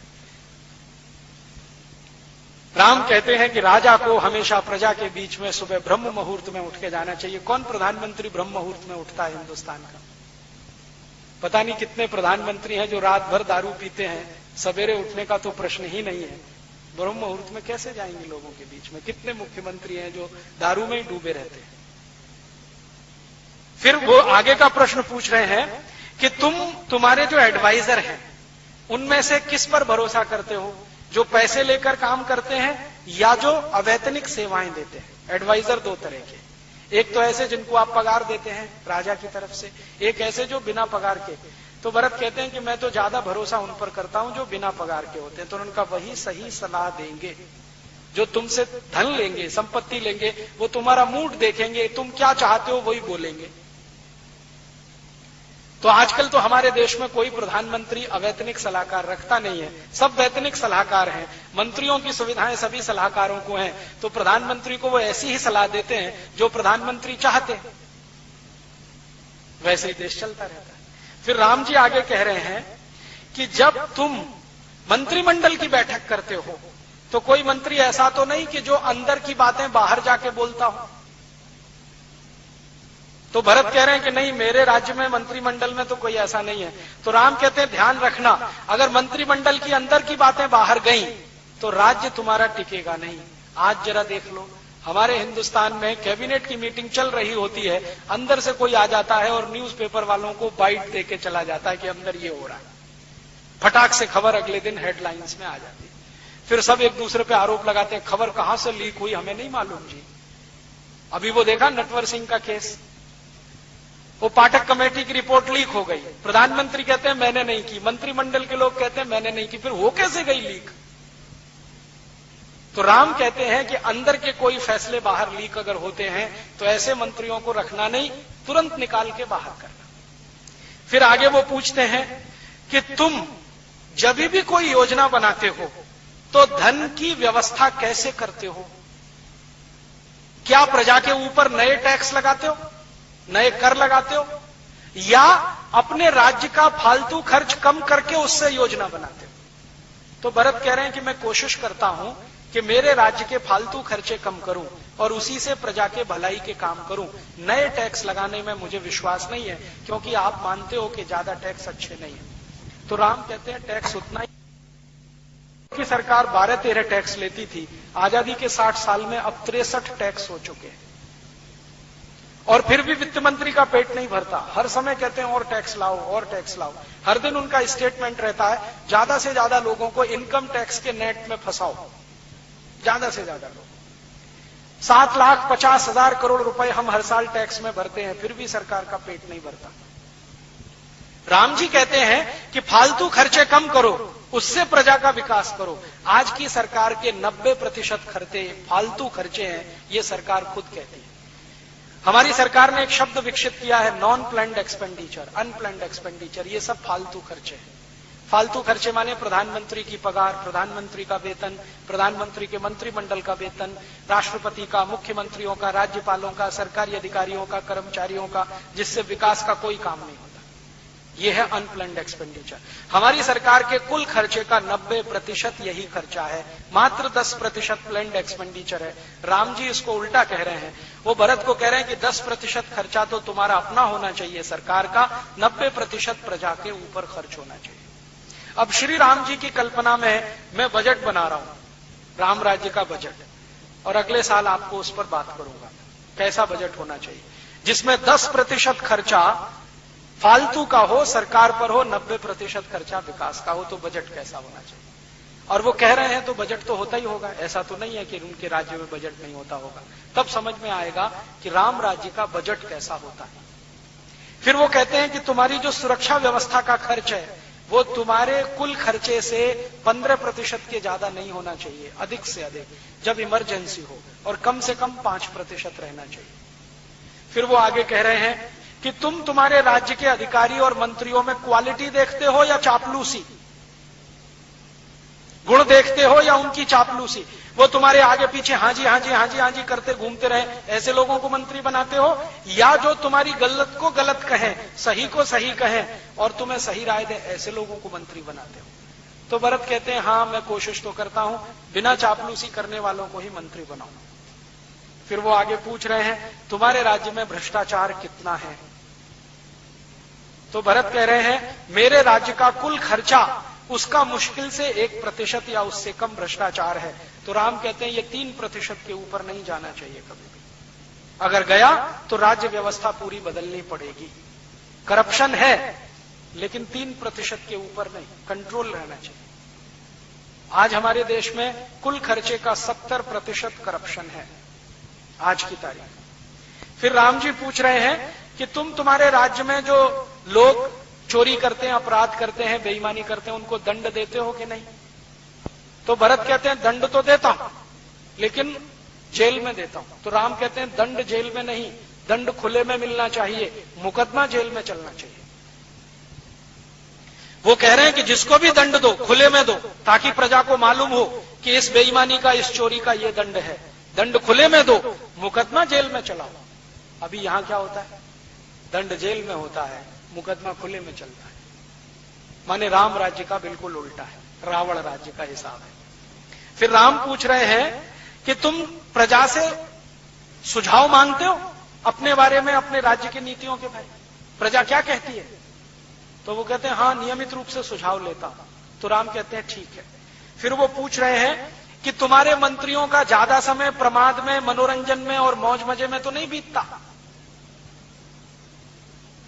राम कहते हैं कि राजा को हमेशा प्रजा के बीच में सुबह ब्रह्म मुहूर्त में उठ के जाना चाहिए। कौन प्रधानमंत्री ब्रह्म मुहूर्त में उठता है हिंदुस्तान का? पता नहीं कितने प्रधानमंत्री हैं जो रात भर दारू पीते हैं, सवेरे उठने का तो प्रश्न ही नहीं है। ब्रह्म मुहूर्त में कैसे जाएंगे लोगों के बीच में? कितने मुख्यमंत्री हैं जो दारू में ही डूबे रहते हैं। फिर वो आगे का प्रश्न पूछ रहे हैं कि तुम्हारे जो एडवाइजर हैं उनमें से किस पर भरोसा करते हो, जो पैसे लेकर काम करते हैं या जो अवैतनिक सेवाएं देते हैं? एडवाइजर दो तरह के, एक तो ऐसे जिनको आप पगार देते हैं राजा की तरफ से, एक ऐसे जो बिना पगार के। तो भरत कहते हैं कि मैं तो ज्यादा भरोसा उन पर करता हूं जो बिना पगार के होते हैं, तो उनका वही सही सलाह देंगे। जो तुमसे धन लेंगे, संपत्ति लेंगे, वो तुम्हारा मूड देखेंगे, तुम क्या चाहते हो वही बोलेंगे। तो आजकल तो हमारे देश में कोई प्रधानमंत्री अवैतनिक सलाहकार रखता नहीं है, सब वैतनिक सलाहकार हैं। मंत्रियों की सुविधाएं सभी सलाहकारों को हैं, तो प्रधानमंत्री को वो ऐसी ही सलाह देते हैं जो प्रधानमंत्री चाहते हैं, वैसे ही देश चलता रहता है। फिर राम जी आगे कह रहे हैं कि जब तुम मंत्रिमंडल की बैठक करते हो तो कोई मंत्री ऐसा तो नहीं कि जो अंदर की बातें बाहर जाके बोलता हो। तो भरत कह रहे हैं कि नहीं, मेरे राज्य में मंत्रिमंडल में तो कोई ऐसा नहीं है। तो राम कहते हैं ध्यान रखना, अगर मंत्रिमंडल की अंदर की बातें बाहर गई तो राज्य तुम्हारा टिकेगा नहीं। आज जरा देख लो, हमारे हिंदुस्तान में कैबिनेट की मीटिंग चल रही होती है, अंदर से कोई आ जाता है और न्यूज़पेपर वालों को बाइट देके चला जाता है कि अंदर ये हो रहा है। फटाक से खबर अगले दिन हेडलाइंस में आ जाती है। फिर सब एक दूसरे पे आरोप लगाते हैं, खबर कहां से लीक हुई हमें नहीं मालूम जी। अभी वो देखा नटवर सिंह का केस, वो पाठक कमेटी की रिपोर्ट लीक हो गई, प्रधानमंत्री कहते हैं मैंने नहीं की, मंत्रिमंडल के लोग कहते हैं मैंने नहीं की, फिर हो कैसे गई लीक? तो राम कहते हैं कि अंदर के कोई फैसले बाहर लीक अगर होते हैं तो ऐसे मंत्रियों को रखना नहीं, तुरंत निकाल के बाहर करना। फिर आगे वो पूछते हैं कि तुम जब भी कोई योजना बनाते हो तो धन की व्यवस्था कैसे करते हो? क्या प्रजा के ऊपर नए टैक्स लगाते हो, नए कर लगाते हो, या अपने राज्य का फालतू खर्च कम करके उससे योजना बनाते हो? तो भरत कह रहे हैं कि मैं कोशिश करता हूं कि मेरे राज्य के फालतू खर्चे कम करूं और उसी से प्रजा के भलाई के काम करूं। नए टैक्स लगाने में मुझे विश्वास नहीं है, क्योंकि आप मानते हो कि ज्यादा टैक्स अच्छे नहीं है। तो राम कहते हैं टैक्स उतना ही की सरकार 12-13 टैक्स लेती थी, आजादी के 60 साल में अब 63 टैक्स हो चुके हैं और फिर भी वित्त मंत्री का पेट नहीं भरता। हर समय कहते हैं और टैक्स लाओ और टैक्स लाओ। हर दिन उनका स्टेटमेंट रहता है ज्यादा से ज्यादा लोगों को इनकम टैक्स के नेट में फंसाओ, ज्यादा से ज्यादा लोग। 7,50,000 करोड़ रुपए हम हर साल टैक्स में भरते हैं, फिर भी सरकार का पेट नहीं भरता। राम जी कहते हैं कि फालतू खर्चे कम करो, उससे प्रजा का विकास करो। आज की सरकार के 90% खर्चे फालतू खर्चे हैं, ये सरकार खुद कहती है। हमारी सरकार ने एक शब्द विकसित किया है, non planned expenditure, unplanned expenditure. ये सब फालतू खर्चे हैं। फालतू खर्चे माने प्रधानमंत्री की पगार, प्रधानमंत्री का वेतन, प्रधानमंत्री के मंत्रिमंडल का वेतन, राष्ट्रपति का, मुख्यमंत्रियों का, राज्यपालों का, सरकारी अधिकारियों का, कर्मचारियों का, जिससे विकास का कोई काम नहीं होता। यह है अनप्लान्ड एक्सपेंडिचर। हमारी सरकार के कुल खर्चे का 90% यही खर्चा है, मात्र 10% प्लान्ड एक्सपेंडिचर है। राम जी इसको उल्टा कह रहे हैं। वो भरत को कह रहे हैं कि 10% खर्चा तो तुम्हारा अपना होना चाहिए सरकार का, 90% प्रजा के ऊपर खर्च होना चाहिए। अब श्री राम जी की कल्पना में मैं बजट बना रहा हूं, राम राज्य का बजट, और अगले साल आपको उस पर बात करूंगा कैसा बजट होना चाहिए, जिसमें 10% खर्चा फालतू का हो, सरकार पर हो, 90% खर्चा विकास का हो। तो बजट कैसा होना चाहिए? और वो कह रहे हैं तो बजट तो होता ही होगा, ऐसा तो नहीं है कि उनके राज्य में बजट नहीं होता होगा। तब समझ में आएगा कि राम राज्य का बजट कैसा होता है। फिर वो कहते हैं कि तुम्हारी जो सुरक्षा व्यवस्था का खर्च है वो तुम्हारे कुल खर्चे से 15% के ज्यादा नहीं होना चाहिए, अधिक से अधिक जब इमरजेंसी हो, और कम से कम 5% रहना चाहिए। फिर वो आगे कह रहे हैं कि तुम तुम्हारे राज्य के अधिकारी और मंत्रियों में क्वालिटी देखते हो या चापलूसी, गुण देखते हो या उनकी चापलूसी? वो तुम्हारे आगे पीछे हाँ जी हाँ जी हाँ जी हाँ जी करते घूमते रहे, ऐसे लोगों को मंत्री बनाते हो, या जो तुम्हारी गलत को गलत कहें, सही को सही कहें और तुम्हें सही राय दे, ऐसे लोगों को मंत्री बनाते हो? तो भरत कहते हैं हाँ, मैं कोशिश तो करता हूं बिना चापलूसी करने वालों को ही मंत्री बनाऊं। फिर वो आगे पूछ रहे हैं तुम्हारे राज्य में भ्रष्टाचार कितना है? तो भरत कह रहे हैं मेरे राज्य का कुल खर्चा उसका मुश्किल से 1% या उससे कम भ्रष्टाचार है। तो राम कहते हैं ये 3% के ऊपर नहीं जाना चाहिए कभी भी। अगर गया तो राज्य व्यवस्था पूरी बदलनी पड़ेगी। करप्शन है लेकिन 3% के ऊपर नहीं, कंट्रोल रहना चाहिए। आज हमारे देश में कुल खर्चे का 70% करप्शन है आज की तारीख। फिर राम जी पूछ रहे हैं कि तुम्हारे राज्य में जो लोग चोरी करते हैं, अपराध करते हैं, बेईमानी करते हैं, उनको दंड देते हो कि नहीं? तो भरत कहते हैं दंड तो देता हूं लेकिन जेल में देता हूं। तो राम कहते हैं दंड जेल में नहीं, दंड खुले में मिलना चाहिए, मुकदमा जेल में चलना चाहिए। वो कह रहे हैं कि जिसको भी दंड दो खुले में दो, ताकि प्रजा को मालूम हो कि इस बेईमानी का, इस चोरी का ये दंड है। दंड खुले में दो, मुकदमा जेल में चलाओ। अभी यहां क्या होता है? दंड जेल में होता है, मुकदमा खुले में चलता है। माने राम राज्य का बिल्कुल उल्टा है, रावण राज्य का हिसाब है। फिर राम पूछ रहे हैं कि तुम प्रजा से सुझाव मांगते हो अपने बारे में, अपने राज्य की नीतियों के बारे में, प्रजा क्या कहती है? तो वो कहते हैं हाँ, नियमित रूप से सुझाव लेता हूं। तो राम कहते हैं ठीक है। फिर वो पूछ रहे हैं कि तुम्हारे मंत्रियों का ज्यादा समय प्रमाद में, मनोरंजन में और मौज मजे में तो नहीं बीतता?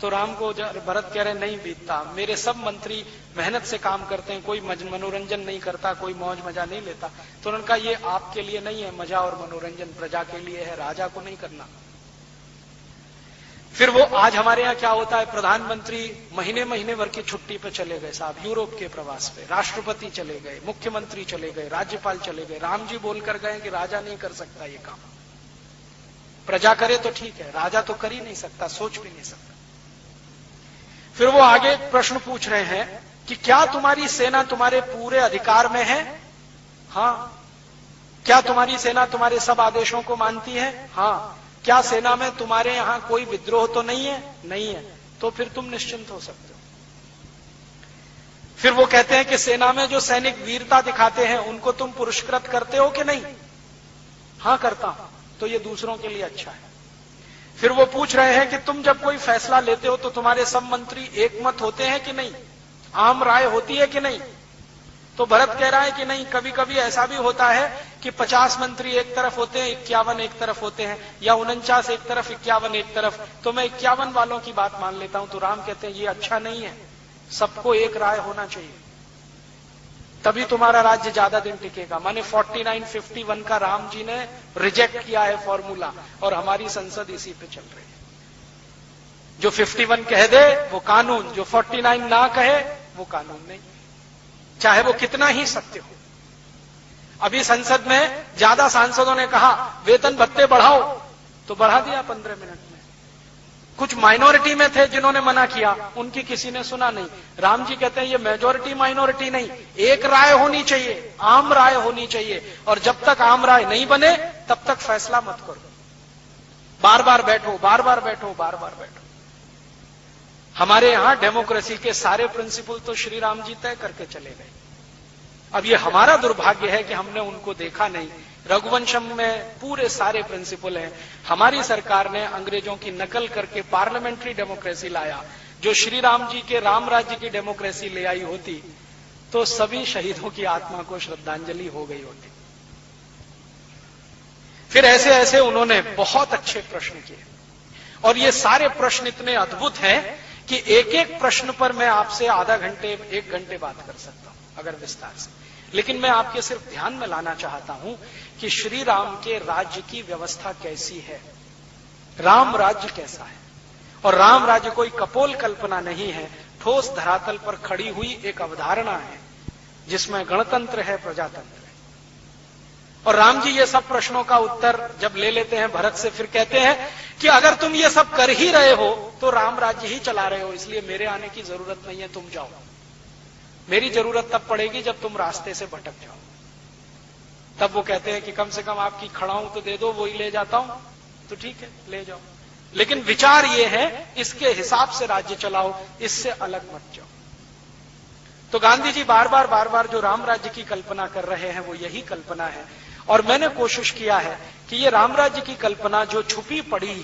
तो राम को भरत कह रहे नहीं बीतता, मेरे सब मंत्री मेहनत से काम करते हैं, कोई मनोरंजन नहीं करता, कोई मौज मजा नहीं लेता। तो उन्होंने कहा ये आपके लिए नहीं है, मजा और मनोरंजन प्रजा के लिए है, राजा को नहीं करना। फिर वो आज हमारे यहां क्या होता है, प्रधानमंत्री महीने महीने भर की छुट्टी पे चले गए साहब, यूरोप के प्रवास पे, राष्ट्रपति चले गए, मुख्यमंत्री चले गए, राज्यपाल चले गए। राम जी बोलकर गए कि राजा नहीं कर सकता ये काम, प्रजा करे तो ठीक है, राजा तो कर ही नहीं सकता, सोच भी नहीं सकता। फिर वो आगे प्रश्न पूछ रहे हैं कि क्या तुम्हारी सेना तुम्हारे पूरे अधिकार में है? हां। क्या तुम्हारी सेना तुम्हारे सब आदेशों को मानती है? हां। क्या सेना में तुम्हारे यहां कोई विद्रोह तो नहीं है? नहीं है। तो फिर तुम निश्चिंत हो सकते हो। फिर वो कहते हैं कि सेना में जो सैनिक वीरता दिखाते हैं उनको तुम पुरस्कृत करते हो कि नहीं? हां, करता हूं। तो ये दूसरों के लिए अच्छा है। फिर वो पूछ रहे हैं कि तुम जब कोई फैसला लेते हो तो तुम्हारे सब मंत्री एक मत होते हैं कि नहीं, आम राय होती है कि नहीं? तो भरत कह रहा है कि नहीं, कभी कभी ऐसा भी होता है कि 50 मंत्री एक तरफ होते हैं, 51 एक तरफ होते हैं, या 49 एक तरफ, 51 एक तरफ, तो मैं 51 वालों की बात मान लेता हूं। तो राम कहते हैं ये अच्छा नहीं है, सबको एक राय होना चाहिए, तभी तुम्हारा राज्य ज्यादा दिन टिकेगा। माने 49-51 का राम जी ने रिजेक्ट किया है फॉर्मूला, और हमारी संसद इसी पे चल रही है। जो 51 कह दे वो कानून, जो 49 ना कहे वो कानून नहीं, चाहे वो कितना ही सत्य हो। अभी संसद में ज्यादा सांसदों ने कहा वेतन भत्ते बढ़ाओ, तो बढ़ा दिया 15 मिनट में। कुछ माइनॉरिटी में थे जिन्होंने मना किया, उनकी किसी ने सुना नहीं। राम जी कहते हैं ये मेजॉरिटी माइनॉरिटी नहीं, एक राय होनी चाहिए, आम राय होनी चाहिए, और जब तक आम राय नहीं बने तब तक फैसला मत करो। बार बार बैठो, बार बार बैठो, बार बार बैठो। हमारे यहां डेमोक्रेसी के सारे प्रिंसिपल तो श्री राम जी तय करके चले गए। अब ये हमारा दुर्भाग्य है कि हमने उनको देखा नहीं। रघुवंशम में पूरे सारे प्रिंसिपल हैं। हमारी सरकार ने अंग्रेजों की नकल करके पार्लियामेंट्री डेमोक्रेसी लाया। जो श्री राम जी के राम राज्य की डेमोक्रेसी ले आई होती तो सभी शहीदों की आत्मा को श्रद्धांजलि हो गई होती। फिर ऐसे ऐसे उन्होंने बहुत अच्छे प्रश्न किए, और ये सारे प्रश्न इतने अद्भुत हैं कि एक एक प्रश्न पर मैं आपसे आधा घंटे, 1 घंटे बात कर सकता हूं अगर विस्तार से। लेकिन मैं आपके सिर्फ ध्यान में लाना चाहता हूं कि श्री राम के राज्य की व्यवस्था कैसी है, राम राज्य कैसा है। और राम राज्य कोई कपोल कल्पना नहीं है, ठोस धरातल पर खड़ी हुई एक अवधारणा है जिसमें गणतंत्र है, प्रजातंत्र है। और राम जी ये सब प्रश्नों का उत्तर जब ले लेते हैं भरत से, फिर कहते हैं कि अगर तुम ये सब कर ही रहे हो तो राम राज्य ही चला रहे हो, इसलिए मेरे आने की जरूरत नहीं है, तुम जाओ। मेरी जरूरत तब पड़ेगी जब तुम रास्ते से भटक जाओ। तब वो कहते हैं कि कम से कम आपकी खड़ाऊं तो दे दो, वो ही ले जाता हूं। तो ठीक है, ले जाओ, लेकिन विचार ये है इसके हिसाब से राज्य चलाओ, इससे अलग मत जाओ। तो गांधी जी बार बार जो राम राज्य की कल्पना कर रहे हैं वो यही कल्पना है। और मैंने कोशिश किया है कि ये राम राज्य की कल्पना जो छुपी पड़ी,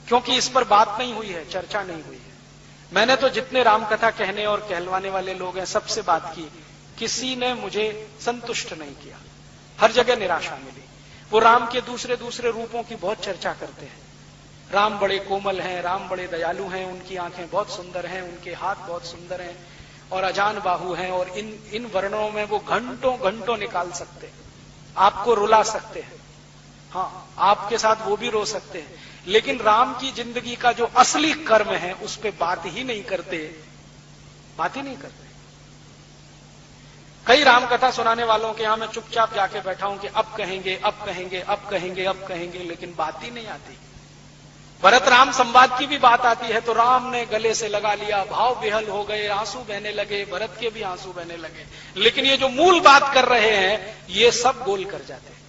क्योंकि इस पर बात नहीं हुई है, चर्चा नहीं हुई है, मैंने तो जितने रामकथा कहने और कहलवाने वाले लोग हैं सबसे बात की, किसी ने मुझे संतुष्ट नहीं किया, हर जगह निराशा मिली। वो राम के दूसरे दूसरे रूपों की बहुत चर्चा करते हैं। राम बड़े कोमल हैं, राम बड़े दयालु हैं, उनकी आंखें बहुत सुंदर हैं, उनके हाथ बहुत सुंदर हैं और अजान बाहु हैं, और इन वर्णों में वो घंटों घंटों निकाल सकते हैं, आपको रुला सकते हैं, हाँ आपके साथ वो भी रो सकते हैं, लेकिन राम की जिंदगी का जो असली कर्म है उस पर बात ही नहीं करते, बात ही नहीं करते। कई रामकथा सुनाने वालों के यहां मैं चुपचाप जाके बैठा हूं कि अब कहेंगे, अब कहेंगे, अब कहेंगे, अब कहेंगे, लेकिन बात ही नहीं आती। भरत राम संवाद की भी बात आती है तो राम ने गले से लगा लिया, भाव विहल हो गए, आंसू बहने लगे, भरत के भी आंसू बहने लगे, लेकिन ये जो मूल बात कर रहे हैं ये सब गोल कर जाते हैं।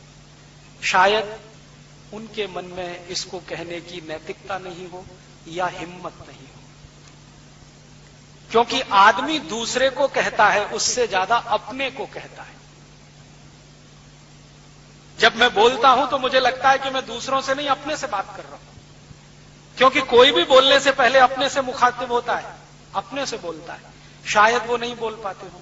शायद उनके मन में इसको कहने की नैतिकता नहीं हो या हिम्मत नहीं हो, क्योंकि आदमी दूसरे को कहता है उससे ज्यादा अपने को कहता है। जब मैं बोलता हूं तो मुझे लगता है कि मैं दूसरों से नहीं अपने से बात कर रहा हूं, क्योंकि कोई भी बोलने से पहले अपने से मुखातिब होता है, अपने से बोलता है। शायद वो नहीं बोल पाते हो,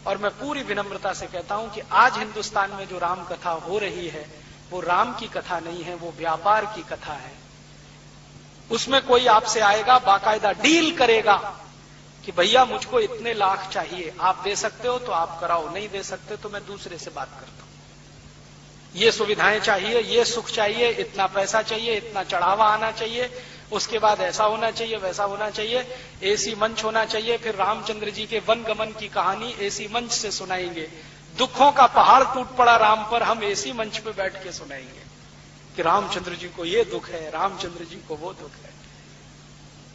और मैं पूरी विनम्रता से कहता हूं कि आज हिंदुस्तान में जो राम कथा हो रही है वो राम की कथा नहीं है, वो व्यापार की कथा है। उसमें कोई आपसे आएगा, बाकायदा डील करेगा कि भैया मुझको इतने लाख चाहिए, आप दे सकते हो तो आप कराओ, नहीं दे सकते तो मैं दूसरे से बात करता हूं। ये सुविधाएं चाहिए, ये सुख चाहिए, इतना पैसा चाहिए, इतना चढ़ावा आना चाहिए, उसके बाद ऐसा होना चाहिए, वैसा होना चाहिए, एसी मंच होना चाहिए। फिर रामचंद्र जी के वन गमन की कहानी एसी मंच से सुनाएंगे। दुखों का पहाड़ टूट पड़ा राम पर, हम एसी मंच पे बैठ के सुनाएंगे कि रामचंद्र जी को ये दुख है, रामचंद्र जी को वो दुख है।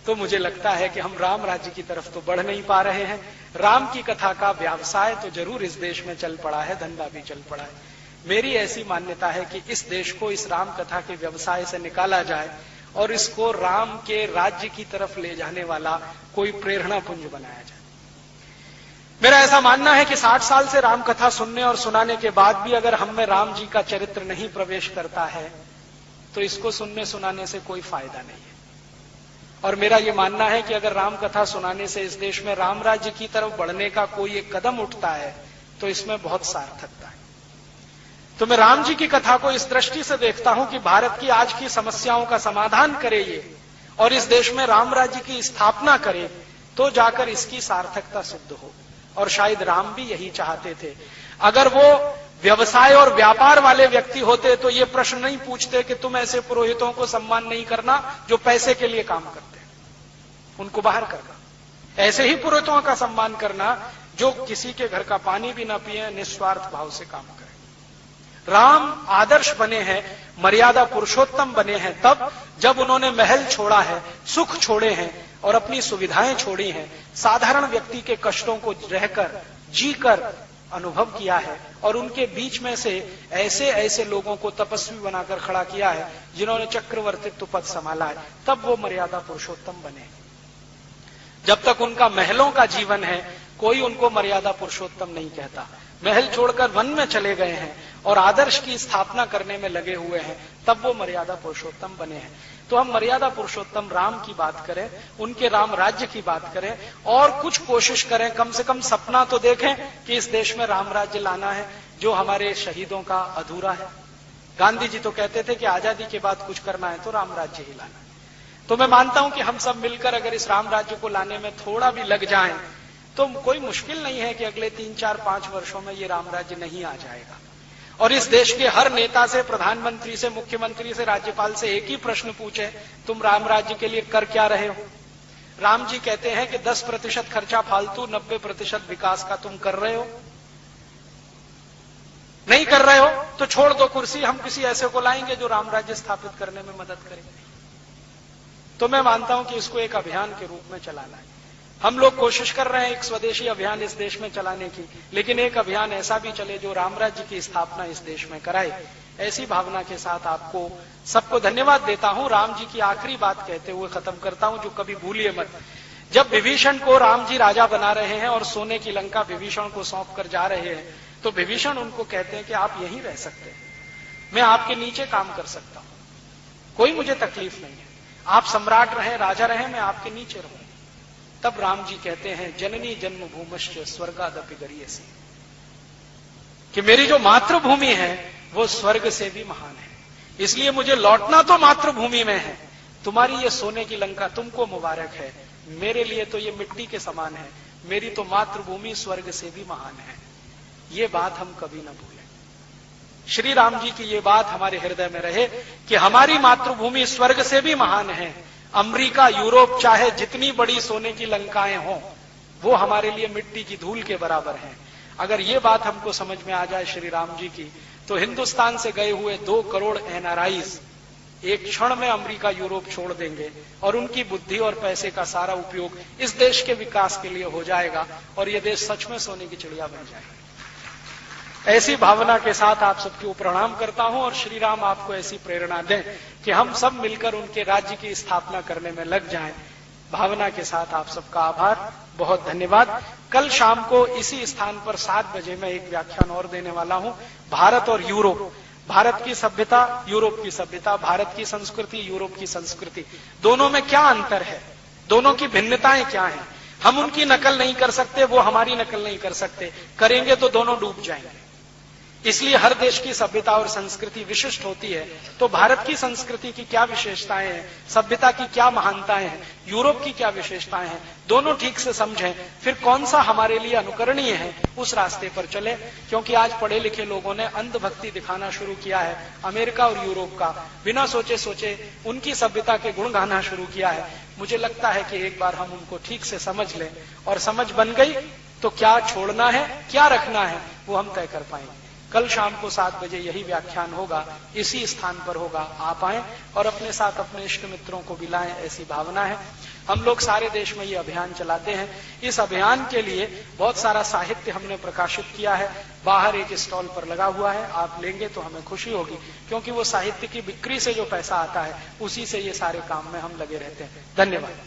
तो मुझे लगता है कि हम राम राज्य की तरफ तो बढ़ नहीं पा रहे हैं। राम की कथा का व्यवसाय तो जरूर इस देश में चल पड़ा है, धंधा भी चल पड़ा है। मेरी ऐसी मान्यता है कि इस देश को इस राम कथा के व्यवसाय से निकाला जाए और इसको राम के राज्य की तरफ ले जाने वाला कोई प्रेरणा पुंज बनाया जाए। मेरा ऐसा मानना है कि 60 साल से राम कथा सुनने और सुनाने के बाद भी अगर हम में राम जी का चरित्र नहीं प्रवेश करता है तो इसको सुनने सुनाने से कोई फायदा नहीं है। और मेरा यह मानना है कि अगर राम कथा सुनाने से इस देश में राम राज्य की तरफ बढ़ने का कोई एक कदम उठता है तो इसमें बहुत सार्थकता है। तो मैं राम जी की कथा को इस दृष्टि से देखता हूं कि भारत की आज की समस्याओं का समाधान करे ये, और इस देश में राम राज्य की स्थापना करे, तो जाकर इसकी सार्थकता सिद्ध हो। और शायद राम भी यही चाहते थे। अगर वो व्यवसाय और व्यापार वाले व्यक्ति होते तो ये प्रश्न नहीं पूछते कि तुम ऐसे पुरोहितों को सम्मान नहीं करना जो पैसे के लिए काम करते हैं, उनको बाहर करना। ऐसे ही पुरोहितों का सम्मान करना जो किसी के घर का पानी भी ना पिए, निस्वार्थ भाव से काम करें। राम आदर्श बने हैं, मर्यादा पुरुषोत्तम बने हैं तब जब उन्होंने महल छोड़ा है, सुख छोड़े हैं और अपनी सुविधाएं छोड़ी हैं, साधारण व्यक्ति के कष्टों को रहकर, जीकर अनुभव किया है और उनके बीच में से ऐसे ऐसे लोगों को तपस्वी बनाकर खड़ा किया है जिन्होंने चक्रवर्तित्व पद संभाला है, तब वो मर्यादा पुरुषोत्तम बने। जब तक उनका महलों का जीवन है कोई उनको मर्यादा पुरुषोत्तम नहीं कहता। महल छोड़कर वन में चले गए हैं और आदर्श की स्थापना करने में लगे हुए हैं, तब वो मर्यादा पुरुषोत्तम बने हैं। तो हम मर्यादा पुरुषोत्तम राम की बात करें, उनके राम राज्य की बात करें और कुछ कोशिश करें, कम से कम सपना तो देखें कि इस देश में राम राज्य लाना है जो हमारे शहीदों का अधूरा है। गांधी जी तो कहते थे कि आजादी के बाद कुछ करना है तो राम राज्य ही लाना है। तो मैं मानता हूं कि हम सब मिलकर अगर इस राम राज्य को लाने में थोड़ा भी लग जाएं तो कोई मुश्किल नहीं है कि अगले 3, 4, 5 वर्षों में ये राम राज्य नहीं आ जाएगा। और इस देश के हर नेता से, प्रधानमंत्री से, मुख्यमंत्री से, राज्यपाल से एक ही प्रश्न पूछे, तुम राम राज्य के लिए कर क्या रहे हो? राम जी कहते हैं कि 10% खर्चा फालतू, 90% विकास का तुम कर रहे हो। नहीं कर रहे हो तो छोड़ दो कुर्सी, हम किसी ऐसे को लाएंगे जो राम राज्य स्थापित करने में मदद करेंगे। तो मैं मानता हूं कि इसको एक अभियान के रूप में चलाना है। हम लोग कोशिश कर रहे हैं एक स्वदेशी अभियान इस देश में चलाने की, लेकिन एक अभियान ऐसा भी चले जो राम राज्य की स्थापना इस देश में कराए। ऐसी भावना के साथ आपको सबको धन्यवाद देता हूं। राम जी की आखिरी बात कहते हुए खत्म करता हूं, जो कभी भूलिए मत। जब विभीषण को राम जी राजा बना रहे हैं और सोने की लंका विभीषण को सौंप कर जा रहे हैं, तो विभीषण उनको कहते हैं कि आप यहीं रह सकते हैं, मैं आपके नीचे काम कर सकता हूं, कोई मुझे तकलीफ नहीं है। आप सम्राट रहें, राजा रहें, मैं आपके नीचे रहूं। तब राम जी कहते हैं जननी जन्मभूमश्च स्वर्गादपि गरीयसी, कि मेरी जो मातृभूमि है वो स्वर्ग से भी महान है, इसलिए मुझे लौटना तो मातृभूमि में है। तुम्हारी ये सोने की लंका तुमको मुबारक है, मेरे लिए तो ये मिट्टी के समान है, मेरी तो मातृभूमि स्वर्ग से भी महान है। ये बात हम कभी न भूलें। श्री राम जी की ये बात हमारे हृदय में रहे कि हमारी मातृभूमि स्वर्ग से भी महान है। अमेरिका, यूरोप चाहे जितनी बड़ी सोने की लंकाएं हों, वो हमारे लिए मिट्टी की धूल के बराबर हैं। अगर ये बात हमको समझ में आ जाए श्री राम जी की, तो हिंदुस्तान से गए हुए 2 करोड़ एनआरआईज एक क्षण में अमेरिका, यूरोप छोड़ देंगे और उनकी बुद्धि और पैसे का सारा उपयोग इस देश के विकास के लिए हो जाएगा और ये देश सच में सोने की चिड़िया बन जाएगा। ऐसी भावना के साथ आप सबको प्रणाम करता हूं और श्री राम आपको ऐसी प्रेरणा दें कि हम सब मिलकर उनके राज्य की स्थापना करने में लग जाएं। भावना के साथ आप सबका आभार, बहुत धन्यवाद। कल शाम को इसी स्थान पर 7 बजे मैं एक व्याख्यान और देने वाला हूं, भारत और यूरोप, भारत की सभ्यता, यूरोप की सभ्यता, भारत की संस्कृति, यूरोप की संस्कृति, दोनों में क्या अंतर है, दोनों की भिन्नताएं क्या हैं। हम उनकी नकल नहीं कर सकते, वो हमारी नकल नहीं कर सकते, करेंगे तो दोनों डूब जाएंगे। इसलिए हर देश की सभ्यता और संस्कृति विशिष्ट होती है। तो भारत की संस्कृति की क्या विशेषताएं हैं, सभ्यता की क्या महानताएं हैं, यूरोप की क्या विशेषताएं हैं, दोनों ठीक से समझें, फिर कौन सा हमारे लिए अनुकरणीय है उस रास्ते पर चले। क्योंकि आज पढ़े लिखे लोगों ने अंधभक्ति दिखाना शुरू किया है अमेरिका और यूरोप का, बिना सोचे सोचे उनकी सभ्यता के गुण गाना शुरू किया है। मुझे लगता है कि एक बार हम उनको ठीक से समझ लें और समझ बन गई तो क्या छोड़ना है क्या रखना है वो हम तय कर पाएंगे। कल शाम को 7 बजे यही व्याख्यान होगा, इसी स्थान पर होगा। आप आएं और अपने साथ अपने इष्ट मित्रों को भी लाएं, ऐसी भावना है। हम लोग सारे देश में ये अभियान चलाते हैं। इस अभियान के लिए बहुत सारा साहित्य हमने प्रकाशित किया है, बाहर एक स्टॉल पर लगा हुआ है, आप लेंगे तो हमें खुशी होगी, क्योंकि वो साहित्य की बिक्री से जो पैसा आता है उसी से ये सारे काम में हम लगे रहते हैं। धन्यवाद।